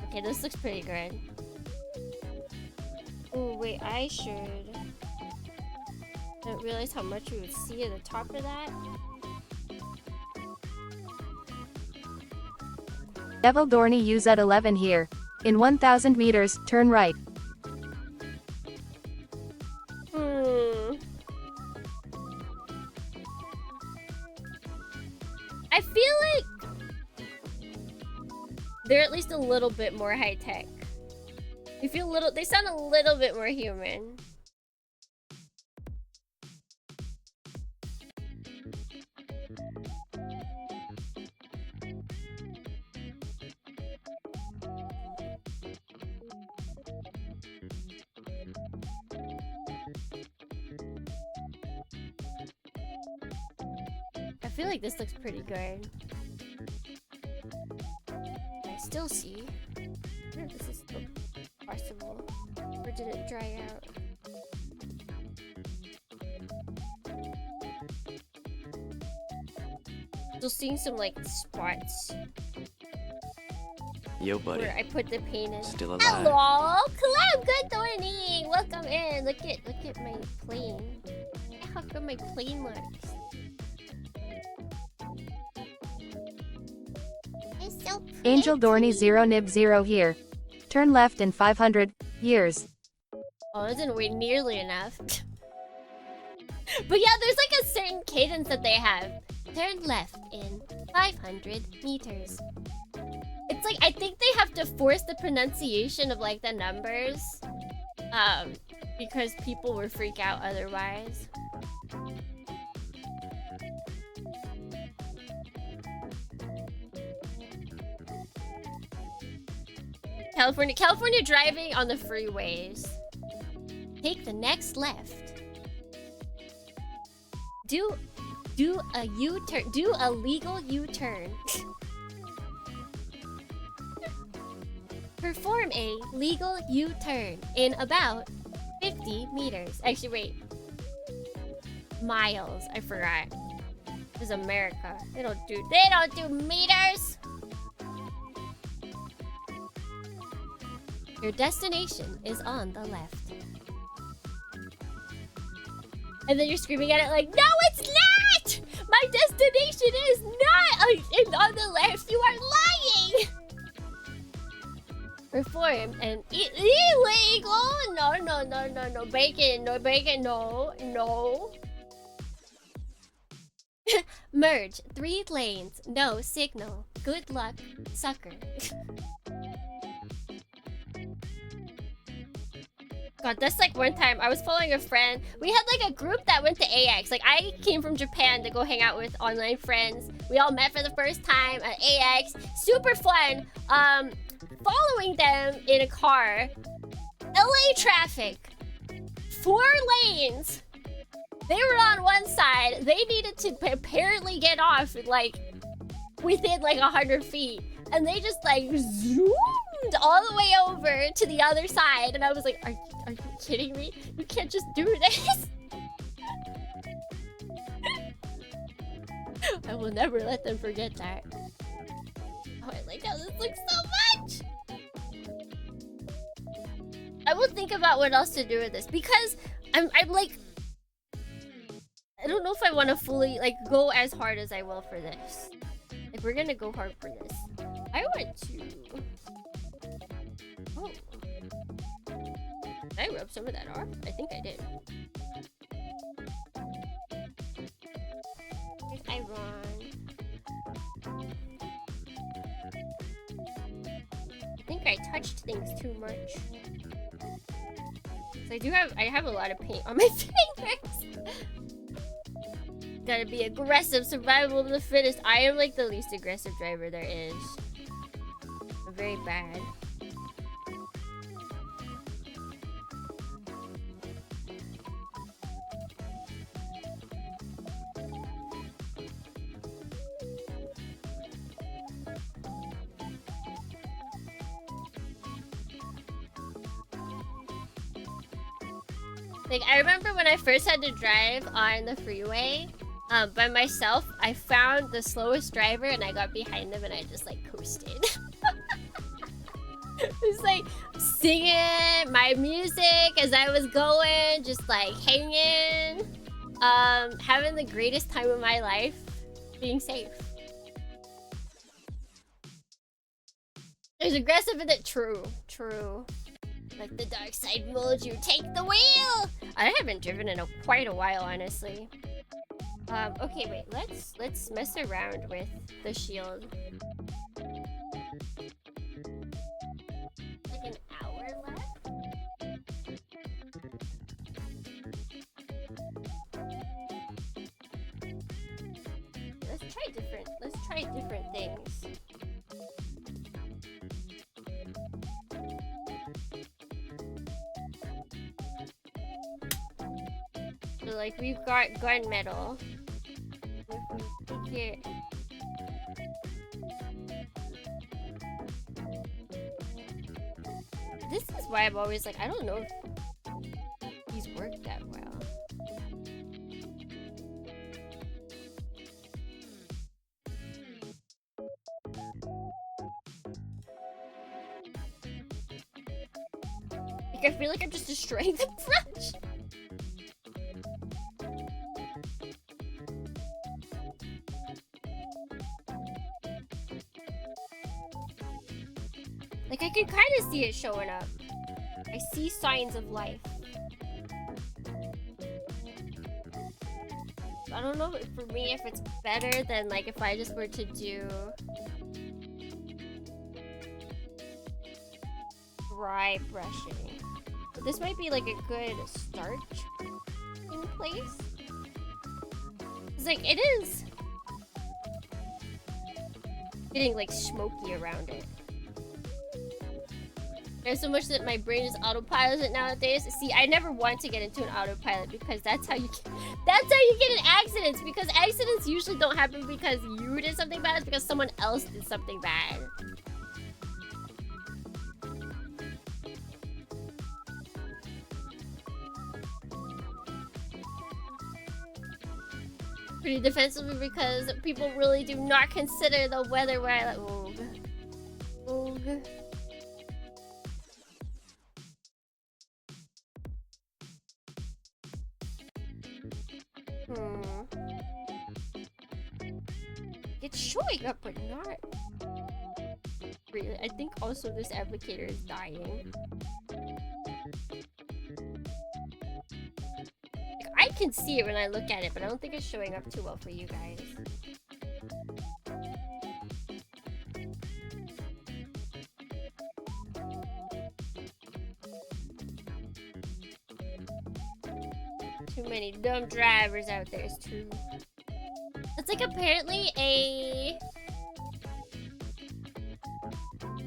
Speaker 3: Okay, this looks pretty good. Oh wait, I should. I didn't realize how much we would see at the top of that.
Speaker 4: Devil Dohrnii use at 11 here. In 1000 meters, turn right.
Speaker 3: I feel like they're at least a little bit more high tech. They sound a little bit more human. I feel like this looks pretty good. I still see. I wonder if this is still possible. Or did it dry out? Still seeing some like spots.
Speaker 2: Yo, buddy.
Speaker 3: Where I put the paint in.
Speaker 2: Still alive.
Speaker 3: Hello! Collab, good Dohrnii! Welcome in! Look at my plane. Look at how good my plane looks. It's so pretty.
Speaker 4: Angel Dohrnii 0 nib 0 here. Turn left in 500 years.
Speaker 3: Oh, that didn't wait nearly enough. But yeah, there's like a certain cadence that they have. Turn left in 500 meters. It's like, I think they have to force the pronunciation of like the numbers. Because people will freak out otherwise. California driving on the freeways. Take the next left. Do a U-turn. Do a legal U-turn. Perform a legal U-turn in about 50 meters. Actually, wait. Miles. I forgot. This is America. They don't do meters. Your destination is on the left. And then you're screaming at it like, no, it's not! My destination is not on the left. You are lying! Perform an illegal... No. Bacon, no. Merge 3 lanes. No signal. Good luck, sucker. God, that's like one time I was following a friend. We had like a group that went to AX. Like I came from Japan to go hang out with online friends. We all met for the first time at AX. Super fun. Following them in a car. LA traffic. 4 lanes. They were on one side. They needed to apparently get off like within like 100 feet. And they just like zoomed all the way over to the other side. And I was like, are you kidding me? You can't just do this. I will never let them forget that. Oh, I like how this looks so much. I will think about what else to do with this because I'm like, I don't know if I want to fully like go as hard as I will for this. Like we're gonna go hard for this. I want to. Oh, did I rub some of that off? I think I did. Here's Iron. I think I touched things too much. So I have a lot of paint on my fingers. Gotta be aggressive, survival of the fittest. I am like the least aggressive driver there is. I'm very bad. Like, I remember when I first had to drive on the freeway by myself, I found the slowest driver and I got behind them and I just like coasted. It was like singing my music as I was going, just like hanging, having the greatest time of my life, being safe. There's aggressive in it, true. Like the dark side molds you, take the wheel! I haven't driven in quite a while, honestly. Okay, wait, let's mess around with the shield. Like an hour left? Let's try different things. So like we've got gunmetal. If we pick it. This is why I'm always like, I don't know if these work that well. Like, I feel like I'm just destroying the brush. Like, I can kind of see it showing up. I see signs of life. I don't know for me if it's better than like if I just were to do dry brushing. But this might be like a good start in place. It's like it is getting like smoky around it. There's so much that my brain is autopilot nowadays. See, I never want to get into an autopilot because that's how you get in accidents. Because accidents usually don't happen because you did something bad. It's because someone else did something bad. pretty defensively because people really do not consider the weather where I like. Oog. Oog. It's showing up, but not really. I think also this applicator is dying. Like, I can see it when I look at it, but I don't think it's showing up too well for you guys. Too many dumb drivers out there is true. It's like apparently a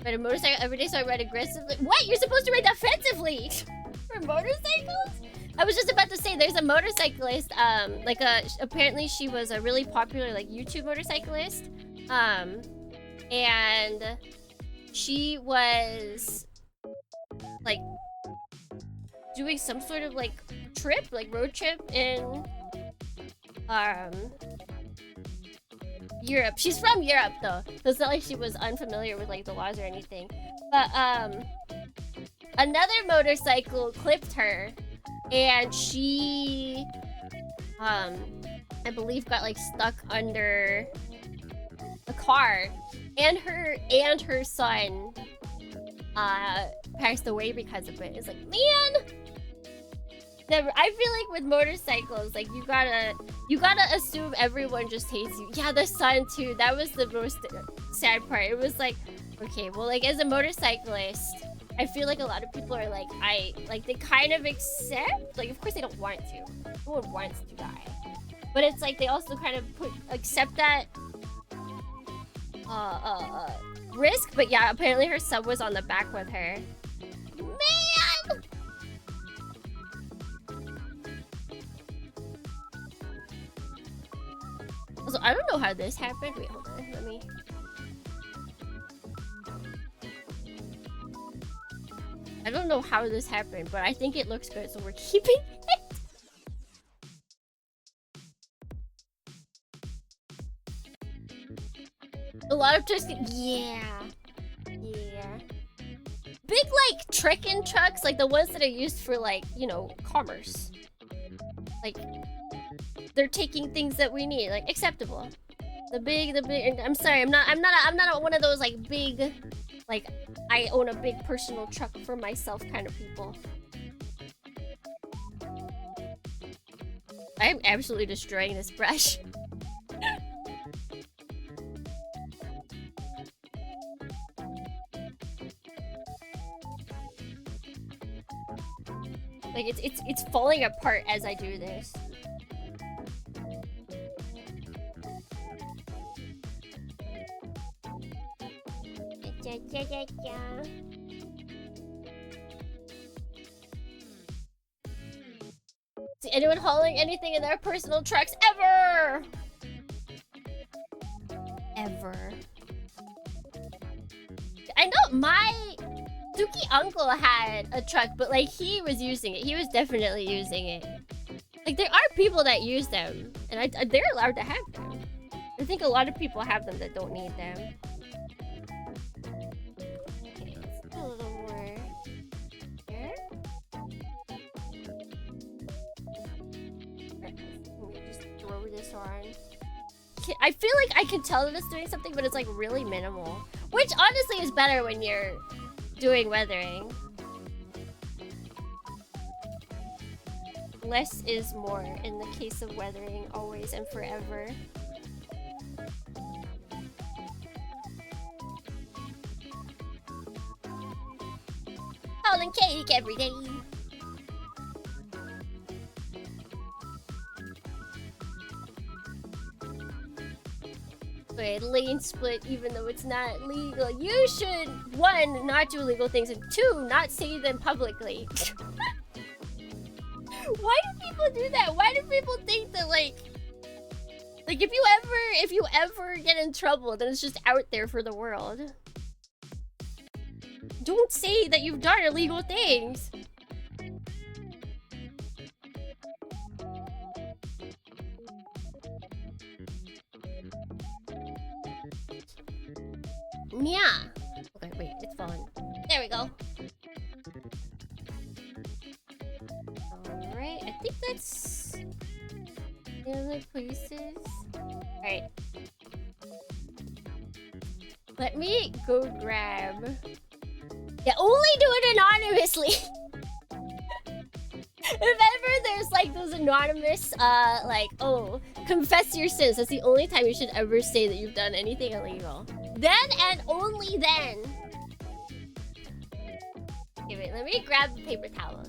Speaker 3: ride a motorcycle every day, so I ride aggressively. What? You're supposed to ride defensively for motorcycles? I was just about to say there's a motorcyclist, apparently she was a really popular like YouTube motorcyclist. And she was like doing some sort of like trip, like road trip in Europe. She's from Europe though, so it's not like she was unfamiliar with like the laws or anything. But another motorcycle clipped her, and she I believe got like stuck under a car, and her son passed away because of it. It's like, man, never. I feel like with motorcycles, like you gotta assume everyone just hates you. Yeah, the son too. That was the most sad part. It was like, okay, well, like as a motorcyclist, I feel like a lot of people are like, they kind of accept. Like, of course they don't want to. No one wants to die, but it's like they also kind of accept that risk. But yeah, apparently her son was on the back with her. Man. Also, I don't know how this happened. Wait, hold on. Let me. I don't know how this happened, but I think it looks good, so we're keeping it. A lot of trucks. Yeah. Yeah. Big, like, trekking trucks, like the ones that are used for, like, you know, commerce. Like, they're taking things that we need, like acceptable. The big. I'm sorry, I'm not one of those like big, like I own a big personal truck for myself kind of people. I'm absolutely destroying this brush. Like it's falling apart as I do this. See anyone hauling anything in their personal trucks ever? Ever. I know my Suki uncle had a truck, but like he was using it. He was definitely using it. Like there are people that use them, and they're allowed to have them. I think a lot of people have them that don't need them. I feel like I can tell that it's doing something, but it's like really minimal. Which honestly is better when you're doing weathering. Less is more in the case of weathering, always and forever. Howling cake every day. Wait, lane split even though it's not legal. You should, 1, not do illegal things, and 2, not say them publicly. Why do people do that? Why do people think that like if you ever get in trouble, then it's just out there for the world? Don't say that you've done illegal things. There we go. Alright, I think that's the other places. Alright. Let me go grab. Yeah, only do it anonymously. If ever there's like those anonymous, like, oh, confess your sins. That's the only time you should ever say that you've done anything illegal. Then and only then. Okay, wait, let me grab the paper towels.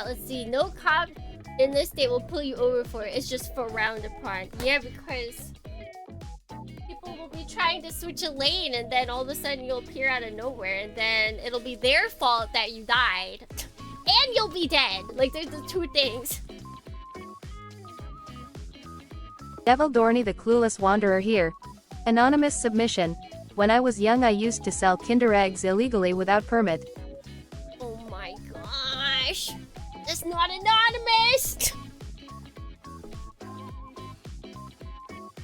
Speaker 3: Let's see. No cop in this state will pull you over for it. It's just for frowned upon. Yeah, because people will be trying to switch a lane and then all of a sudden you'll appear out of nowhere and then it'll be their fault that you died. And you'll be dead. Like, there's the two things.
Speaker 4: Dohrnii the Clueless Wanderer here. Anonymous submission. When I was young I used to sell Kinder eggs illegally without permit.
Speaker 3: Oh my gosh. That's not anonymous!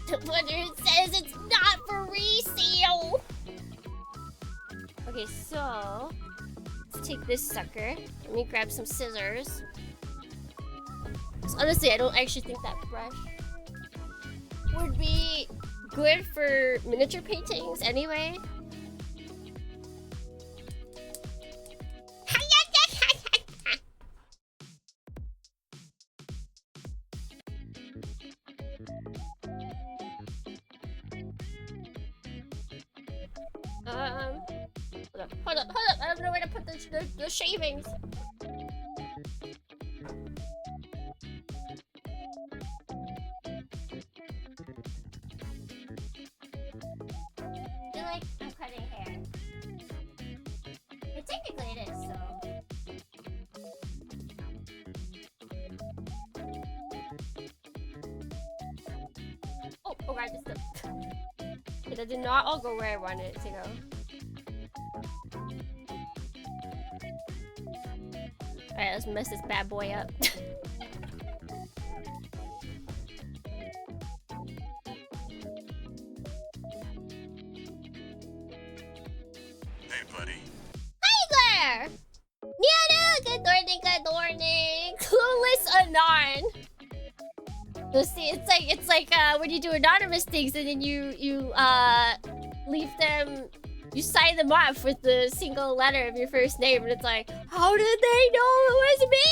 Speaker 3: But it says it's not for resale! Okay, so... let's take this sucker. Let me grab some scissors. Honestly, I don't actually think that brush would be good for miniature paintings anyway. Hold up. I don't know where to put the shavings. I feel like I'm cutting hair. And technically it is, so. Oh god, this stuff. That did not all go where I wanted it to go. Alright, let's mess this bad boy up.
Speaker 1: Hey, buddy.
Speaker 3: Hi there! Good Dohrnii. Clueless Anon. So see, it's like when you do anonymous things and then you leave them, you sign them off with the single letter of your first name, and it's like, how did they know it was me?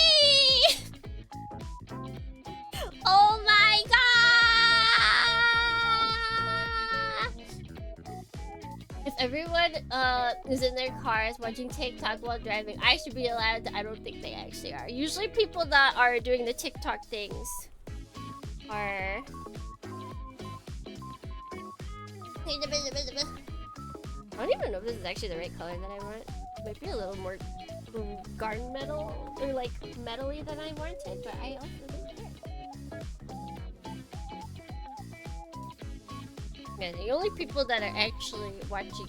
Speaker 3: Oh my god! If everyone is in their cars watching TikTok while driving, I should be allowed to. I don't think they actually are. Usually people that are doing the TikTok things are... I don't even know if this is actually the right color that I want. It might be a little more garden metal, or like metal-y than I wanted, but I also don't care. Yeah, the only people that are actually watching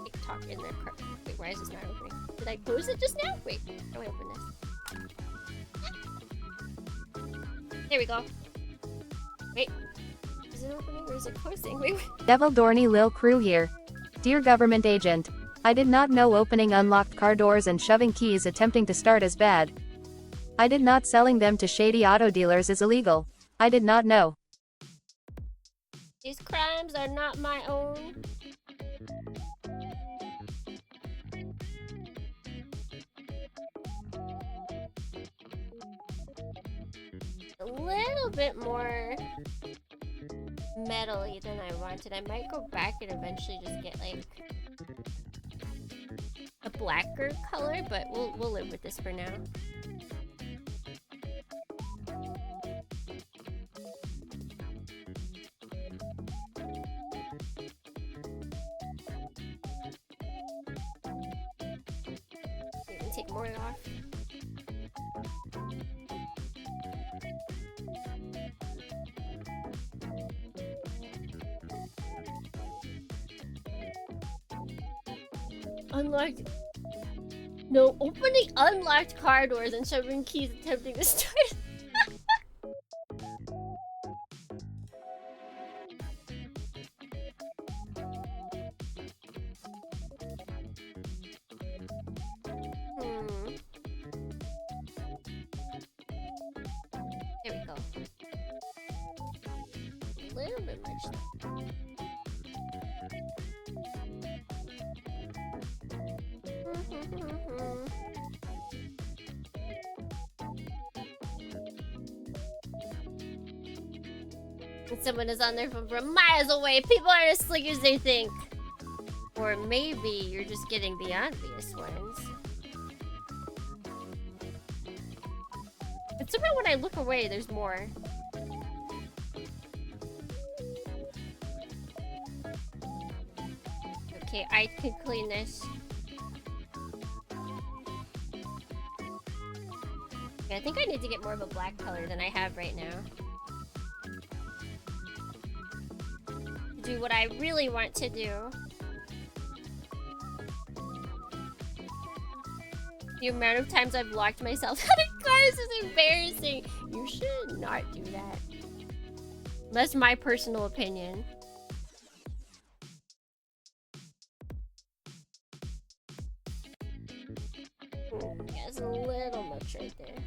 Speaker 3: TikTok in their car... Wait, why is this not opening? Did I close it just now? Wait, how do I open this? There we go. Wait, is it opening or is it closing? Wait.
Speaker 4: Dohrnii Lil Crew here. Dear government agent, I did not know opening unlocked car doors and shoving keys attempting to start is bad. I did not selling them to shady auto dealers is illegal. I did not know.
Speaker 3: These crimes are not my own. A little bit more metal-y than I wanted. I might go back and eventually just get like a blacker color, but we'll live with this for now. You can take more off. Unlocked. No, opening unlocked car doors and shoving keys attempting to start. There we go. A little bit much. And someone is on their phone from miles away. People aren't as slick as they think. Or maybe you're just getting the obvious ones. But somehow when I look away, there's more. Okay, I can clean this. Okay, I think I need to get more of a black color than I have right now. Do what I really want to do. The amount of times I've locked myself out of cars is embarrassing. You should not do that. That's my personal opinion. Yeah, it's a little much right there.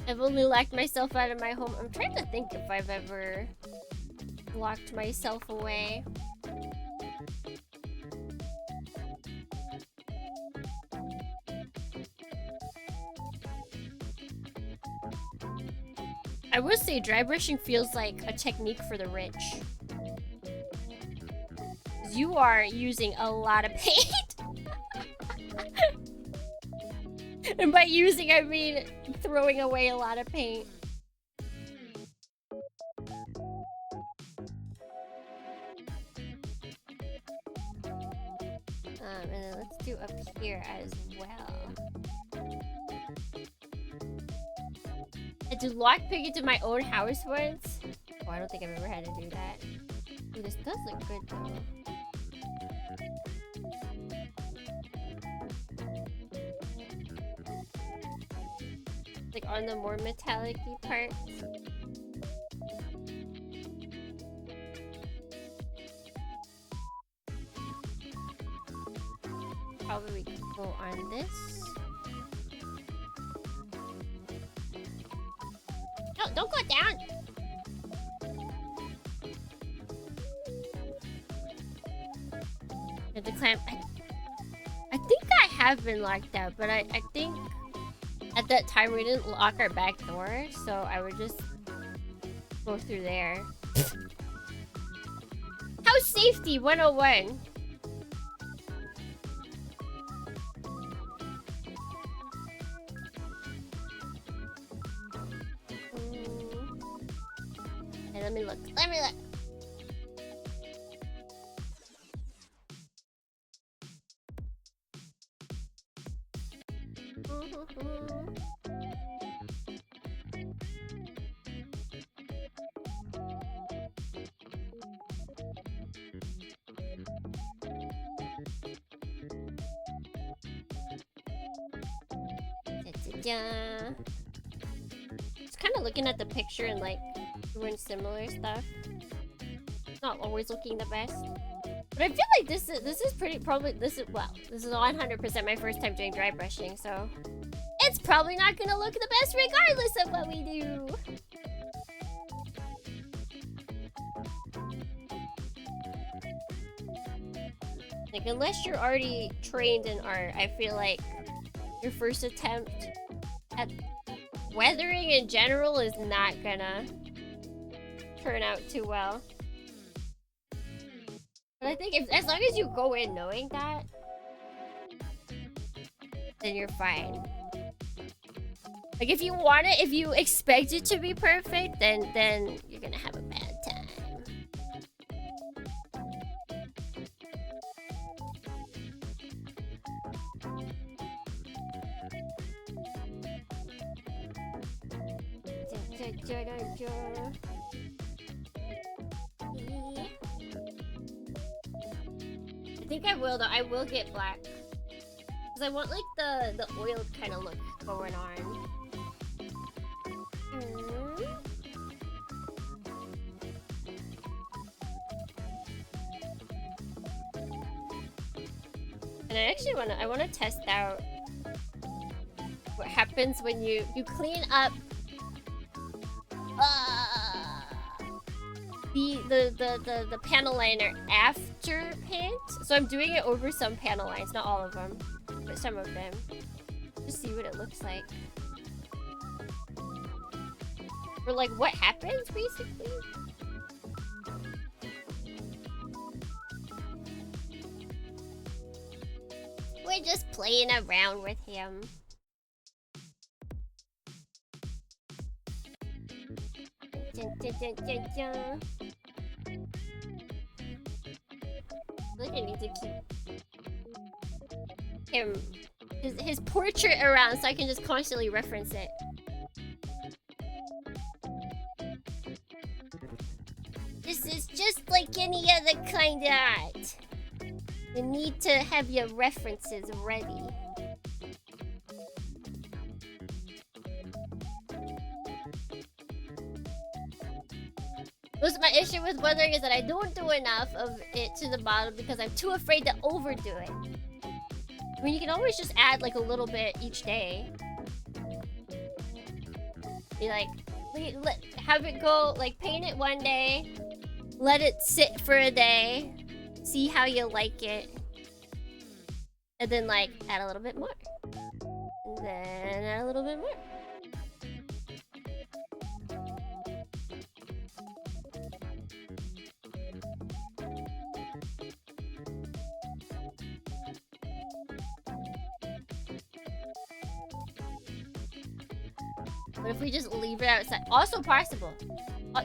Speaker 3: I've only locked myself out of my home. I'm trying to think if I've ever locked myself away. I would say dry brushing feels like a technique for the rich. You are using a lot of paint. And by using, I mean throwing away a lot of paint. And then let's do up here as well. I did lockpick into my own house once. Oh, I don't think I've ever had to do that. Ooh, this does look good though. Like on the more metallic-y parts. Probably we can go on this. No, don't go down! And the clamp. I think I have been locked out, but I think at that time we didn't lock our back door, so I would just go through there. House safety 101. Hey, let me look. Let me look. Just kind of looking at the picture and like doing similar stuff. Not always looking the best, but I feel like this is pretty probably this is 100% my first time doing dry brushing, so it's probably not gonna look the best regardless of what we do. Like unless you're already trained in art, I feel like your first attempt at weathering in general is not gonna turn out too well. But I think as long as you go in knowing that, then you're fine. Like if you want it, if you expect it to be perfect, then you're gonna have a bad time. I think I will though. I will get black. Cause I want like the oiled kind of look going on. And I wanna test out what happens when you clean up the panel liner after paint. So I'm doing it over some panel lines, not all of them, but some of them. Just see what it looks like. Or like what happens basically. We're just playing around with him. Dun, dun, dun, dun, dun. I think I need to keep him his portrait around so I can just constantly reference it. This is just like any other kind of art. You need to have your references ready. My issue with weathering is that I don't do enough of it to the bottom because I'm too afraid to overdo it. I mean, you can always just add like a little bit each day. Be like, have it go, like paint it one day, let it sit for a day, see how you like it, and then like add a little bit more, and then add a little bit more. But if we just leave it outside, also possible,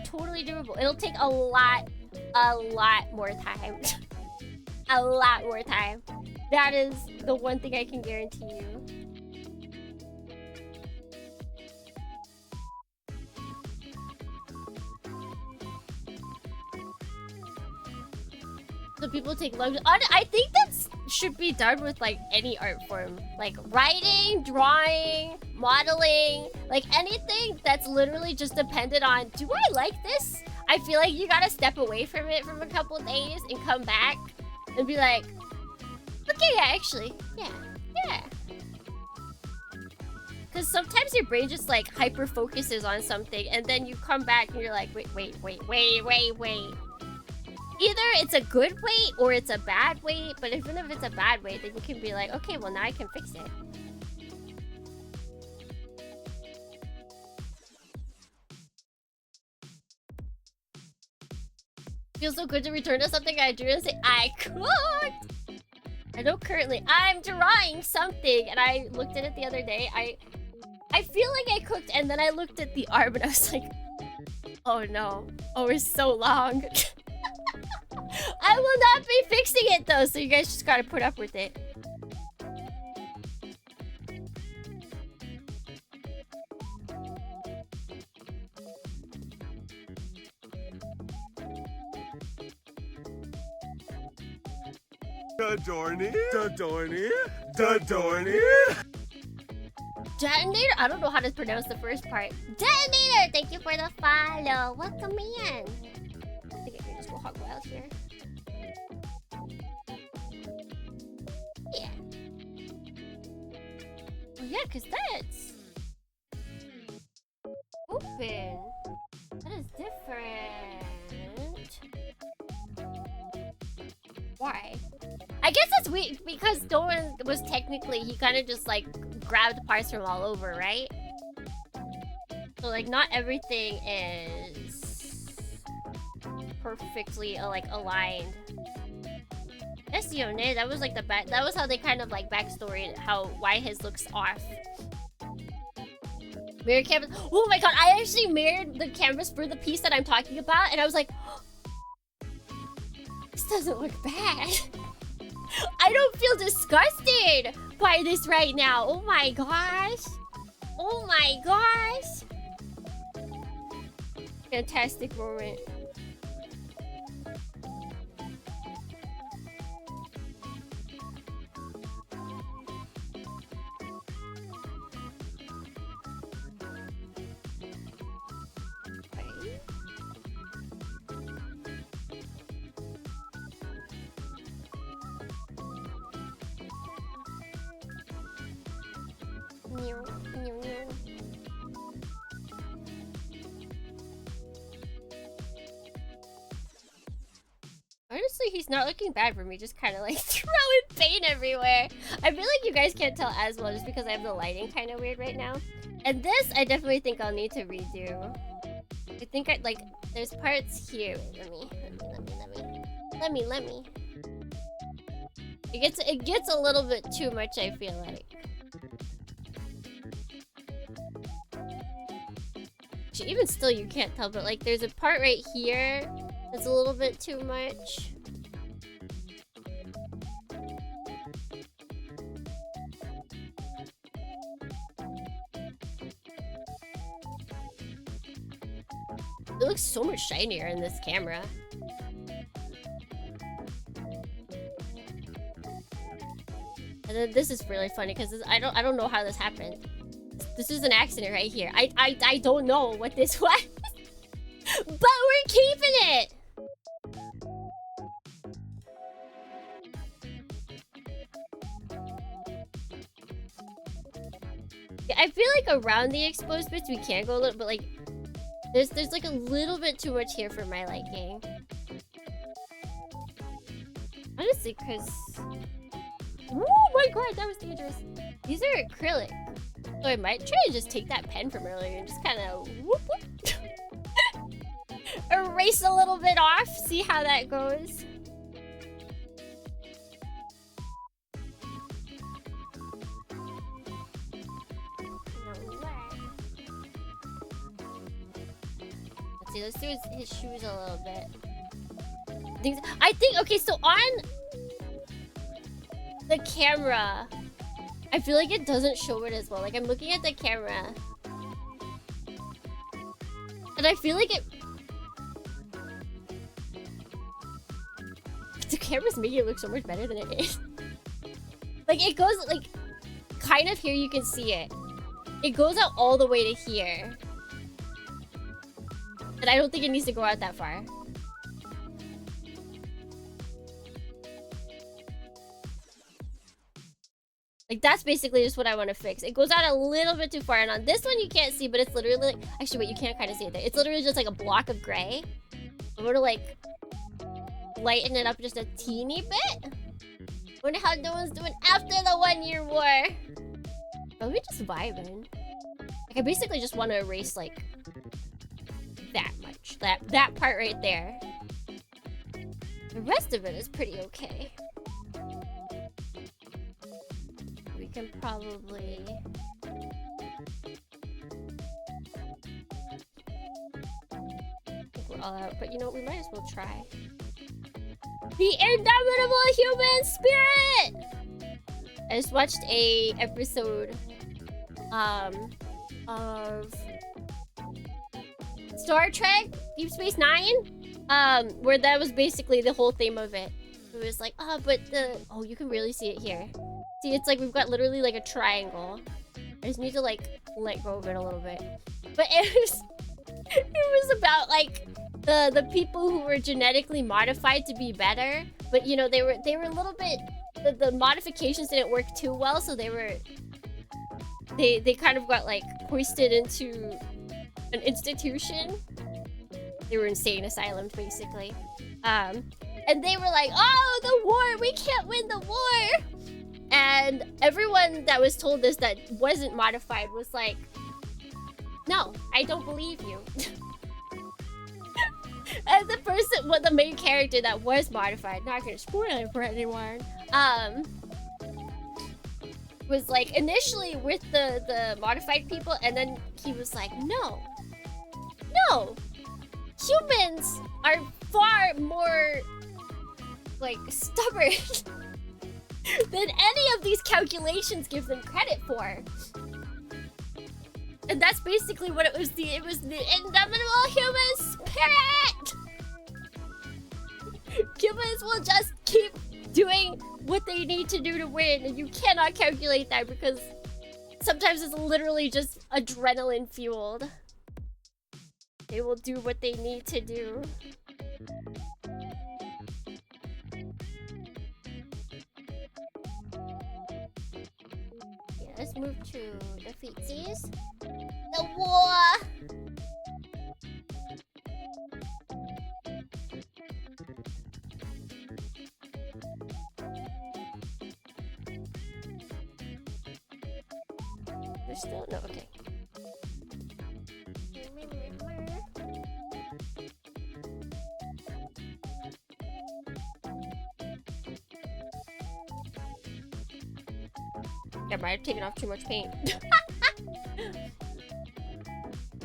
Speaker 3: totally doable. It'll take a lot more time. A lot more time. That is the one thing I can guarantee you. So people take long. I think that should be done with like any art form, like writing, drawing, modeling, like anything that's literally just dependent on, do I like this? I feel like you gotta step away from it for a couple days and come back and be like, okay, yeah, actually, yeah. Because sometimes your brain just like hyper focuses on something and then you come back and you're like, wait. Either it's a good weight or it's a bad weight, but even if it's a bad weight, then you can be like, okay, well now I can fix it. Feels so good to return to something I drew and say, I cooked! I know currently I'm drawing something, and I looked at it the other day. I feel like I cooked, and then I looked at the arm and I was like, oh no, oh it's so long. I will not be fixing it though, so you guys just gotta put up with it.
Speaker 1: Dohrnii.
Speaker 3: Detonator? I don't know how to pronounce the first part. Detonator! Thank you for the follow. Welcome in. I think I can just go hog wild here. Yeah. Oh yeah, because that's open. That is different. Why? I guess it's weird because Doran was technically, he kind of just like grabbed parts from all over, right? So like not everything is perfectly like aligned. Esione, that was like that was how they kind of like backstory why his looks off. Mirror canvas. Oh my god, I actually mirrored the canvas for the piece that I'm talking about and I was like, oh, this doesn't look bad. I don't feel disgusted by this right now. Oh my gosh. Oh my gosh. Fantastic moment. Honestly, he's not looking bad for me, just kind of like throwing paint everywhere. I feel like you guys can't tell as well just because I have the lighting kind of weird right now. And this, I definitely think I'll need to redo. I think there's parts here. Let me. It gets a little bit too much, I feel like. Actually, even still, you can't tell, but like there's a part right here that's a little bit too much. It looks so much shinier in this camera. And then this is really funny because I don't know how this happened. This is an accident right here. I don't know what this was. But we're keeping it! Yeah, I feel like around the exposed bits we can go a little, but like there's like a little bit too much here for my liking. Honestly, cause oh my god, that was dangerous. These are acrylic. So I might try to just take that pen from earlier and just kind of whoop whoop. Erase a little bit off, see how that goes. Let's do his shoes a little bit. I think, okay, so on the camera, I feel like it doesn't show it as well. Like, I'm looking at the camera. And I feel like the camera's making it look so much better than it is. Like, it goes, like, kind of here you can see it. It goes out all the way to here. And I don't think it needs to go out that far. Like, that's basically just what I want to fix. It goes out a little bit too far. And on this one, you can't see, but it's literally like... Actually, wait, you can't kind of see it there. It's literally just like a block of gray. I'm gonna, like, lighten it up just a teeny bit. Wonder how no one's doing after the 1 year war. Probably just vibing. Like, I basically just want to erase, like... that much. That part right there. The rest of it is pretty okay. We can probably... I think we're all out, but you know what? We might as well try. The indomitable human spirit! I just watched a episode of Star Trek Deep Space Nine, where that was basically the whole theme of it. It was like, but the... Oh, you can really see it here. See, it's like we've got literally like a triangle. I just need to like let go of it a little bit. But it was about like the people who were genetically modified to be better, but you know they were a little bit... The modifications didn't work too well, so they kind of got like hoisted into an institution. They were insane asylums, basically. And they were like, oh, the war! We can't win the war! And everyone that was told this that wasn't modified was like, no, I don't believe you. And the person, the main character that was modified, not gonna spoil it for anyone, was like initially with the modified people, and then he was like, no, humans are far more like stubborn than any of these calculations give them credit for. And that's basically what it was. It was the indomitable human spirit. Humans will just keep doing what they need to do to win, and you cannot calculate that because sometimes it's literally just adrenaline fueled. They will do what they need to do. Yeah, let's move to the feetsies. The war! There's still no, okay. Yeah, might have taken off too much paint.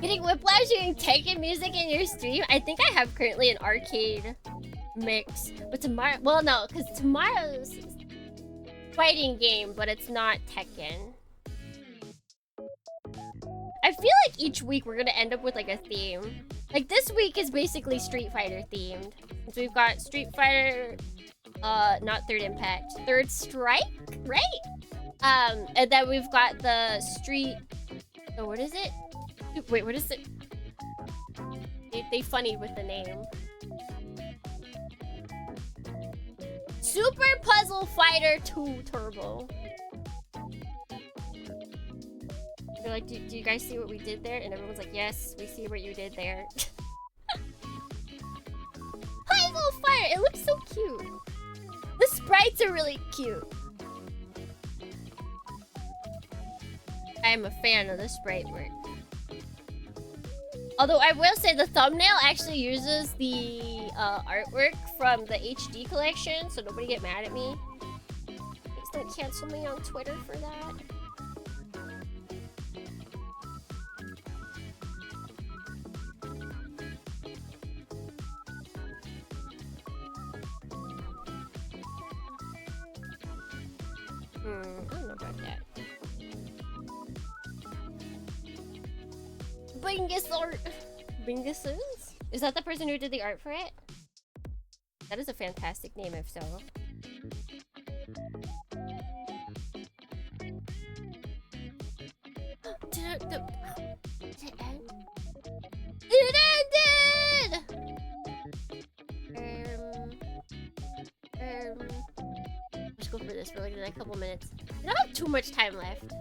Speaker 3: Getting whiplash doing Tekken music in your stream? I think I have currently an arcade mix. But tomorrow, well no, because tomorrow's fighting game, but it's not Tekken. I feel like each week we're gonna end up with like a theme. Like this week is basically Street Fighter themed. So we've got Street Fighter, not Third Impact, Third Strike, right? And then we've got the Street, oh, what is it? Wait, what is it? They funny with the name. Super Puzzle Fighter 2 Turbo. They're like, do you guys see what we did there? And everyone's like, yes, we see what you did there. Puzzle Fighter! It looks so cute. The sprites are really cute. I am a fan of the sprite work. Although I will say the thumbnail actually uses the artwork from the HD collection, so nobody get mad at me. Please don't cancel me on Twitter for that. I don't know about that. Bingus art. Binguses? Is that the person who did the art for it? That is a fantastic name, if so. Did it end? It ended! Let's go for this for like a couple minutes. We don't have too much time left.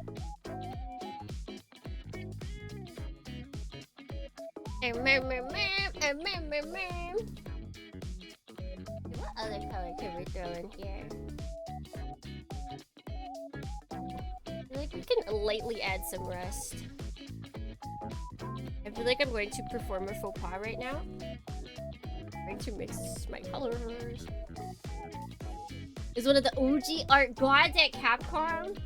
Speaker 3: What other color can we throw in here? I feel like we can lightly add some rust. I feel like I'm going to perform a faux pas right now. I'm going to mix my colors. Is one of the OG art gods at Capcom.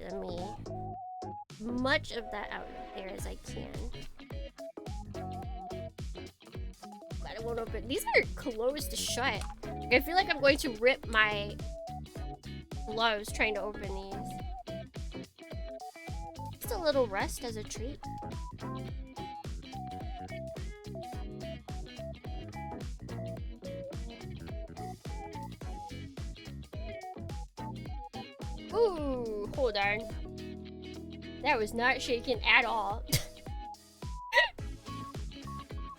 Speaker 3: Let me much of that out there as I can. But it won't open. These are closed shut. I feel like I'm going to rip my gloves trying to open these. Just a little rust as a treat. Ooh, hold on. That was not shaken at all.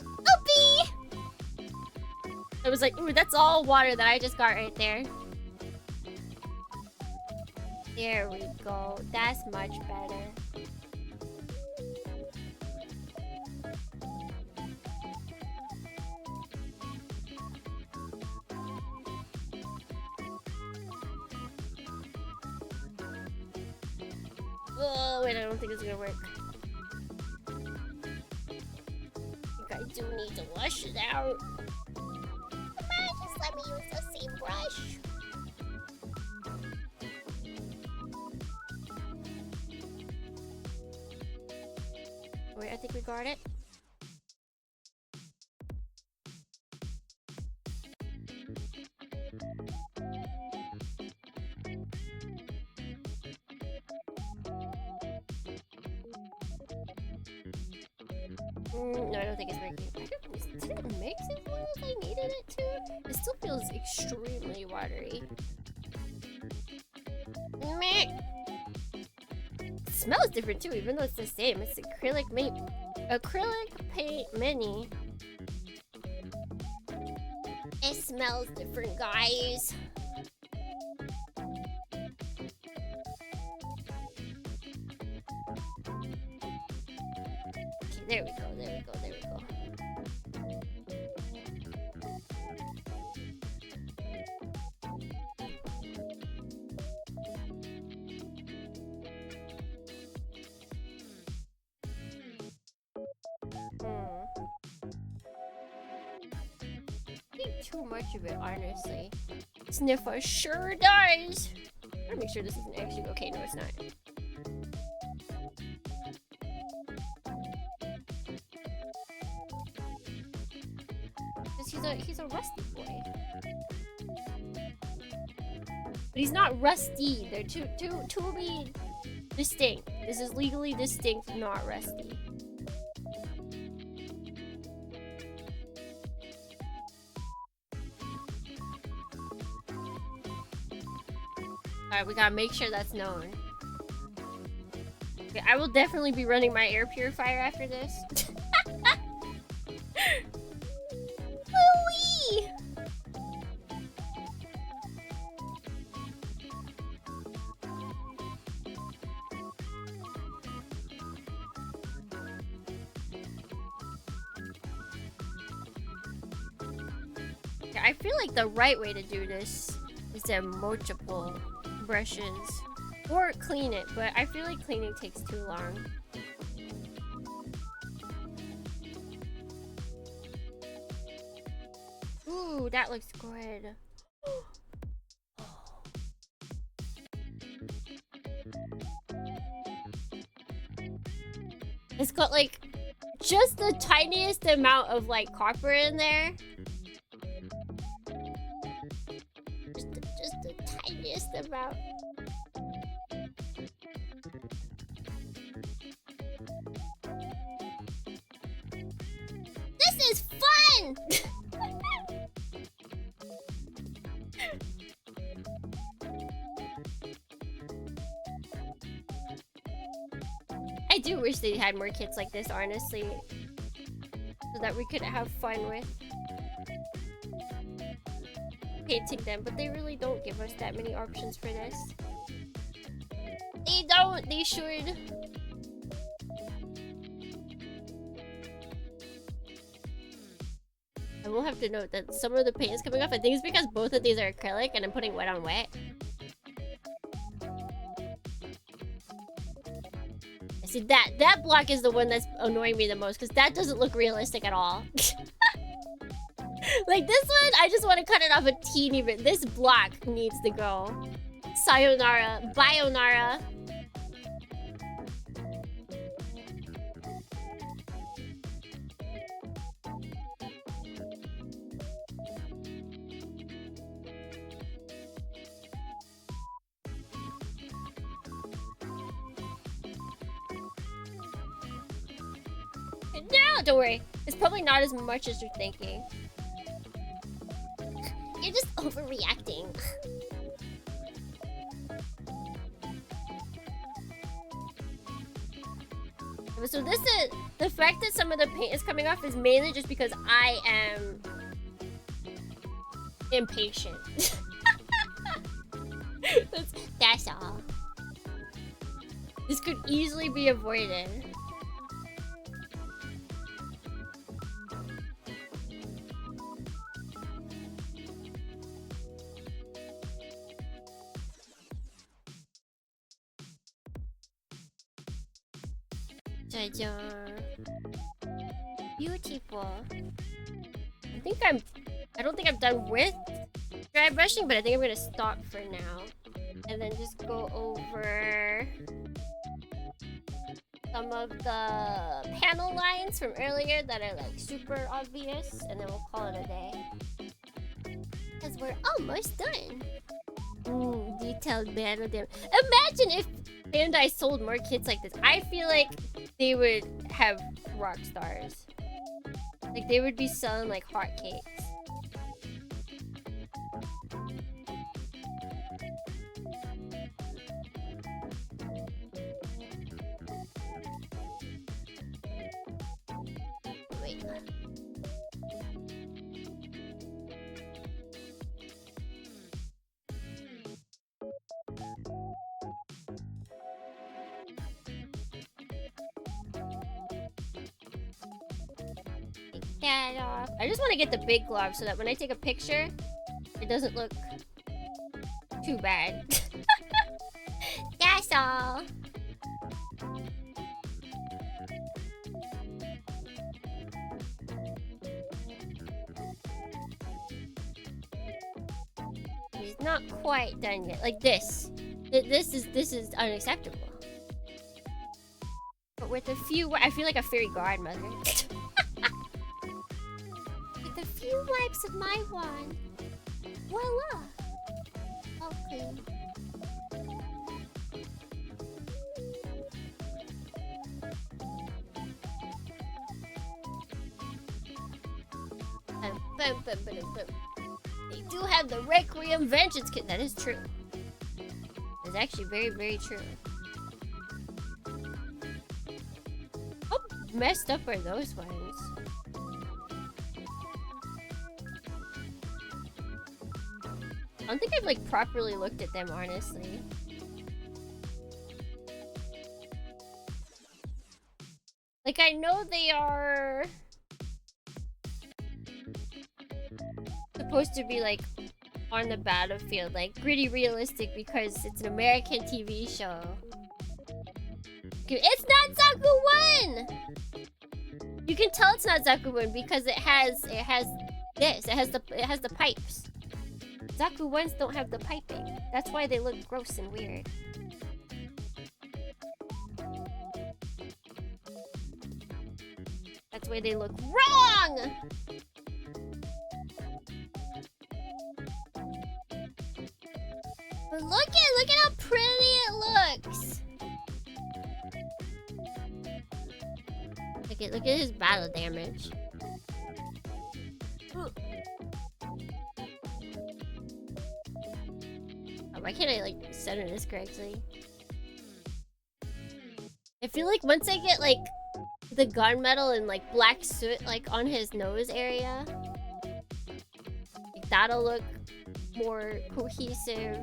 Speaker 3: Oopie! I was like, ooh, that's all water that I just got right there. There we go. That's much better. Oh, wait, I don't think it's gonna work. I think I do need to wash it out. Come on, just let me use the same brush. Wait, I think we got it. No, I don't think it's working. Did it mix as well as I needed it to? It still feels extremely watery. Meh. It smells different too, even though it's the same. It's acrylic paint mini. It smells different, guys. Okay, there we go, there we go, there we go. Too much of it, honestly. Sniffer sure does. I gotta make sure this isn't actually okay. No, it's not. He's a rusty boy, but he's not rusty. They're to be distinct. This is legally distinct, not rusty. Alright, we gotta make sure that's known. Okay, I will definitely be running my air purifier after this. Woo-wee! Okay, I feel like the right way to do this is to multiple brushes or clean it, but I feel like cleaning takes too long. Ooh, that looks good. It's got like just the tiniest amount of like copper in there. Just the tiniest amount. This is fun! I do wish they had more kits like this, honestly, so that we could have fun with painting them, but they really don't give us that many options for this. They don't, they should. I will have to note that some of the paint is coming off. I think it's because both of these are acrylic and I'm putting wet on wet. See, that block is the one that's annoying me the most, because that doesn't look realistic at all. Like this one, I just want to cut it off a teeny bit. This block needs to go. Sayonara. Bayonara. No, don't worry. It's probably not as much as you're thinking. You're just overreacting. So this is the fact that some of the paint is coming off is mainly just because I am impatient. That's all. This could easily be avoided. Beautiful. I don't think I'm done with dry brushing, but I think I'm gonna stop for now. And then just go over some of the panel lines from earlier that are like super obvious, and then we'll call it a day. Because we're almost done. Detailed battle damage. Imagine if Bandai sold more kits like this. I feel like they would have rock stars. Like they would be selling like hotcakes. Wait. Take that off. I just want to get the big glove so that when I take a picture, it doesn't look too bad. That's all. It's not quite done yet. Like this. This is unacceptable. But with a few, I feel like a fairy godmother. With a few wipes of my wand, voila! All clean. They do have the Requiem Vengeance Kit. That is true. It's actually very, very true. How messed up are those ones? I don't think I've like properly looked at them, honestly. Like I know they are supposed to be like on the battlefield, like pretty realistic because it's an American TV show. It's not Zaku 1! You can tell it's not Zaku 1 because it has this. It has the pipes. Zaku 1s don't have the piping. That's why they look gross and weird. That's why they look wrong! But look at how pretty it looks. Look at his battle damage. Oh, why can't I like center this correctly? I feel like once I get like the gunmetal and like black soot like on his nose area, like, that'll look more cohesive.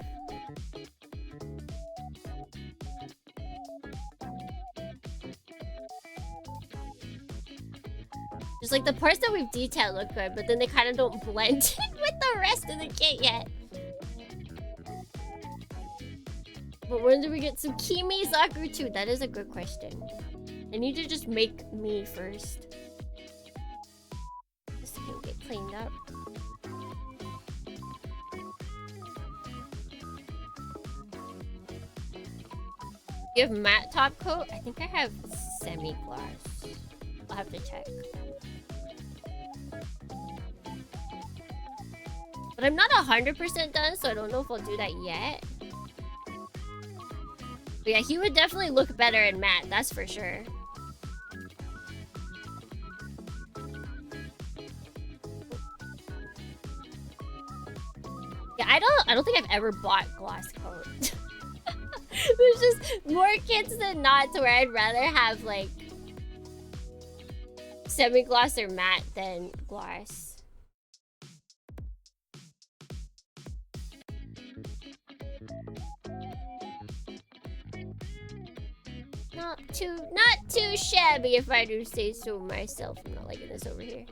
Speaker 3: Just like the parts that we've detailed look good, but then they kind of don't blend in with the rest of the kit yet. But when do we get Tsukimi Zaku 2? That is a good question. I need to just make me first. This can get cleaned up. You have matte top coat? I think I have semi-gloss. I'll have to check. But I'm not 100% done, so I don't know if I'll do that yet. But yeah, he would definitely look better in matte, that's for sure. Yeah, I don't think I've ever bought gloss coat. There's just more kits than not to where I'd rather have like semi-gloss or matte than gloss. Not too shabby if I do say so myself. I'm not liking this over here.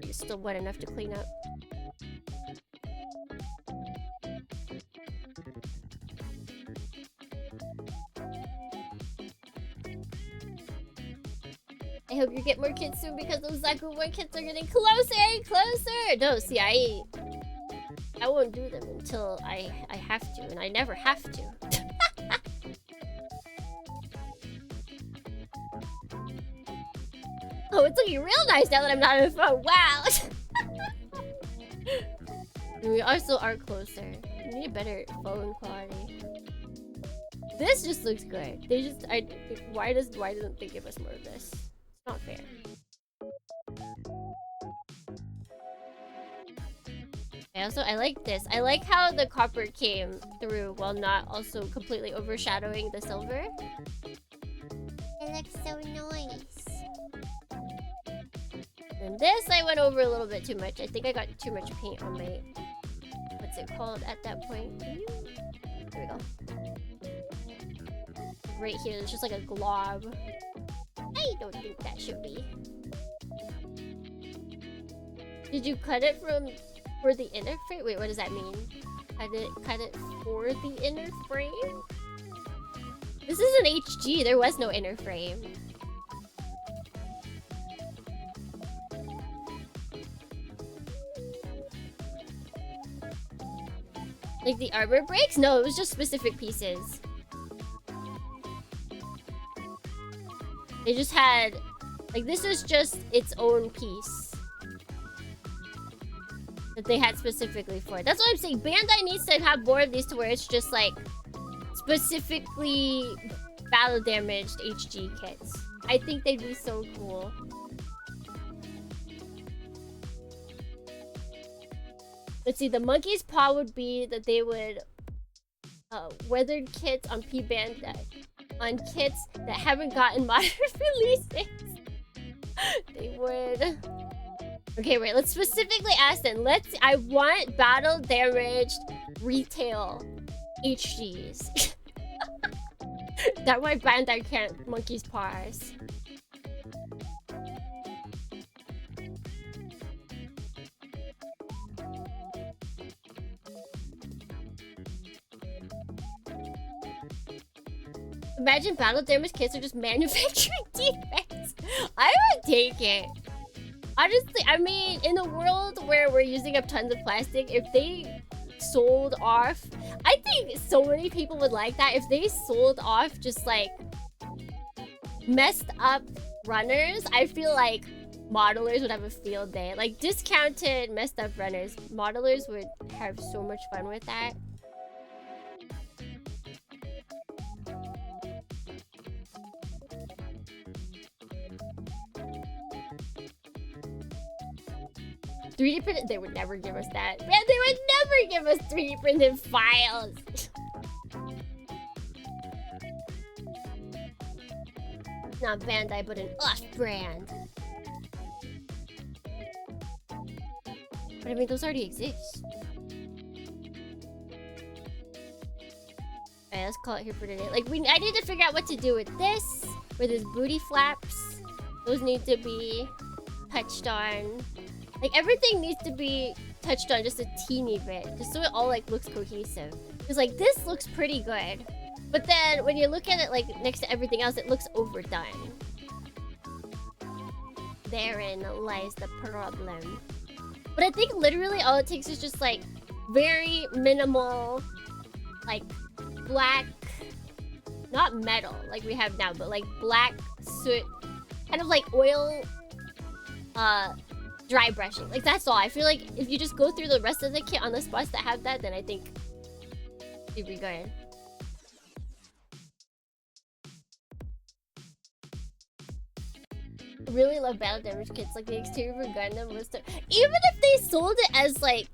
Speaker 3: It's still wet enough to clean up. I hope you get more kits soon because those Zaku 1 kits are getting closer and closer! No, see, I won't do them until I have to, and I never have to. Oh, it's looking real nice now that I'm not on the phone. Wow! We also are closer. We need a better phone quality. This just looks good. Why doesn't they give us more of this? It's not fair. I like this. I like how the copper came through while not also completely overshadowing the silver. It looks so nice. And this I went over a little bit too much. I think I got too much paint on my... What's it called at that point? There we go. Right here, it's just like a glob. I don't think that should be. Did you cut it for the inner frame? Wait, what does that mean? Cut it for the inner frame? This is an HG. There was no inner frame. Like the armor breaks? No, it was just specific pieces. They just had... Like, this is just its own piece that they had specifically for it. That's what I'm saying. Bandai needs to have more of these to where it's just, like, specifically battle damaged HG kits. I think they'd be so cool. Let's see, the monkey's paw would be that they would weathered kits on Bandai. On kits that haven't gotten modern releases. They would... Okay, wait, let's specifically ask them. I want battle damaged retail HGs. That way Bandai can't monkey's paws. Imagine battle damage kits are just manufacturing defects. I would take it. Honestly, I mean, in a world where we're using up tons of plastic, if they sold off... I think so many people would like that. If they sold off just, like, messed up runners, I feel like modelers would have a field day. Like, discounted messed up runners. Modelers would have so much fun with that. 3D printed? They would never give us that. Man, they would never give us 3D printed files. Not Bandai, but an off-brand. But I mean, those already exist. Alright, let's call it here for today. Like, I need to figure out what to do with this. With his booty flaps. Those need to be touched on. Like, everything needs to be touched on just a teeny bit. Just so it all, like, looks cohesive. Because, like, this looks pretty good. But then, when you look at it, like, next to everything else, it looks overdone. Therein lies the problem. But I think literally all it takes is just, like, very minimal, like, black... Not metal, like we have now, but, like, black soot. Kind of, like, oil... dry brushing. Like, that's all. I feel like if you just go through the rest of the kit on the spots that have that, then I think you'd be good. I really love battle damage kits. Like, the exterior for Gundam was to... Even if they sold it as, like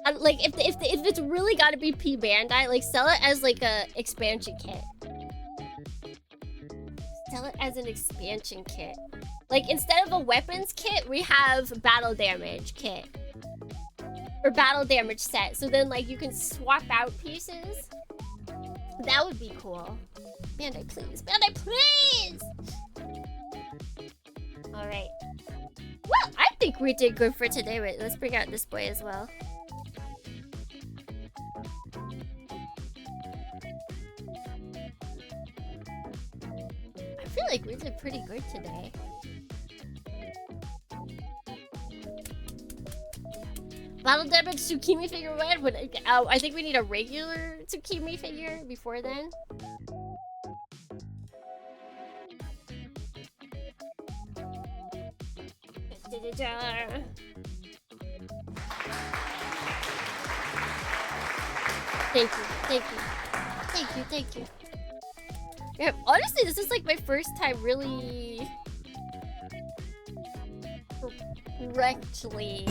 Speaker 3: if it's really gotta be P Bandai, like, sell it as, like, a expansion kit. Sell it as an expansion kit. Like, instead of a weapons kit, we have battle damage kit. Or battle damage set. So then, like, you can swap out pieces. That would be cool. Bandai, please. Bandai, please! Alright. Well, I think we did good for today. Wait, let's bring out this boy as well. I feel like we did pretty good today. Battle damage Tsukimi figure when? I think we need a regular Tsukimi figure before then. Thank you, thank you. Thank you, thank you. Yeah, honestly, this is like my first time really correctly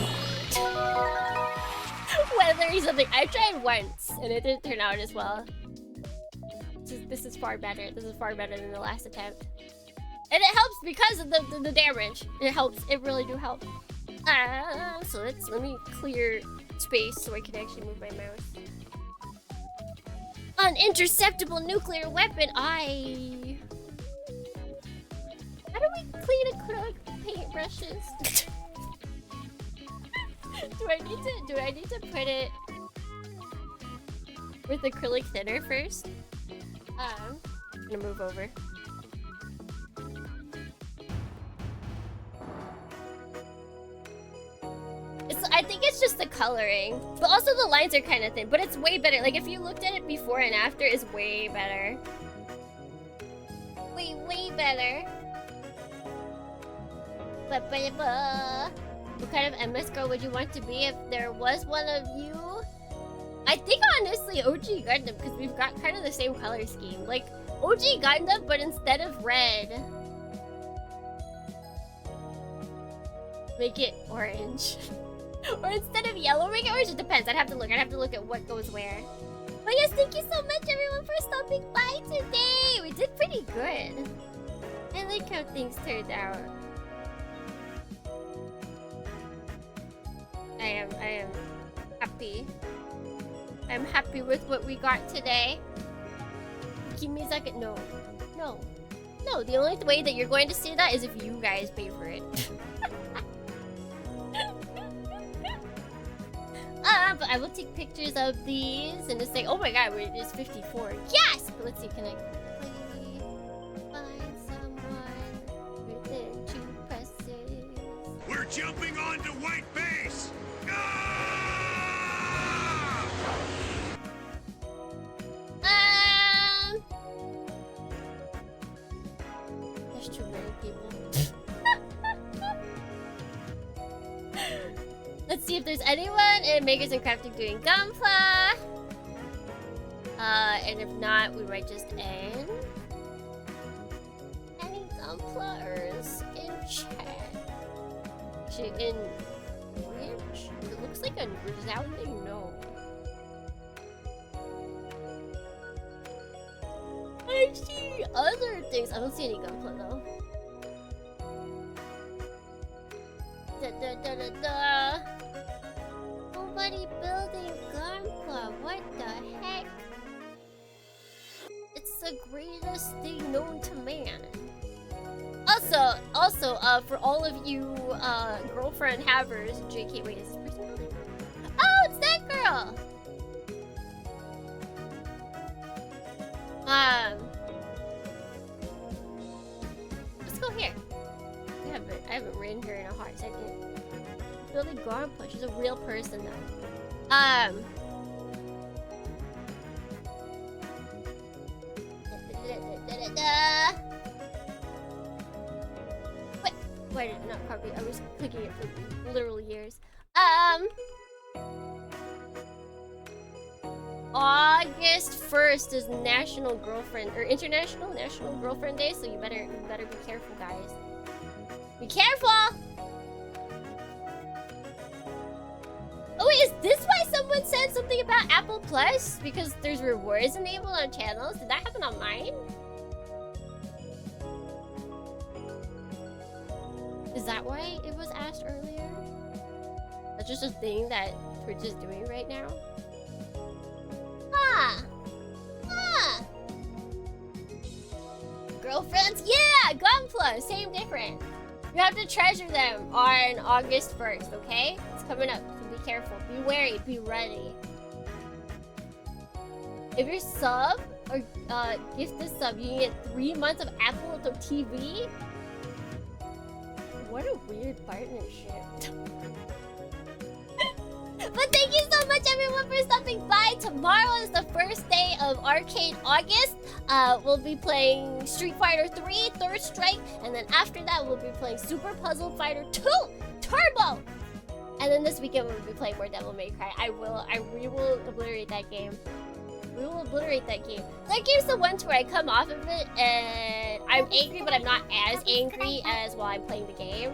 Speaker 3: weathering something. I tried once and it didn't turn out as well. This is far better. This is far better than the last attempt. And it helps because of the damage. It helps. It really do help. So let me clear space so I can actually move my mouse. An interceptable nuclear weapon. How do we clean acrylic paintbrushes? Do I need to put it with acrylic thinner first? I'm gonna move over. I think it's just the coloring, but also the lines are kind of thin. But it's way better. Like if you looked at it before and after, it's way better. Way better. What kind of MS girl would you want to be if there was one of you? I think honestly OG Gundam, because we've got kind of the same color scheme. Like OG Gundam, but instead of red, make it orange. Or instead of yellow, make it orange. It depends. I'd have to look at what goes where. But yes, thank you so much everyone for stopping by today. We did pretty good. I like how things turned out. I am happy. I'm happy with what we got today. Kimizaka, no. The only way that you're going to see that is if you guys pay for it. But I will take pictures of these and just say, oh my god, it's 54. Yes! But let's see, can I find someone within 2 presses?
Speaker 1: We're jumping onto white base!
Speaker 3: There's too many people. Let's see if there's anyone in Makers and Crafting doing Gunpla. And if not, we might just end. Any Gunplers in chat? Actually, in which? It looks like a resounding no. I see other things. I don't see any Gunpla though. Nobody building Gunpla. What the heck? It's the greatest thing known to man. Also, for all of you girlfriend havers, JK, wait, is this person building? Oh, it's that girl. Let's go here. I haven't ridden her in a hot second. Building Gunpla. She's a real person though. Why did it not copy? I was clicking it for literal years. August 1st is National Girlfriend or International National Girlfriend Day, so you better be careful, guys. Be careful! Oh wait, is this why someone said something about Apple Plus? Because there's rewards enabled on channels? Did that happen on mine? Is that why it was asked earlier? That's just a thing that Twitch is doing right now? Girlfriends? Yeah! Gunpla! Same different. You have to treasure them on August 1st, okay? It's coming up, so be careful. Be wary, be ready. If you're sub or gift a sub, you can get 3 months of Apple TV. What a weird partnership. But thank you so much everyone for stopping by. Tomorrow is the first day of Arcade August. We'll be playing Street Fighter 3, Third Strike, and then after that we'll be playing Super Puzzle Fighter 2 Turbo. And then this weekend we'll be playing more Devil May Cry. We will obliterate that game. We will obliterate that game. That game's the one where I come off of it and I'm angry, but I'm not as angry as while I'm playing the game.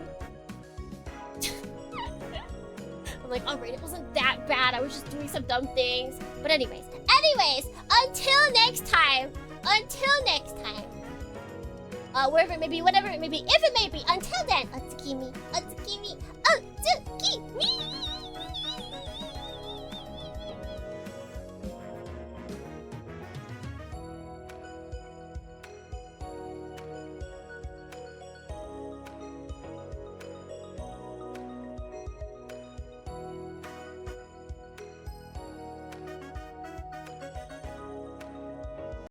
Speaker 3: I'm like, alright, it wasn't that bad. I was just doing some dumb things. But anyways, until next time. Wherever it may be, whatever it may be, if it may be. Until then, Otsukimi.